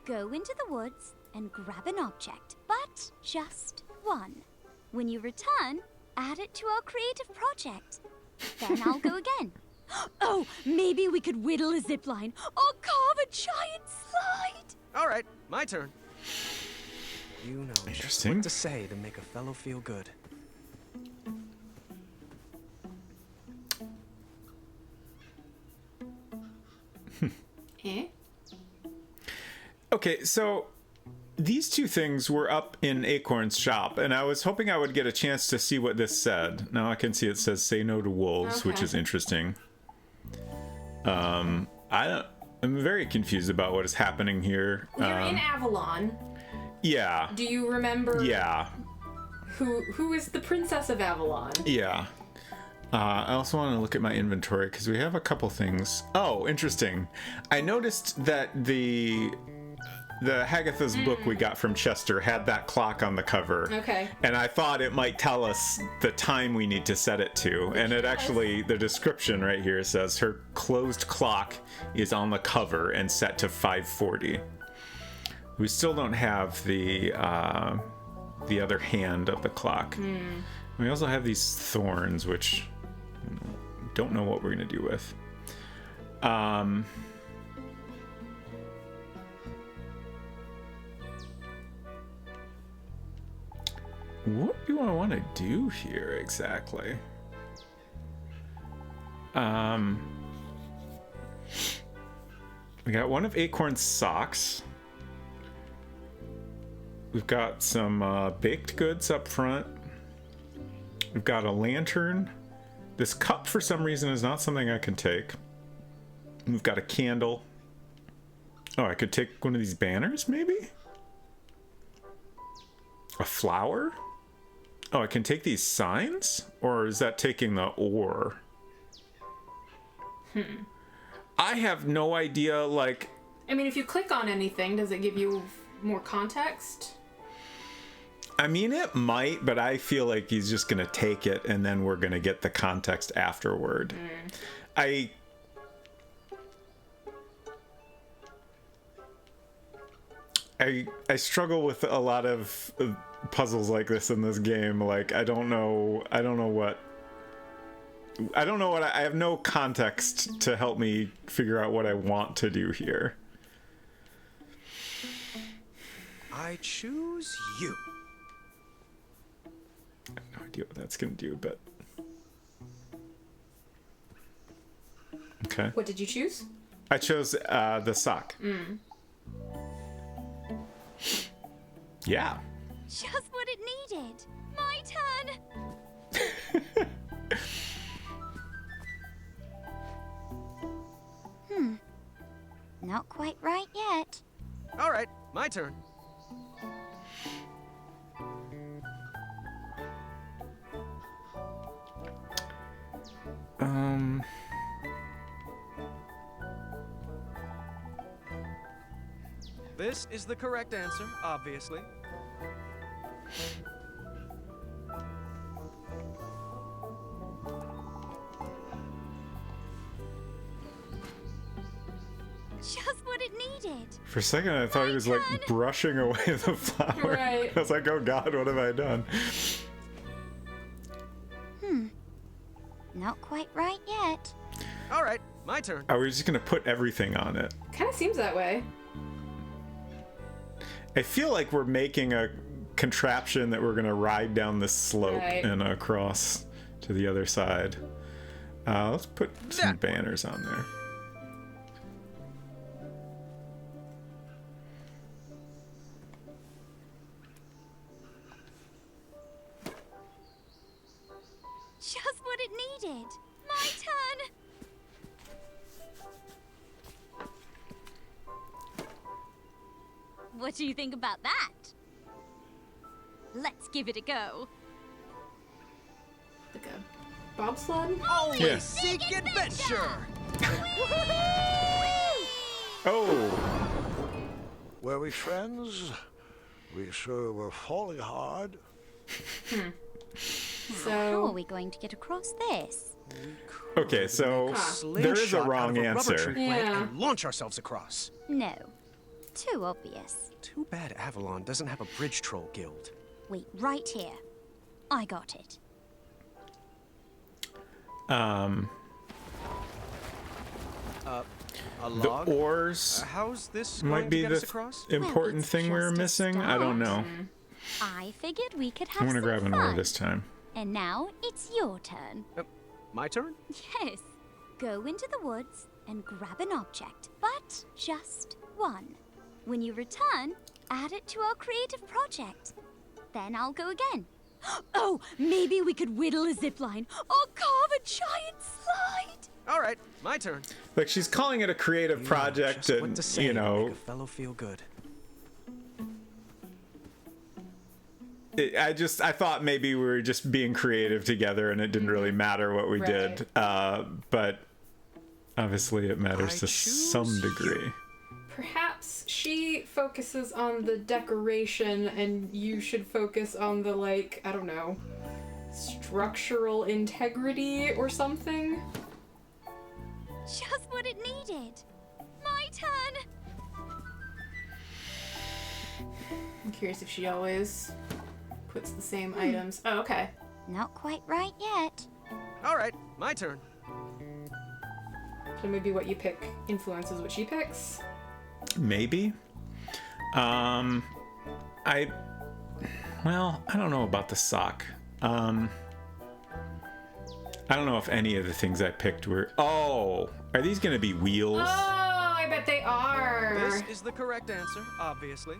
Go into the woods and grab an object, but just one. When you return, add it to our creative project. Then I'll go again. Oh, maybe we could whittle a zipline or carve a giant slide.
All right, my turn. You know just
Interesting.
what to say to make a fellow feel good.
Eh?
Okay, so these two things were up in Acorn's shop, and I was hoping I would get a chance to see what this said. Now I can see it says "Say no to wolves," which
Okay.
is interesting. I'm very confused about what is happening here.
You're in Avalon.
Yeah.
Do you remember
Yeah.
who is the princess of Avalon?
Yeah. I also want to look at my inventory because we have a couple things. Oh, interesting. I noticed that the Hagatha's book we got from Chester had that clock on the cover.
Okay.
And I thought it might tell us the time we need to set it to. And it actually, the description right here says her closed clock is on the cover and set to 5:40. We still don't have the other hand of the clock. We also have these thorns, which don't know what we're gonna do with. What do I want to do here exactly? We got one of Acorn's socks. We've got some baked goods up front. We've got a lantern. This cup, for some reason, is not something I can take. We've got a candle. Oh, I could take one of these banners, maybe? A flower? Oh, I can take these signs? Or is that taking the ore? I have no idea, like...
I mean, if you click on anything, does it give you more context?
I mean, it might, but I feel like he's just gonna take it and then we're gonna get the context afterward. I struggle with a lot of puzzles like this in this game. Like, I don't know what I have no context to help me figure out what I want to do here.
I choose you.
I have no idea what that's gonna do, but okay.
What did you choose?
I chose the sock. Yeah.
Just what it needed. My turn. Not quite right yet.
All right, my turn. This is the correct answer, obviously.
Just what it needed.
For a second, I thought he was like brushing away the flower.
Right.
I was like, oh god, what have I done?
Not quite right yet.
All right, my turn.
Are we just gonna put everything on it?
Kind of seems that way.
I feel like we're making a contraption that we're gonna ride down this slope
Right.
and across to the other side. Let's put some banners on there.
Just what it needed. My turn. What do you think about that? Let's give it a go.
Like a bobsled?
Always
Yeah.
seek adventure!
Oh!
Were we friends? We sure were falling hard.
How
So
are we going to get across this?
Okay, so there is a
Slingshot out
wrong
of a rubber
answer.
tree plant
Yeah.
and launch ourselves across.
No. Too obvious.
Too bad Avalon doesn't have a bridge troll guild.
Wait, right here. I got it.
A
The
log?
oars
How's this
might
going
be
to get
the
us across?
important
it's
thing we were
just a
missing. I don't know.
I figured we could have
I'm gonna
some
grab an
fun.
oar this time.
And now it's your turn.
My turn?
Yes. Go into the woods and grab an object, but just one. When you return, add it to our creative project. Then I'll go again. Oh, maybe we could whittle a zipline or carve a giant slide.
All right, my turn.
Like, she's calling it a creative project,
Just what
and
to say
you
to
know,
make a fellow feel good.
I thought maybe we were just being creative together, and it didn't really matter what we did. But obviously, it matters to some degree.
perhaps she focuses on the decoration and you should focus on the, like, I don't know, structural integrity or something?
Just what it needed. My turn.
I'm curious if she always puts the same items. Oh, okay.
Not quite right yet.
All right, my turn.
So maybe what you pick influences what she picks?
Maybe. Well, I don't know about the sock. I don't know if any of the things I picked were... Oh! Are these gonna be wheels?
Oh, I bet they are.
This is the correct answer, obviously.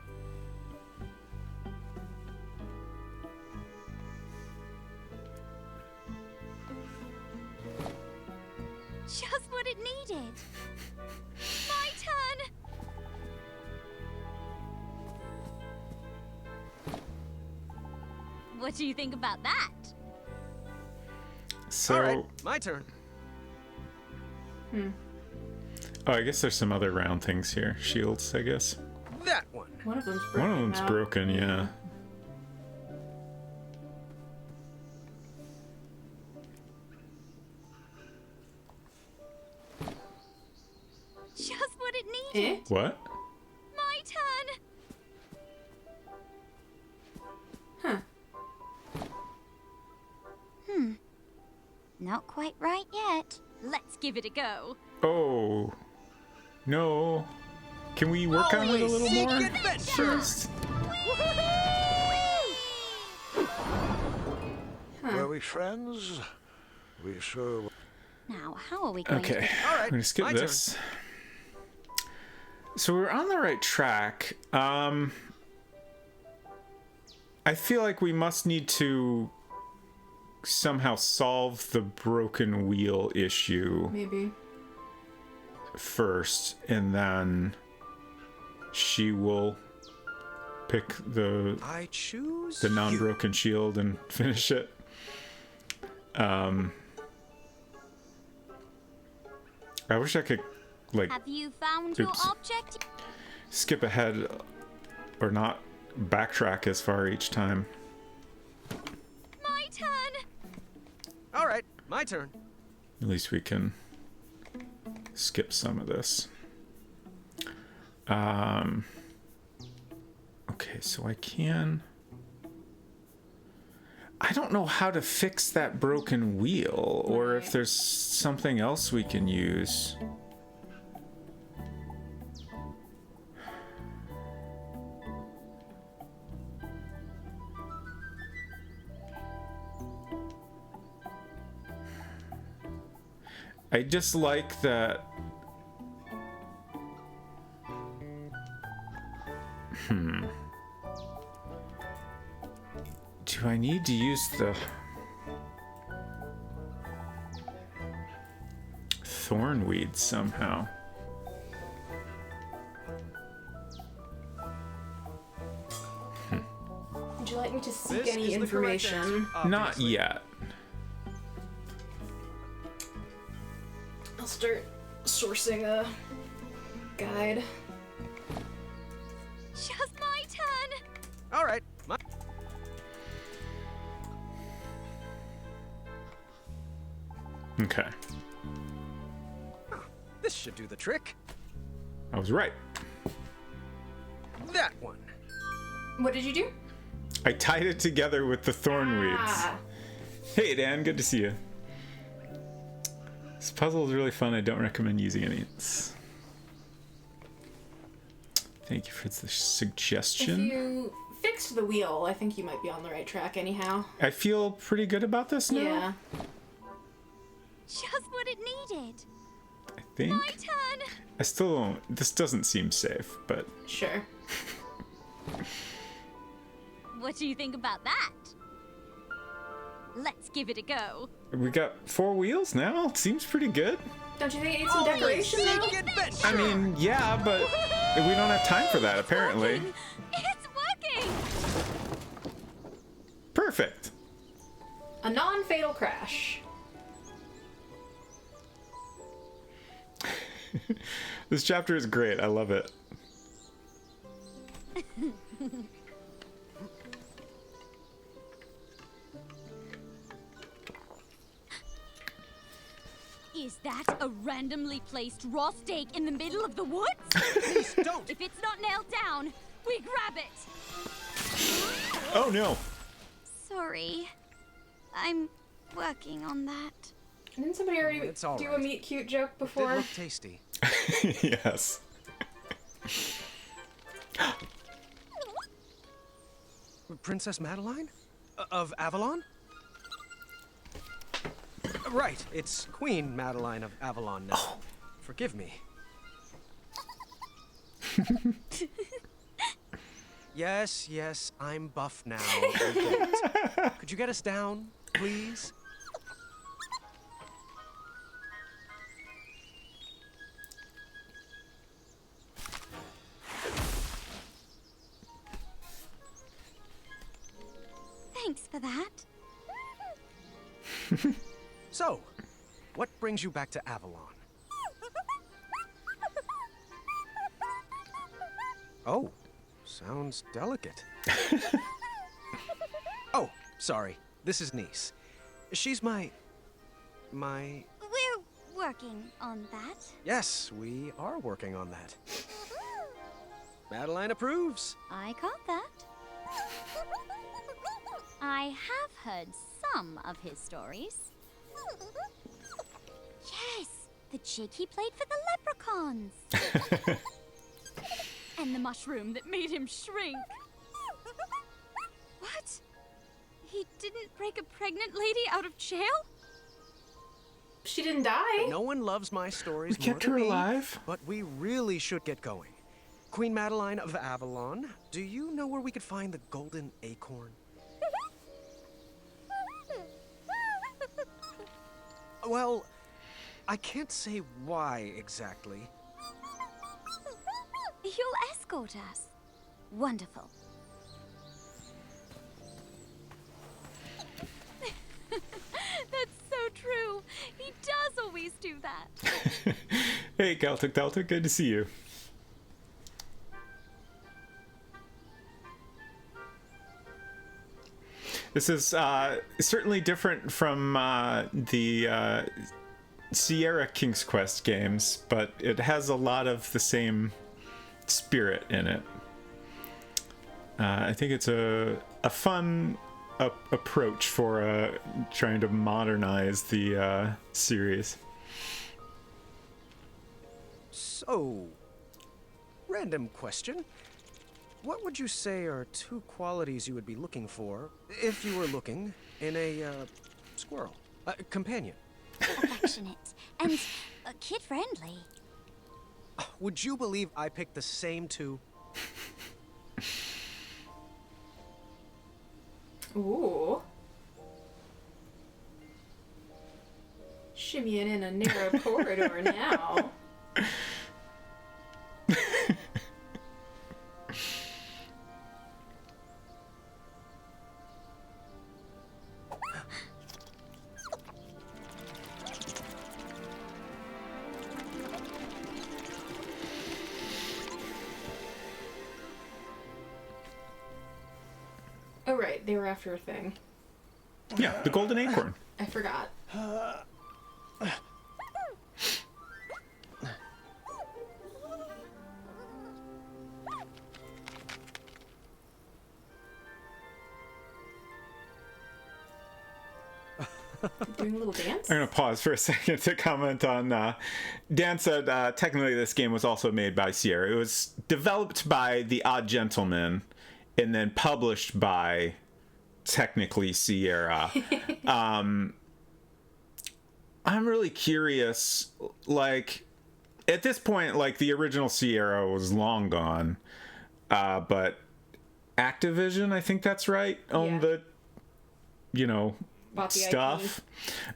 Just what it needed. My turn. What do you think about that?
So...
All right, my turn.
Oh, I guess there's some other round things here. Shields, I guess.
That one.
One of them's broken.
One of them's
now.
broken, yeah.
Just what it needed.
What?
My turn.
Huh.
Not quite right yet. Let's give it a go.
Oh. No. Can we work on it a little
Seek
more?
adventure.
First?
Were we friends? We sure were.
Now, how are we going to
Okay.
get
All right,
I'm gonna skip
my
this. So we're on the right track. I feel like we must need to somehow solve the broken wheel issue
Maybe.
first, and then she will pick the
I choose
non-broken shield and finish it. I wish I could, like,
Have you found
Oops.
your object?
skip ahead or not backtrack as far each time.
My turn!
All right, my turn.
At least we can skip some of this. Okay, so I don't know how to fix that broken wheel, or if there's something else we can use. I just like that. Do I need to use the thornweed somehow?
Would you like me to seek
This
any
is the correct
information?
answer,
Not
obviously.
yet.
I'll start sourcing a guide.
Just my turn!
All right, my...
Okay,
This should do the trick.
I was right.
That one.
What did you do?
I tied it together with the thornweeds.
Ah,
Hey Dan, good to see you. This puzzle is really fun. I don't recommend using any. Thank you for the
if
suggestion.
you fixed the wheel, I think you might be on the right track anyhow.
I feel pretty good about this now.
Yeah.
Just what it needed.
I think.
My turn!
I still don't. This doesn't seem safe, but
Sure.
What do you think about that? Let's give it a go.
we got 4 wheels now. It seems pretty good.
Don't you think it needs some decoration though?
Big adventure.
I mean, yeah, but we don't have time for that apparently.
It's working!
Perfect.
A non-fatal crash.
This chapter is great. I love it.
Is that a randomly placed raw steak in the middle of the woods?
Please don't.
If it's not nailed down, we grab it.
Oh no.
Sorry. I'm working on that.
Didn't somebody already
It's all
do a
right.
meat cute joke
Did
before?
look tasty.
Yes.
Princess Madeline? Of Avalon? Right, it's Queen Madeline of Avalon now. Forgive me. Yes, I'm buff now. I get it. Could you get us down, please?
Thanks for that.
So, what brings you back to Avalon? Oh, sounds delicate. Oh, sorry. This is Nice. She's my...
We're working on that.
Yes, we are working on that. Madeline approves.
I caught that. I have heard some of his stories. Yes, the chick he played for the leprechauns. And the mushroom that made him shrink. What? He didn't break a pregnant lady out of jail?
She didn't die.
No one loves my stories
We
more
kept
than
her
me,
alive.
but we really should get going. Queen Madeline of Avalon, do you know where we could find the golden acorn? Well, I can't say why exactly.
You'll escort us. Wonderful. That's so true. He does always do that.
Hey, Celtic Delta, good to see you. This is certainly different from the Sierra King's Quest games, but it has a lot of the same spirit in it. I think it's a fun approach for trying to modernize the series.
So, random question. What would you say are 2 qualities you would be looking for if you were looking in a squirrel? Companion.
Affectionate and kid-friendly.
Would you believe I picked the same 2?
Ooh. Shimmying in a narrow corridor now. Oh, right. They were after a thing.
Yeah, the golden acorn.
I forgot. Doing a little dance?
I'm going to pause for a second to comment on... Dan said technically this game was also made by Sierra. It was developed by The Odd Gentleman and then published by, technically, Sierra. I'm really curious, like, at this point, like, the original Sierra was long gone, but Activision, I think that's right, owned the, you know, stuff.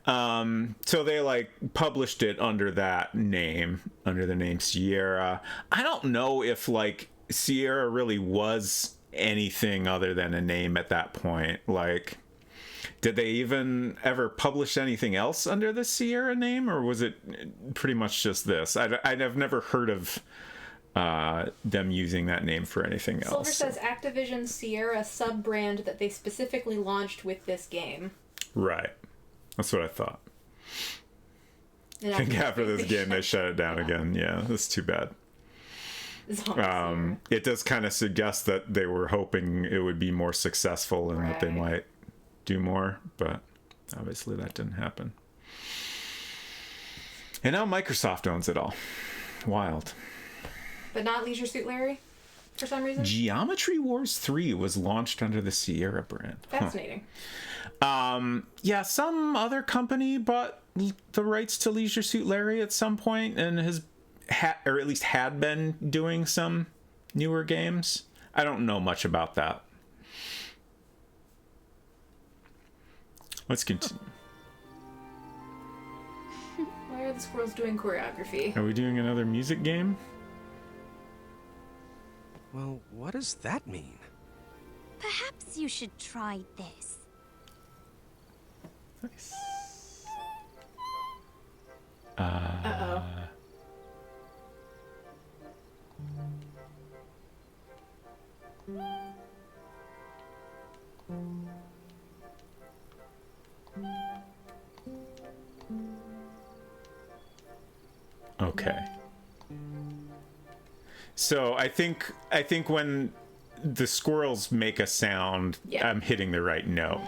So they, like, published it under that name, under the name Sierra. I don't know if, like, Sierra really was anything other than a name at that point. Like, did they even ever publish anything else under the Sierra name, or was it pretty much just this? I've never heard of them using that name for anything else.
Silver says Activision Sierra sub-brand that they specifically launched with this game.
Right. That's what I thought.
And
I think after this game they shut it down again. Yeah, that's too bad. It does kind of suggest that they were hoping it would be more successful and that they might do more, but obviously that didn't happen. And now Microsoft owns it all. Wild.
But not Leisure Suit Larry, for some reason?
Geometry Wars 3 was launched under the Sierra brand.
Fascinating.
Yeah, some other company bought the rights to Leisure Suit Larry at some point and or at least had been doing some newer games. I don't know much about that. Let's continue.
Why are the squirrels doing choreography?
Are we doing another music game?
Well, what does that mean?
Perhaps you should try this.
Nice.
Uh-oh.
Okay. So I think when the squirrels make a sound, I'm hitting the right note.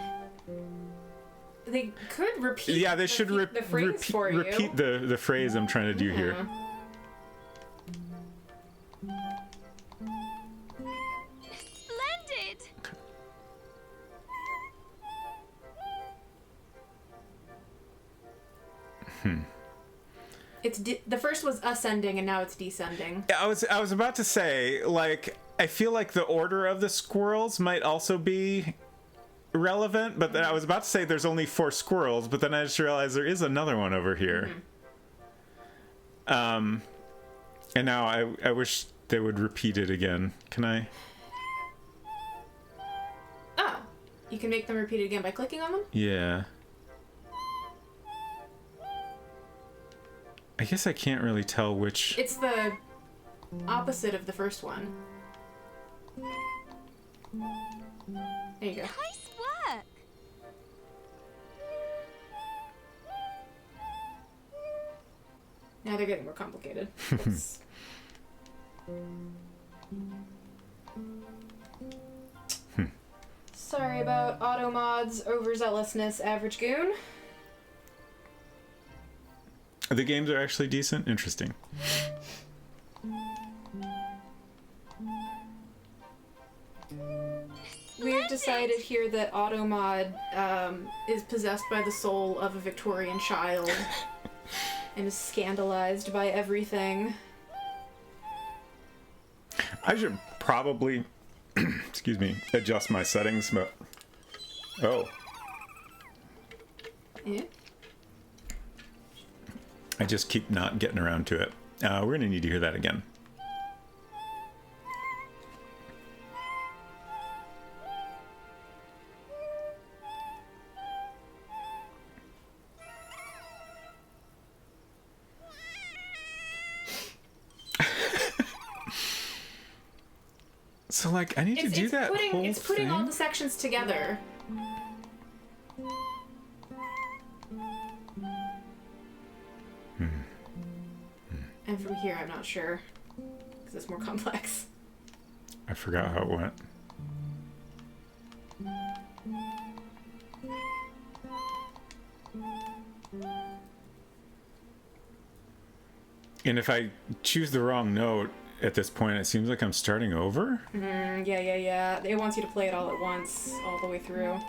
They could repeat.
Yeah, they should
the phrase for you.
repeat the phrase I'm trying to do here.
Splendid!
It's the first was ascending and now it's descending.
I was about to say, like, I feel like the order of the squirrels might also be relevant, but then I was about to say there's only 4 squirrels, but then I just realized there is another one over here. And now I wish they would repeat it again. Can I?
Oh, you can make them repeat it again by clicking on them?
Yeah. I guess I can't really tell which...
It's the opposite of the first one. There you go.
Nice work!
Now they're getting more complicated. It's... Sorry about Automod's overzealousness, Average Goon.
The games are actually decent. Interesting.
We've decided here that Automod is possessed by the soul of a Victorian child and is scandalized by everything.
I should probably, excuse me, adjust my settings, but... Oh.
Yeah.
I just keep not getting around to it. We're going to need to hear that again. So, like, I need to do that
putting,
whole
It's putting all
thing?
the sections together. And from here, I'm not sure. Because it's more complex.
I forgot how it went. And if I choose the wrong note at this point, it seems like I'm starting over?
Yeah. It wants you to play it all at once, all the way through.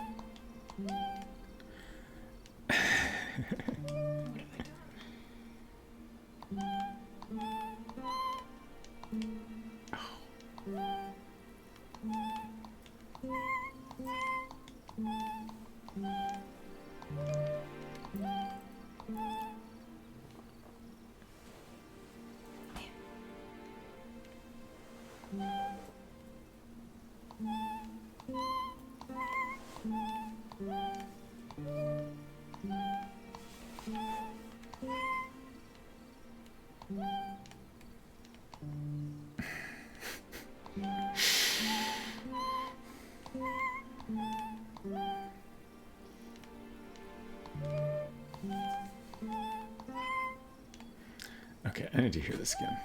Okay, I need to hear this again.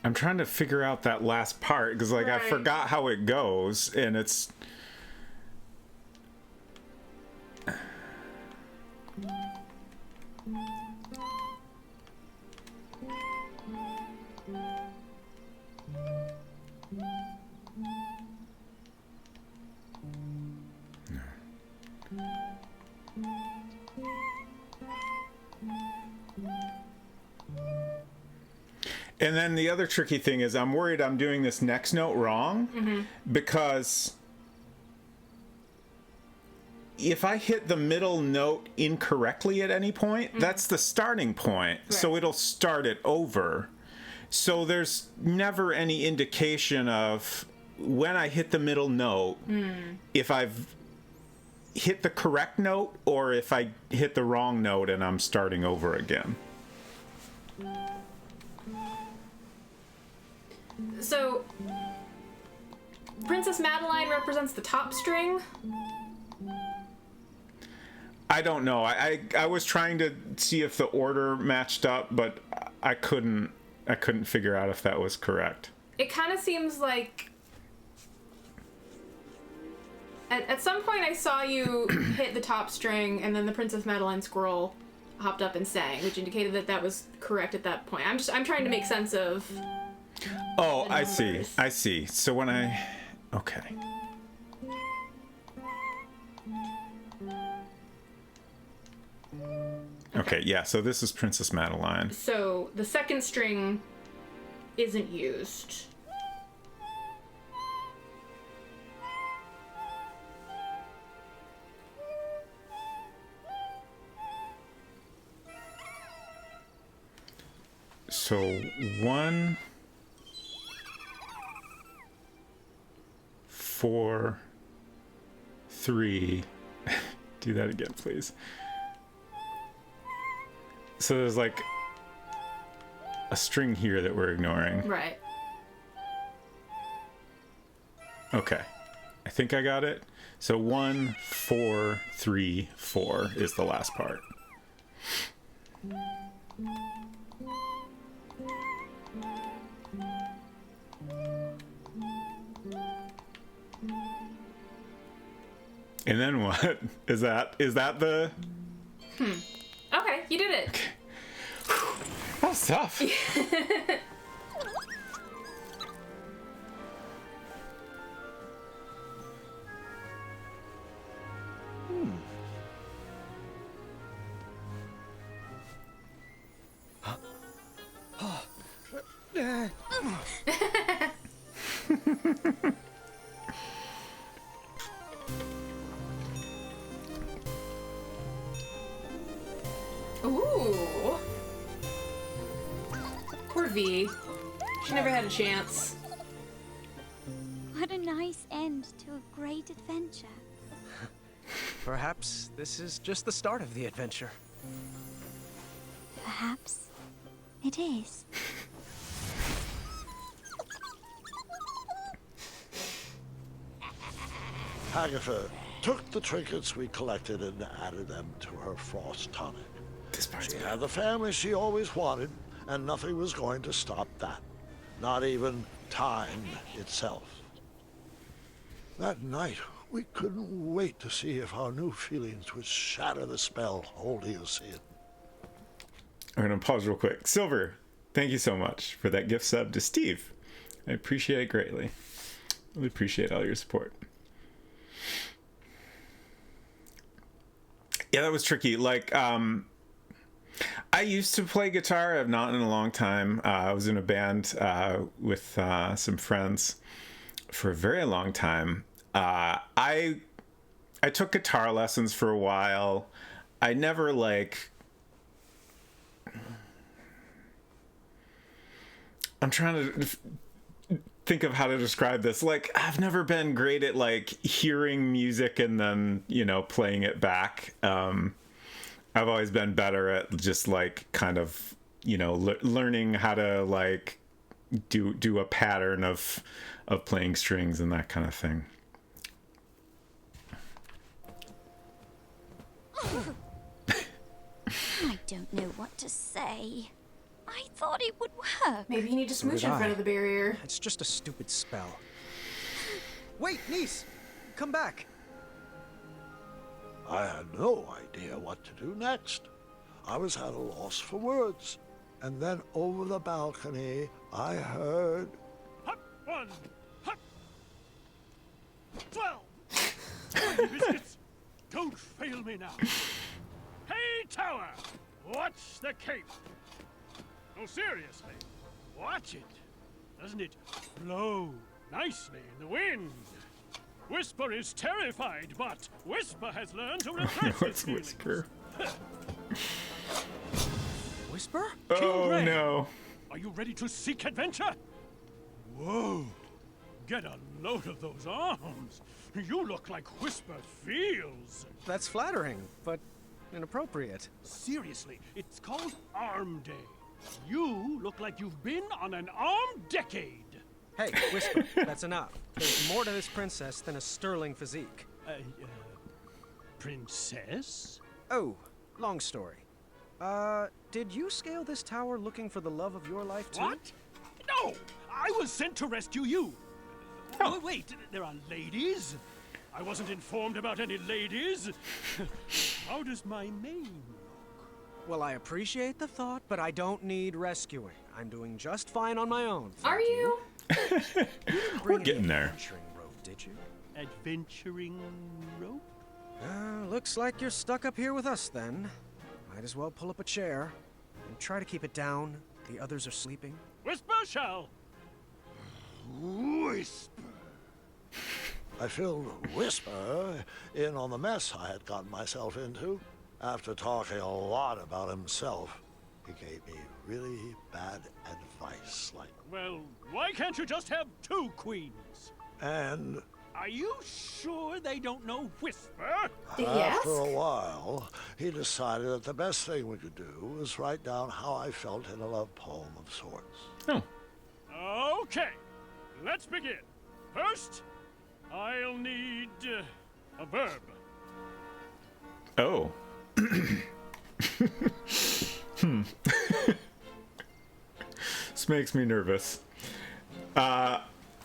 I'm trying to figure out that last part because, like, Right.
I forgot how it goes, and it's... And then the other tricky thing is I'm worried I'm doing this next note wrong because if I hit the middle note incorrectly at any point, that's the starting point.
Right.
So it'll start it over. So there's never any indication of when I hit the middle note, if I've hit the correct note or if I hit the wrong note and I'm starting over again.
So, Princess Madeline represents the top string.
I don't know. I was trying to see if the order matched up, but I couldn't figure out if that was correct.
It kind of seems like at some point I saw you hit the top string and then the Princess Madeline squirrel hopped up and sang, which indicated that that was correct at that point. I'm trying to make sense of...
Oh, I see. I see. So when I... Okay. Okay, yeah, so this is Princess Madeline.
So the second string isn't used.
So 1, 4, 3. Do that again, please. So there's like a string here that we're ignoring.
Right.
Okay. I think I got it. So 1, 4, 3, 4 is the last part. And then what? Is that the...
Okay, you did it.
That was tough.
Ooh. Poor V. She never had a chance.
What a nice end to a great adventure.
Perhaps this is just the start of the adventure.
Perhaps it is.
Agatha took the trinkets we collected and added them to her frost tonic. She had the family she always wanted, and nothing was going to stop that. Not even time itself. That night, we couldn't wait to see if our new feelings would shatter the spell holding us in.
I'm going to pause real quick. Silver, thank you so much for that gift sub to Steve. I appreciate it greatly. Really appreciate all your support. Yeah, that was tricky. Like, I used to play guitar. I've not in a long time. I was in a band with some friends for a very long time. I took guitar lessons for a while. I never I'm trying to think of how to describe this. Like, I've never been great at hearing music and then, playing it back. I've always been better at just kind of, learning how to do a pattern of playing strings and that kind of thing.
I don't know what to say. I thought it would work.
Maybe you need to smooch in front of the barrier.
It's just a stupid spell. Wait, niece! Come back!
I had no idea what to do next. I was at a loss for words. And then over the balcony, I heard...
Hop, 1, hop, 12. Tiny biscuits, don't fail me now. Hey, tower, watch the cape. No, seriously, watch it. Doesn't it flow nicely in the wind? Whisper is terrified, but Whisper has learned to repress his feelings.
Whisker?
Whisper?
Oh, no.
Are you ready to seek adventure? Whoa! Get a load of those arms. You look like Whisper feels.
That's flattering, but inappropriate.
Seriously, it's called Arm Day. You look like you've been on an armed decade.
Hey, Whisper, that's enough. There's more to this princess than a sterling physique.
Princess?
Oh, long story. Did you scale this tower looking for the love of your life, too?
What? No! I was sent to rescue you. Oh, wait, there are ladies? I wasn't informed about any ladies. How does my mane look?
Well, I appreciate the thought, but I don't need rescuing. I'm doing just fine on my own.
Are you?
We're getting there.
Adventuring rope, did you?
Adventuring rope?
Looks like you're stuck up here with us, then. Might as well pull up a chair and try to keep it down. The others are sleeping.
Whisper shall. Whisper.
I filled Whisper in on the mess I had gotten myself into after talking a lot about himself. He gave me really bad advice, like...
Well, why can't you just have 2 queens?
And
Are you sure they don't know Whisper?
after a while, he decided that the best thing we could do was write down how I felt in a love poem of sorts.
Oh.
Okay, let's begin. First, I'll need a verb.
Oh. This makes me nervous.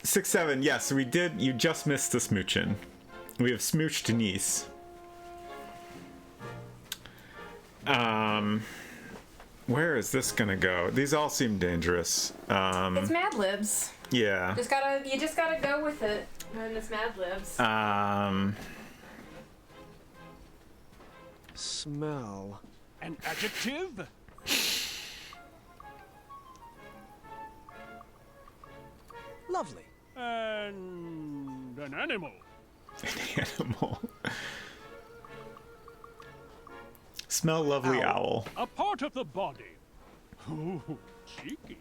6, 7. Yes, we did. You just missed the smoochin'. We have smooched Denise. Where is this gonna go? These all seem dangerous.
It's Mad Libs.
Yeah.
You just gotta go with it. And it's Mad Libs.
Smell.
An adjective?
Lovely.
And an animal.
An animal. Smell lovely owl.
A part of the body. Ooh, cheeky.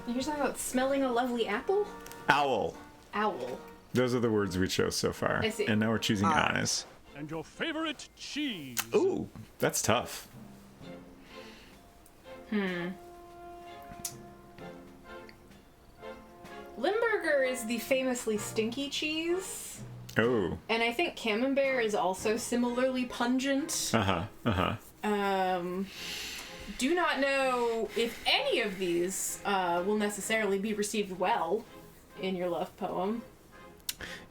You're talking about smelling a lovely apple?
Owl.
Owl.
Those are the words we chose so far.
I see.
And now we're choosing eyes.
And your favorite cheese.
Ooh, that's tough.
Limburger is the famously stinky cheese.
Oh.
And I think Camembert is also similarly pungent. Do not know if any of these will necessarily be received well in your love poem.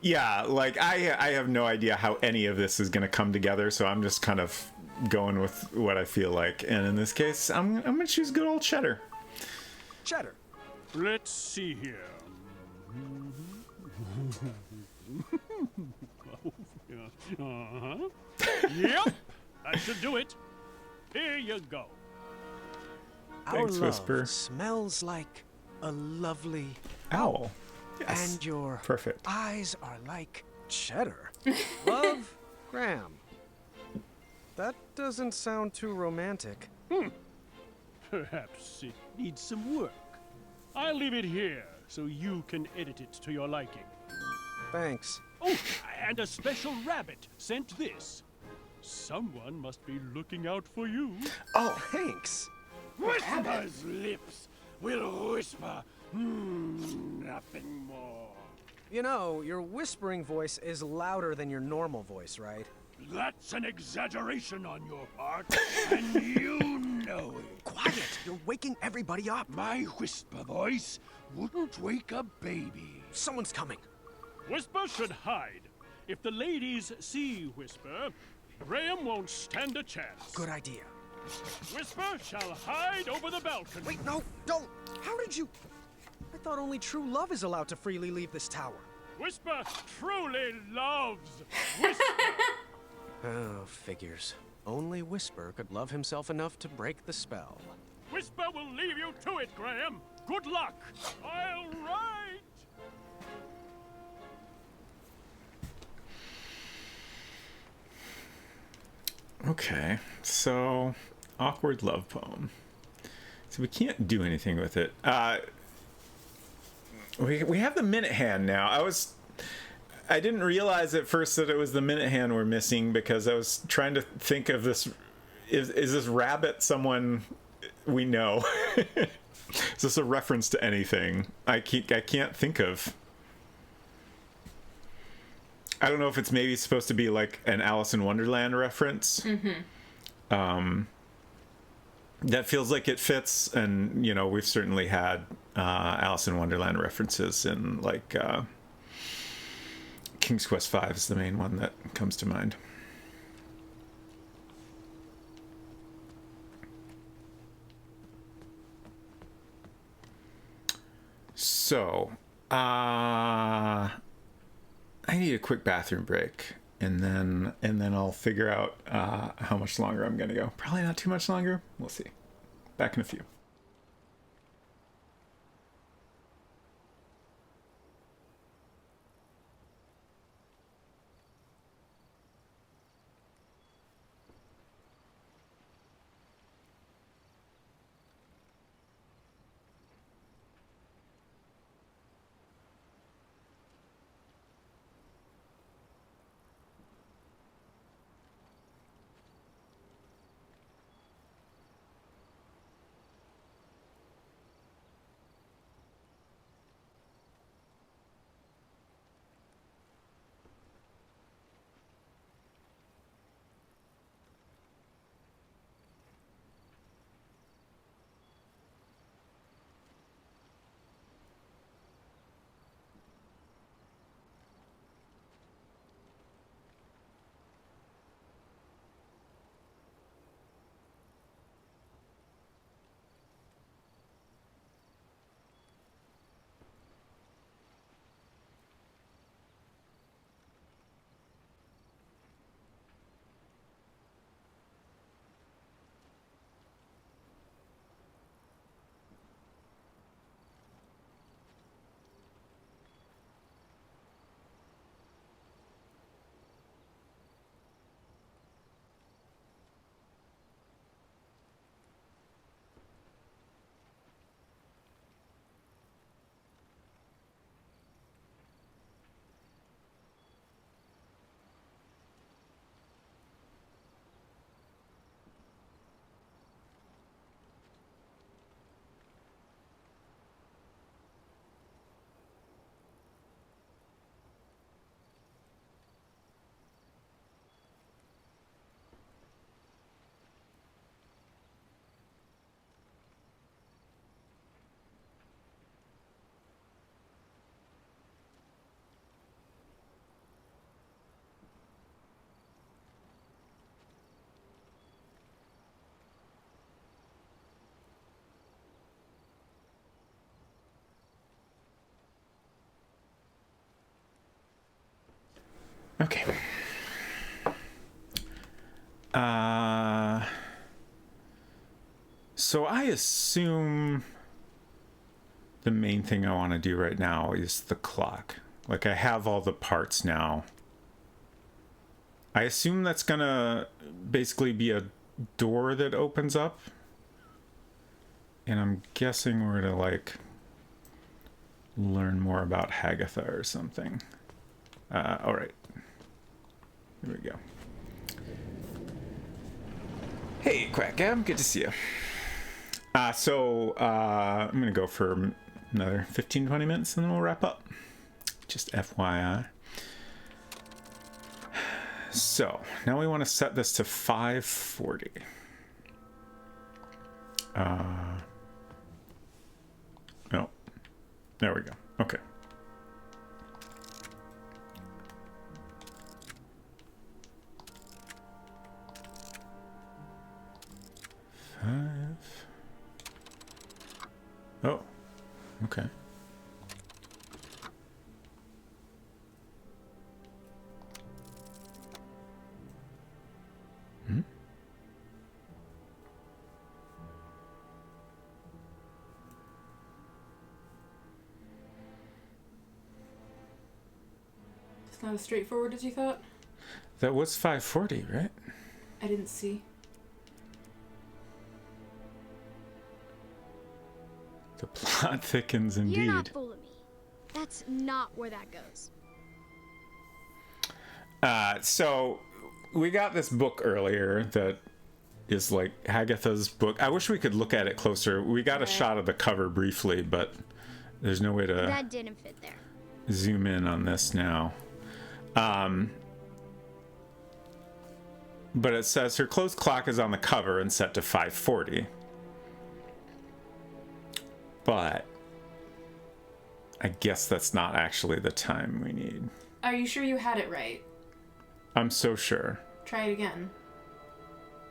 Yeah, like I have no idea how any of this is going to come together, so I'm just kind of going with what I feel like. And in this case, I'm going to choose good old cheddar.
Cheddar.
Let's see here. Yep, that should do it. Here you go.
Thanks,
Our love
Whisper.
smells like a lovely
Owl. Yes.
And your
Perfect.
eyes are like cheddar. Love, Graham. That doesn't sound too romantic.
Perhaps it needs some work. I'll leave it here so you can edit it to your liking.
Thanks.
Oh, and a special rabbit sent this. Someone must be looking out for you.
Oh, thanks.
Whisper's lips will whisper nothing more.
You know, your whispering voice is louder than your normal voice, right?
That's an exaggeration on your part, and you know it.
Quiet! You're waking everybody up.
My whisper voice wouldn't wake a baby.
Someone's coming.
Whisper should hide. If the ladies see Whisper, Graham won't stand a chance.
Good idea.
Whisper shall hide over the balcony.
Wait, no, don't! How did you... I thought only true love is allowed to freely leave this tower.
Whisper truly loves Whisper.
Oh, figures. Only Whisper could love himself enough to break the spell.
Whisper will leave you to it, Graham. Good luck. I'll write.
Okay, so awkward love poem. So we can't do anything with it. We have the minute hand now. I didn't realize at first that it was the minute hand we're missing because I was trying to think of this. Is this rabbit someone we know? Is this a reference to anything? I can't think of. I don't know if it's maybe supposed to be like an Alice in Wonderland reference. That feels like it fits, and you know we've certainly had Alice in Wonderland references in like King's Quest V is the main one that comes to mind. So, I need a quick bathroom break, and then I'll figure out how much longer I'm gonna go. Probably not too much longer. We'll see. Back in a few. Okay. So I assume the main thing I want to do right now is the clock. Like, I have all the parts now. I assume that's gonna basically be a door that opens up. And I'm guessing we're to, like, learn more about Hagatha or something. All right. Here we go. Hey, Quackgab, good to see you. So I'm going to go for another 15-20 minutes and then we'll wrap up. Just FYI. So, now we want to set this to 540. No. There we go. Okay. Oh, okay. Hmm?
It's not as straightforward as you thought?
That was 540, right?
I didn't see.
The plot thickens indeed.
You're not fooling me. That's not where that goes.
So we got this book earlier that is like Hagatha's book. I wish we could look at it closer. We got a shot of the cover briefly, but there's no way to
That didn't fit there.
zoom in on this now. But it says her closed clock is on the cover and set to 540. But I guess that's not actually the time we need.
Are you sure you had it right?
I'm so sure.
Try it again.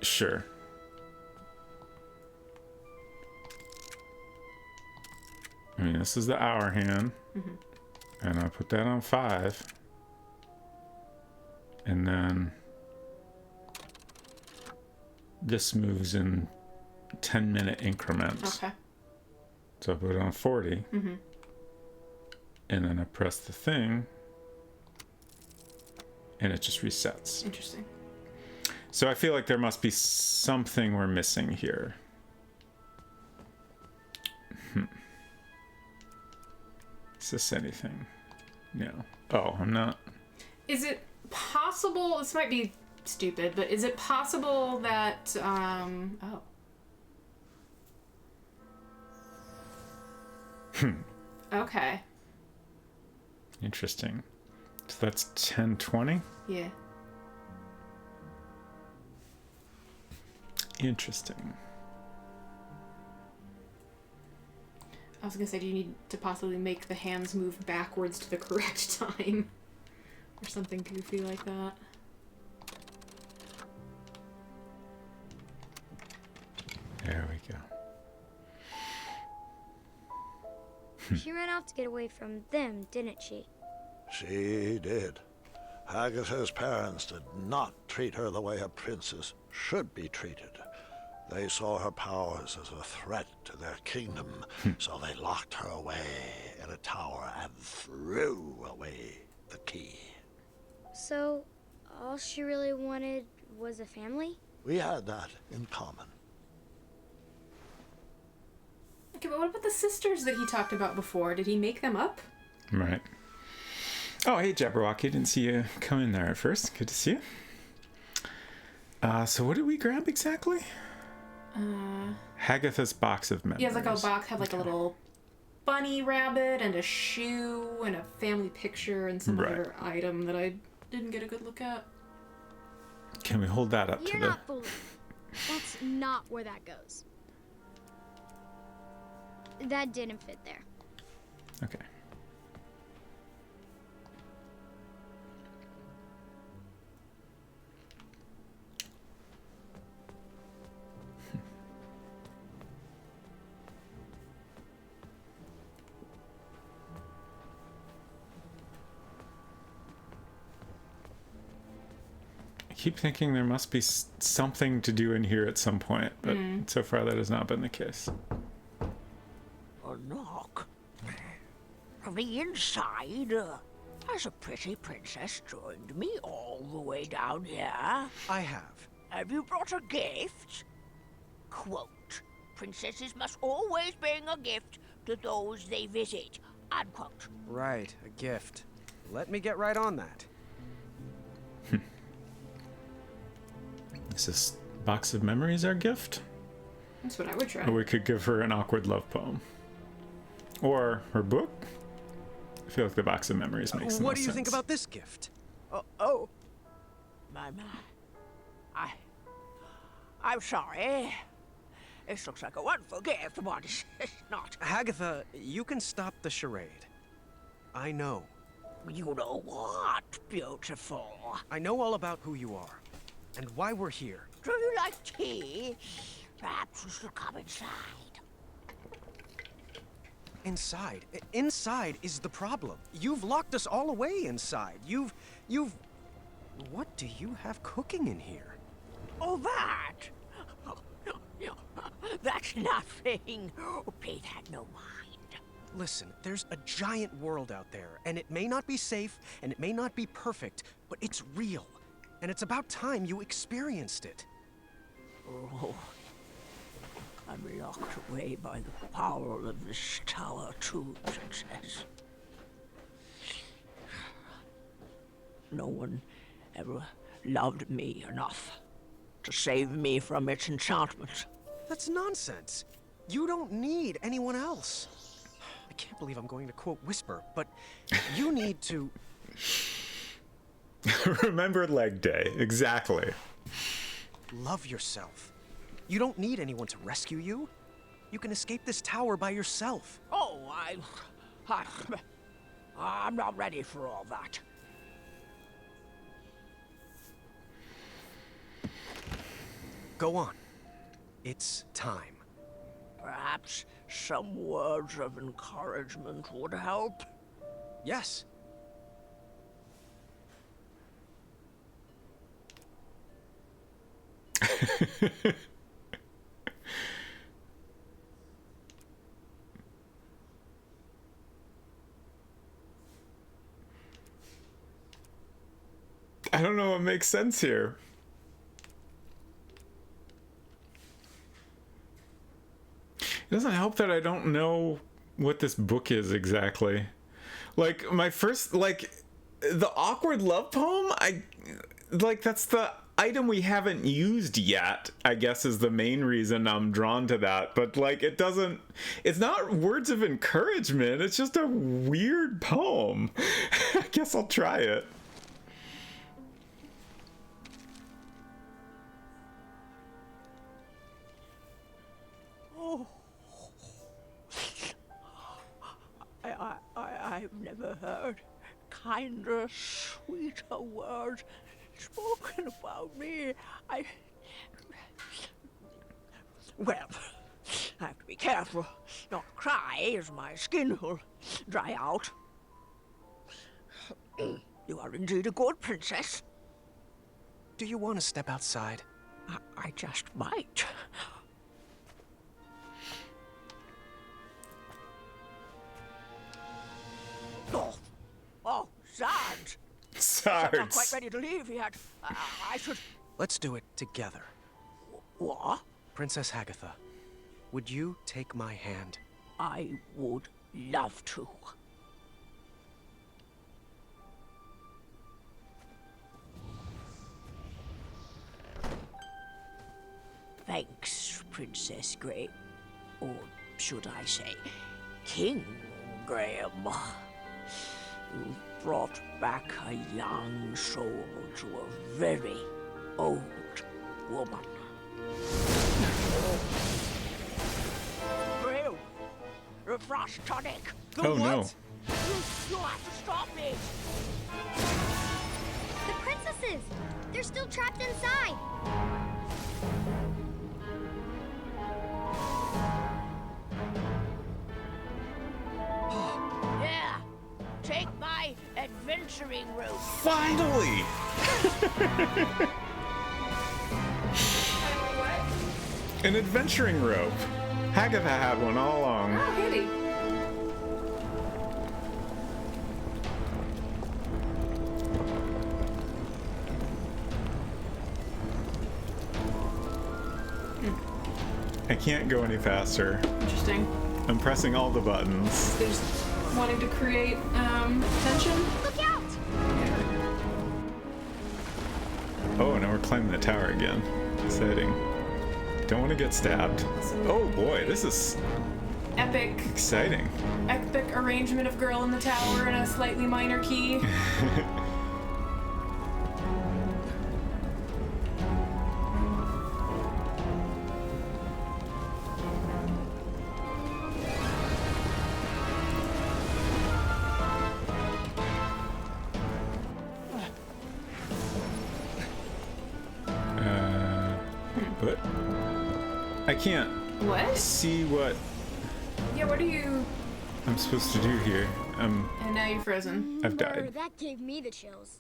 Sure. I mean, this is the hour hand.
Mm-hmm.
And I put that on 5. And then this moves in 10-minute increments.
Okay.
So I put it on 40.
Mm-hmm.
And then I press the thing. And it just resets.
Interesting.
So I feel like there must be something we're missing here. Is this anything? No. Oh, I'm not.
Is it possible, this might be stupid, but is it possible that, Okay.
Interesting. So that's 10:20?
Yeah.
Interesting.
I was gonna say, do you need to possibly make the hands move backwards to the correct time? Or something goofy like that?
There we go.
She ran off to get away from them, didn't she?
She did. Hagatha's parents did not treat her the way a princess should be treated. They saw her powers as a threat to their kingdom, so they locked her away in a tower and threw away the key.
So, all she really wanted was a family?
We had that in common.
Okay, but what about the sisters that he talked about before? Did he make them up?
Right. Oh, hey, Jabberwocky. Didn't see you come in there at first. Good to see you. So what did we grab exactly? Hagatha's box of memories.
Yeah, it's like a box had like a little bunny rabbit and a shoe and a family picture and some other item that I didn't get a good look at.
Can we hold that up
You're
to the...
not fooling me. That's not where that goes. That didn't fit there.
Okay. keep thinking there must be something to do in here at some point, but so far that has not been the case.
A knock. From the inside, has a pretty princess joined me all the way down here?
I have.
Have you brought a gift? Quote, princesses must always bring a gift to those they visit. Unquote.
Right, a gift. Let me get right on that.
Is this box of memories our gift?
That's what I would try.
Or we could give her an awkward love poem. Or her book? I feel like the box of memories makes the
What
most
do you think
sense.
about this gift?
Oh. My. I'm sorry. This looks like a wonderful gift, but it's not.
Hagatha, you can stop the charade. I know.
You know what, beautiful?
I know all about who you are, and why we're here.
Do you like tea? Perhaps you should come inside.
Inside? Inside is the problem. You've locked us all away inside. You've... What do you have cooking in here?
Oh, that? That's nothing. Pete had no mind.
Listen, there's a giant world out there, and it may not be safe, and it may not be perfect, but it's real. And it's about time you experienced it.
Oh, I'm locked away by the power of this tower, too, Princess. No one ever loved me enough to save me from its enchantment.
That's nonsense. You don't need anyone else. I can't believe I'm going to quote Whisper, but you need to...
Remember leg day, exactly.
Love yourself. You don't need anyone to rescue you. You can escape this tower by yourself.
Oh, I'm not ready for all that.
Go on. It's time.
Perhaps some words of encouragement would help.
Yes.
I don't know what makes sense here. It doesn't help that I don't know what this book is exactly. Like, my first, like, the awkward love poem, that's the item we haven't used yet, I guess, is the main reason I'm drawn to that. But, like, it's not words of encouragement, it's just a weird poem. I guess I'll try it.
Oh. I've never heard kinder, sweeter words spoken about me. Well, I have to be careful not to cry, as my skin will dry out. You are indeed a good princess.
Do you want to step outside?
I just might. Oh, Sarge!
Sarge!
I'm not quite ready to leave yet. I should...
Let's do it together.
What?
Princess Hagatha, would you take my hand?
I would love to. Thanks, Princess Graham. Or should I say, King Graham. You brought back a young soul to a very old woman. Graham, the frost tonic.
Oh no.
You have to stop me.
The princesses! They're still trapped inside!
Yeah, take my adventuring route.
Finally! An adventuring rope. Hagatha had one all along.
Oh, handy.
I can't go any faster.
Interesting.
I'm pressing all the buttons.
They're just wanting to create tension.
Look out!
Oh, now we're climbing the tower again. Exciting. Don't want to get stabbed. Oh boy, this is
Epic
exciting.
arrangement of Girl in the Tower in a slightly minor key.
But I can't
What?
see what
Yeah, what are you...
I'm supposed to do here.
And now you're frozen.
I've died.
That gave me the chills.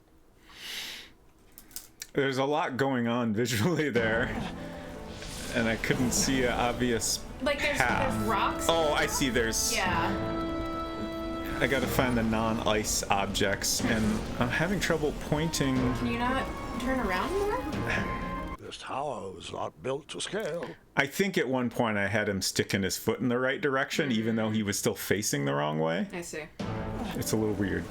There's a lot going on visually there, and I couldn't see an obvious
Like there's
path.
rocks?
Oh, I see. There's.
Yeah.
I gotta find the non-ice objects, and I'm having trouble pointing.
Can you not turn around more?
This tower was not built to scale.
I think at one point I had him sticking his foot in the right direction, even though he was still facing the wrong way.
I see.
It's a little weird.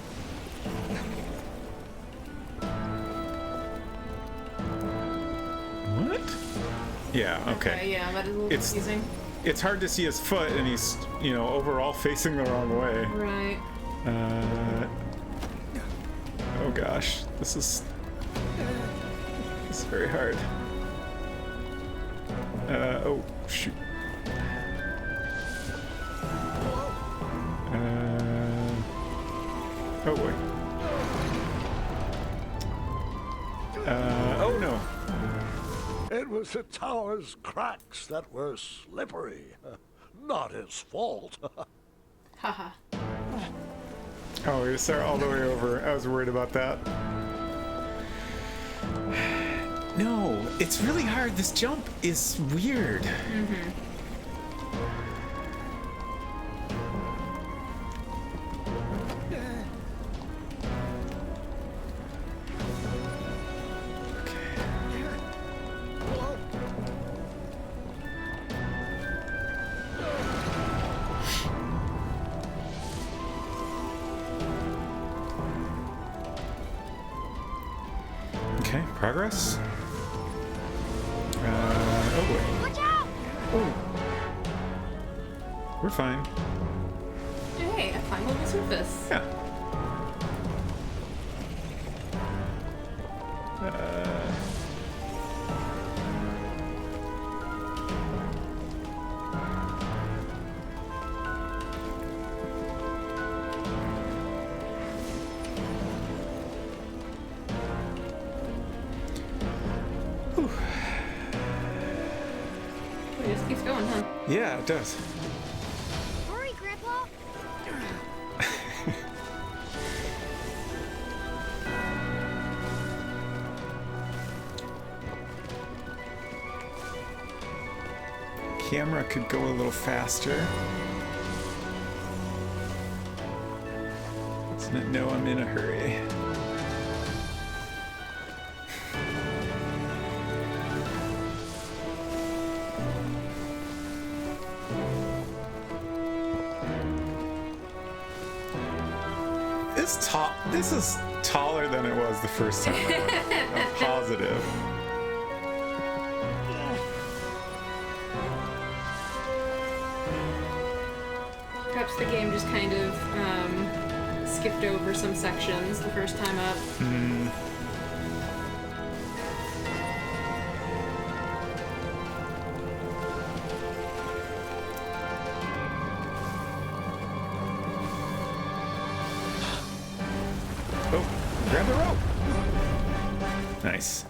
What? Yeah, okay.
Yeah, that is a little
It's-
confusing.
It's hard to see his foot, and he's, you know, overall facing the wrong way.
Right.
Oh gosh, this is very hard. Oh shoot. Oh boy. Oh no.
It was the tower's cracks that were slippery. Not his fault.
Haha.
Oh, we start all the way over. I was worried about that. No, it's really hard. This jump is weird. Okay, progress. Oh boy.
Watch out!
Oh. We're fine.
Hey, I climbed on the surface.
Yeah.
It just keeps going, huh?
Yeah, it does.
Hurry, Grandpa!
Camera could go a little faster. Doesn't it know I'm in a hurry? This is taller than it was the first time I went. I'm positive.
Perhaps the game just kind of skipped over some sections the first time up.
Oh, grab the rope. Nice.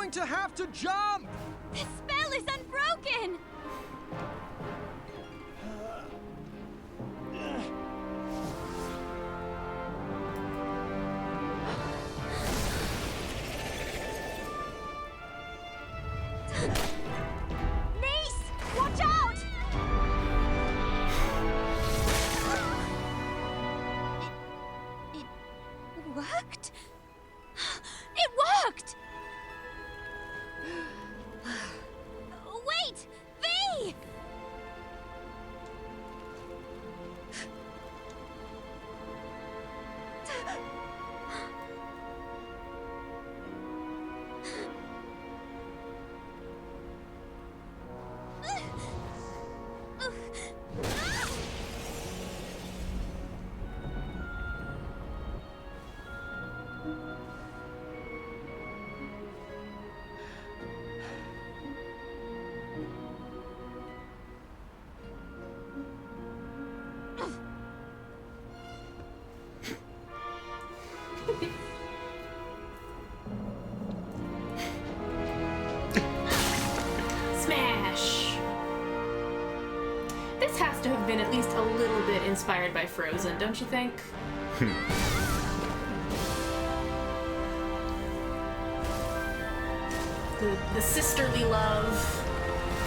going to have to jump!
The spell is unbroken! Nice! Watch out! It worked? It worked! Wait! V!
Smash! This has to have been at least a little bit inspired by Frozen, don't you think? The sisterly love,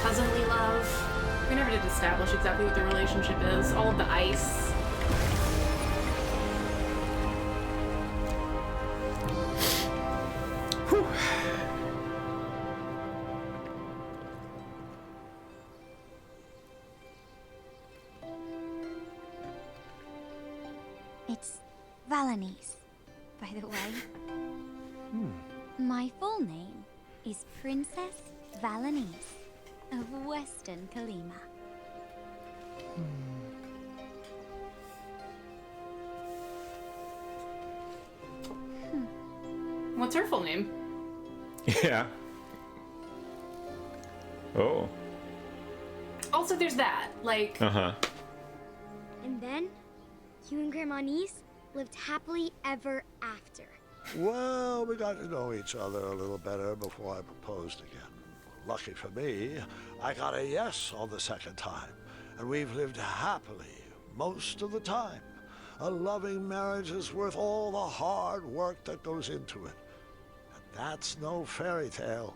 cousinly love. We never did establish exactly what the relationship is. All of the ice.
Whew.
It's Valanice, by the way. My full name is Princess Valanice of Western Kalima.
What's her full name?
Yeah. Oh.
Also, there's that. Like,
Uh-huh.
And then, you and Grandma Niece lived happily ever after.
Well, we got to know each other a little better before I proposed again. Lucky for me, I got a yes on the second time, and we've lived happily most of the time. A loving marriage is worth all the hard work that goes into it. And that's no fairy tale.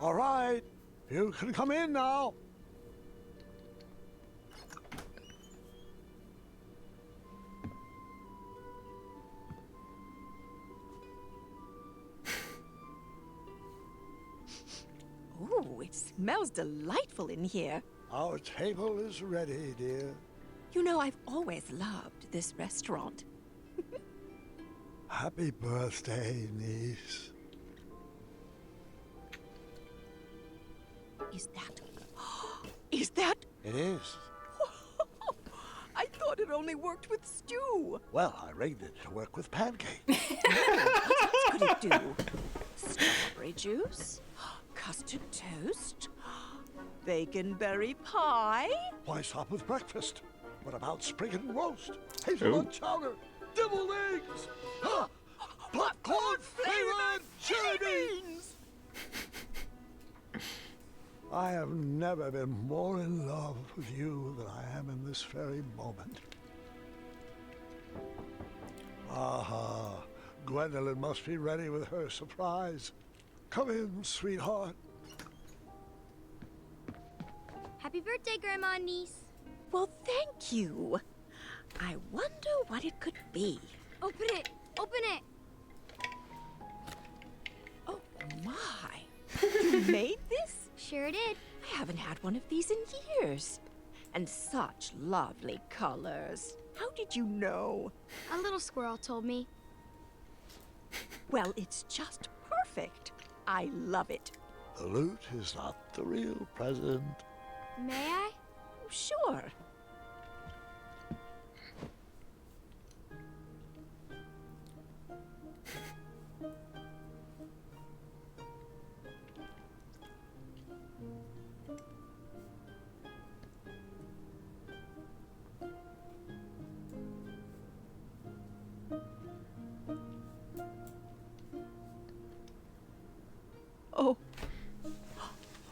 All right, you can come in now.
Oh, it smells delightful in here.
Our table is ready, dear.
You know, I've always loved this restaurant.
Happy birthday, niece.
Is that... Is that...
It is.
I thought it only worked with stew.
Well, I rigged it to work with pancakes.
What could it do? Strawberry juice? Custard toast? Bacon-berry pie?
Why stop with breakfast? What about sprig and roast? Hazelnut chowder? Deviled eggs? Huh? Popcorn-flavored chili beans! I have never been more in love with you than I am in this very moment. Aha, Gwendolyn must be ready with her surprise. Come in, sweetheart.
Happy birthday, Grandma and Niece.
Well, thank you. I wonder what it could be.
Open it! Open it!
Oh, my. You made this?
Sure did.
I haven't had one of these in years. And such lovely colors. How did you know?
A little squirrel told me.
Well, it's just perfect. I love it.
The loot is not the real present.
May I?
Sure. Oh.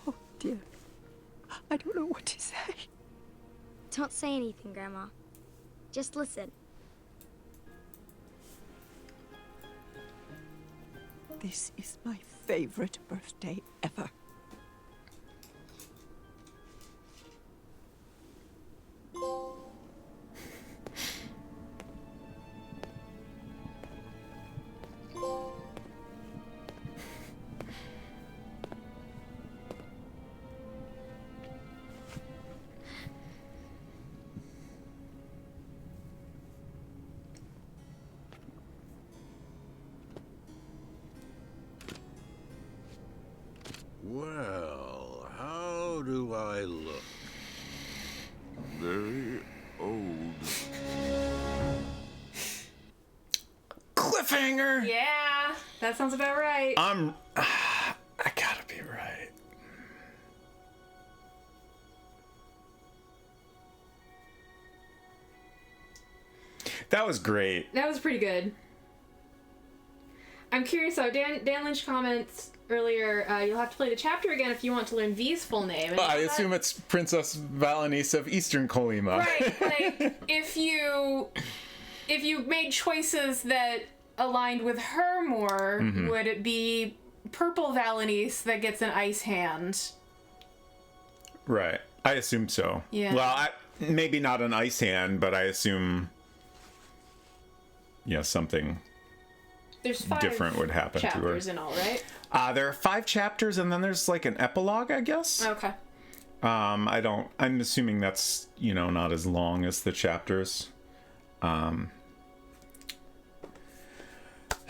Oh, dear. I don't know what to say.
Don't say anything, Grandma. Just listen.
This is my favorite birthday ever.
Well, how do I look?
Very old.
Cliffhanger!
Yeah, that sounds about right.
I gotta be right. That was great.
That was pretty good. I'm curious though, Dan Lynch comments earlier, you'll have to play the chapter again if you want to learn V's full name. And
I assume it's Princess Valenice of Eastern Colima.
Right, like, if you made choices that aligned with her more, would it be Purple Valenice that gets an ice hand?
Right. I assume so.
Yeah.
Well, maybe not an ice hand, but I assume, something
There's 5
different would happen to her.
chapters in all, right?
There are 5 chapters, and then there's like an epilogue, I guess.
Okay.
I'm assuming that's, not as long as the chapters. That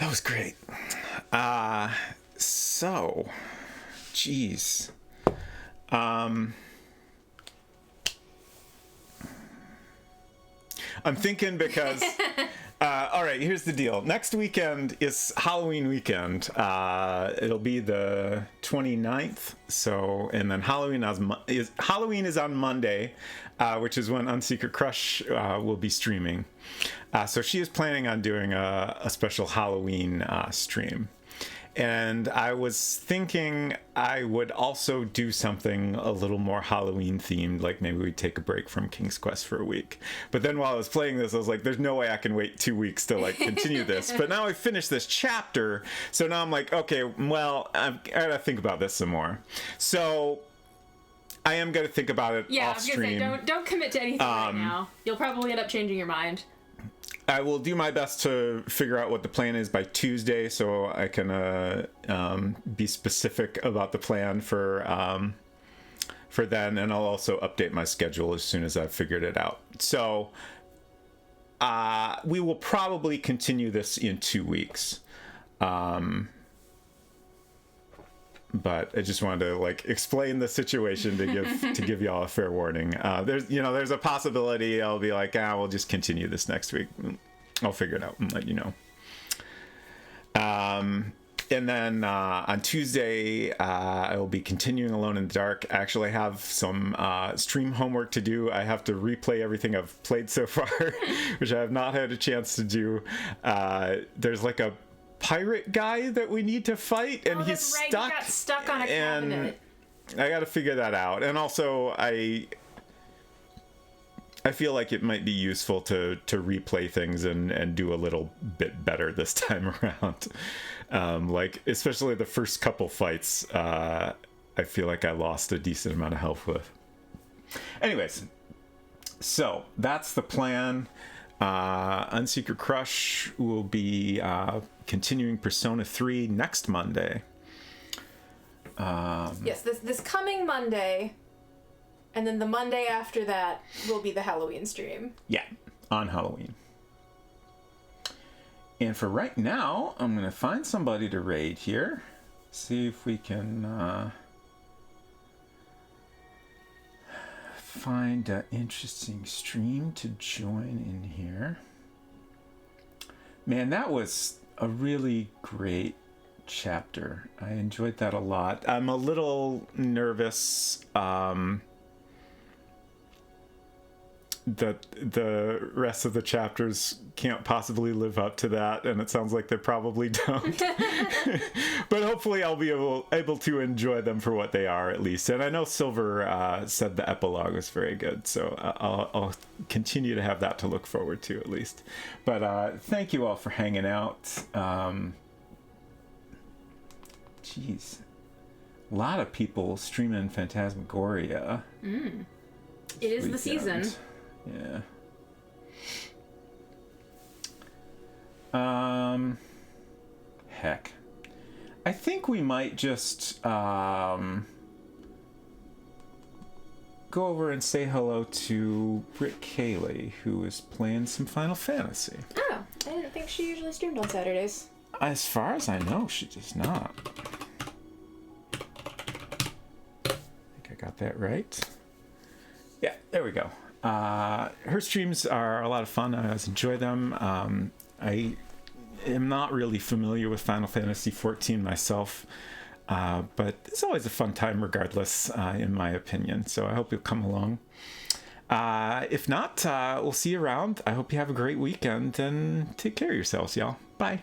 was great. So, geez. I'm thinking because... all right, here's the deal. Next weekend is Halloween weekend. It'll be the 29th. So, and then Halloween is on Monday, which is when Unsecret Crush will be streaming. So she is planning on doing a special Halloween stream. And I was thinking I would also do something a little more Halloween themed, like maybe we'd take a break from King's Quest for a week. But then while I was playing this, I was like, there's no way I can wait 2 weeks to like continue this. But now I finished this chapter, so now I'm like, okay, well, I gotta think about this some more. So I am gonna think about it off stream.
Yeah, don't commit to anything right now. You'll probably end up changing your mind.
I will do my best to figure out what the plan is by Tuesday, so I can be specific about the plan for then, and I'll also update my schedule as soon as I've figured it out. So we will probably continue this in 2 weeks, but I just wanted to like explain the situation to give y'all a fair warning. There's a possibility I'll be like, we'll just continue this next week. I'll figure it out and let you know. And then on Tuesday, I will be continuing Alone in the Dark. I actually have some stream homework to do. I have to replay everything I've played so far, which I have not had a chance to do. There's like a pirate guy that we need to fight, and he's stuck.
He got stuck on a cabinet.
I got to figure that out. And also, I feel like it might be useful to replay things and do a little bit better this time around. Like, especially the first couple fights, I feel like I lost a decent amount of health with. Anyways, so that's the plan. Unsecret Crush will be continuing Persona 3 next Monday.
Yes, this coming Monday, and then the Monday after that will be the Halloween stream.
Yeah, on Halloween. And for right now, I'm going to find somebody to raid here. see if we can find an interesting stream to join in here. Man, that was a really great chapter. I enjoyed that a lot. I'm a little nervous that the rest of the chapters can't possibly live up to that, and it sounds like they probably don't. But hopefully I'll be able to enjoy them for what they are, at least. And I know Silver said the epilogue was very good, so I'll continue to have that to look forward to, at least. But thank you all for hanging out. Jeez. A lot of people streaming Phantasmagoria.
It is the season.
Yeah. Heck. I think we might just go over and say hello to Britt Kaylee, who is playing some Final Fantasy.
Oh, I didn't think she usually streamed on Saturdays.
As far as I know, she does not. I think I got that right. Yeah, there we go. Her streams are a lot of fun. I always enjoy them. I am not really familiar with Final Fantasy XIV myself, but it's always a fun time regardless, in my opinion. So I hope you'll come along. If not, we'll see you around. I hope you have a great weekend, and take care of yourselves, y'all. Bye.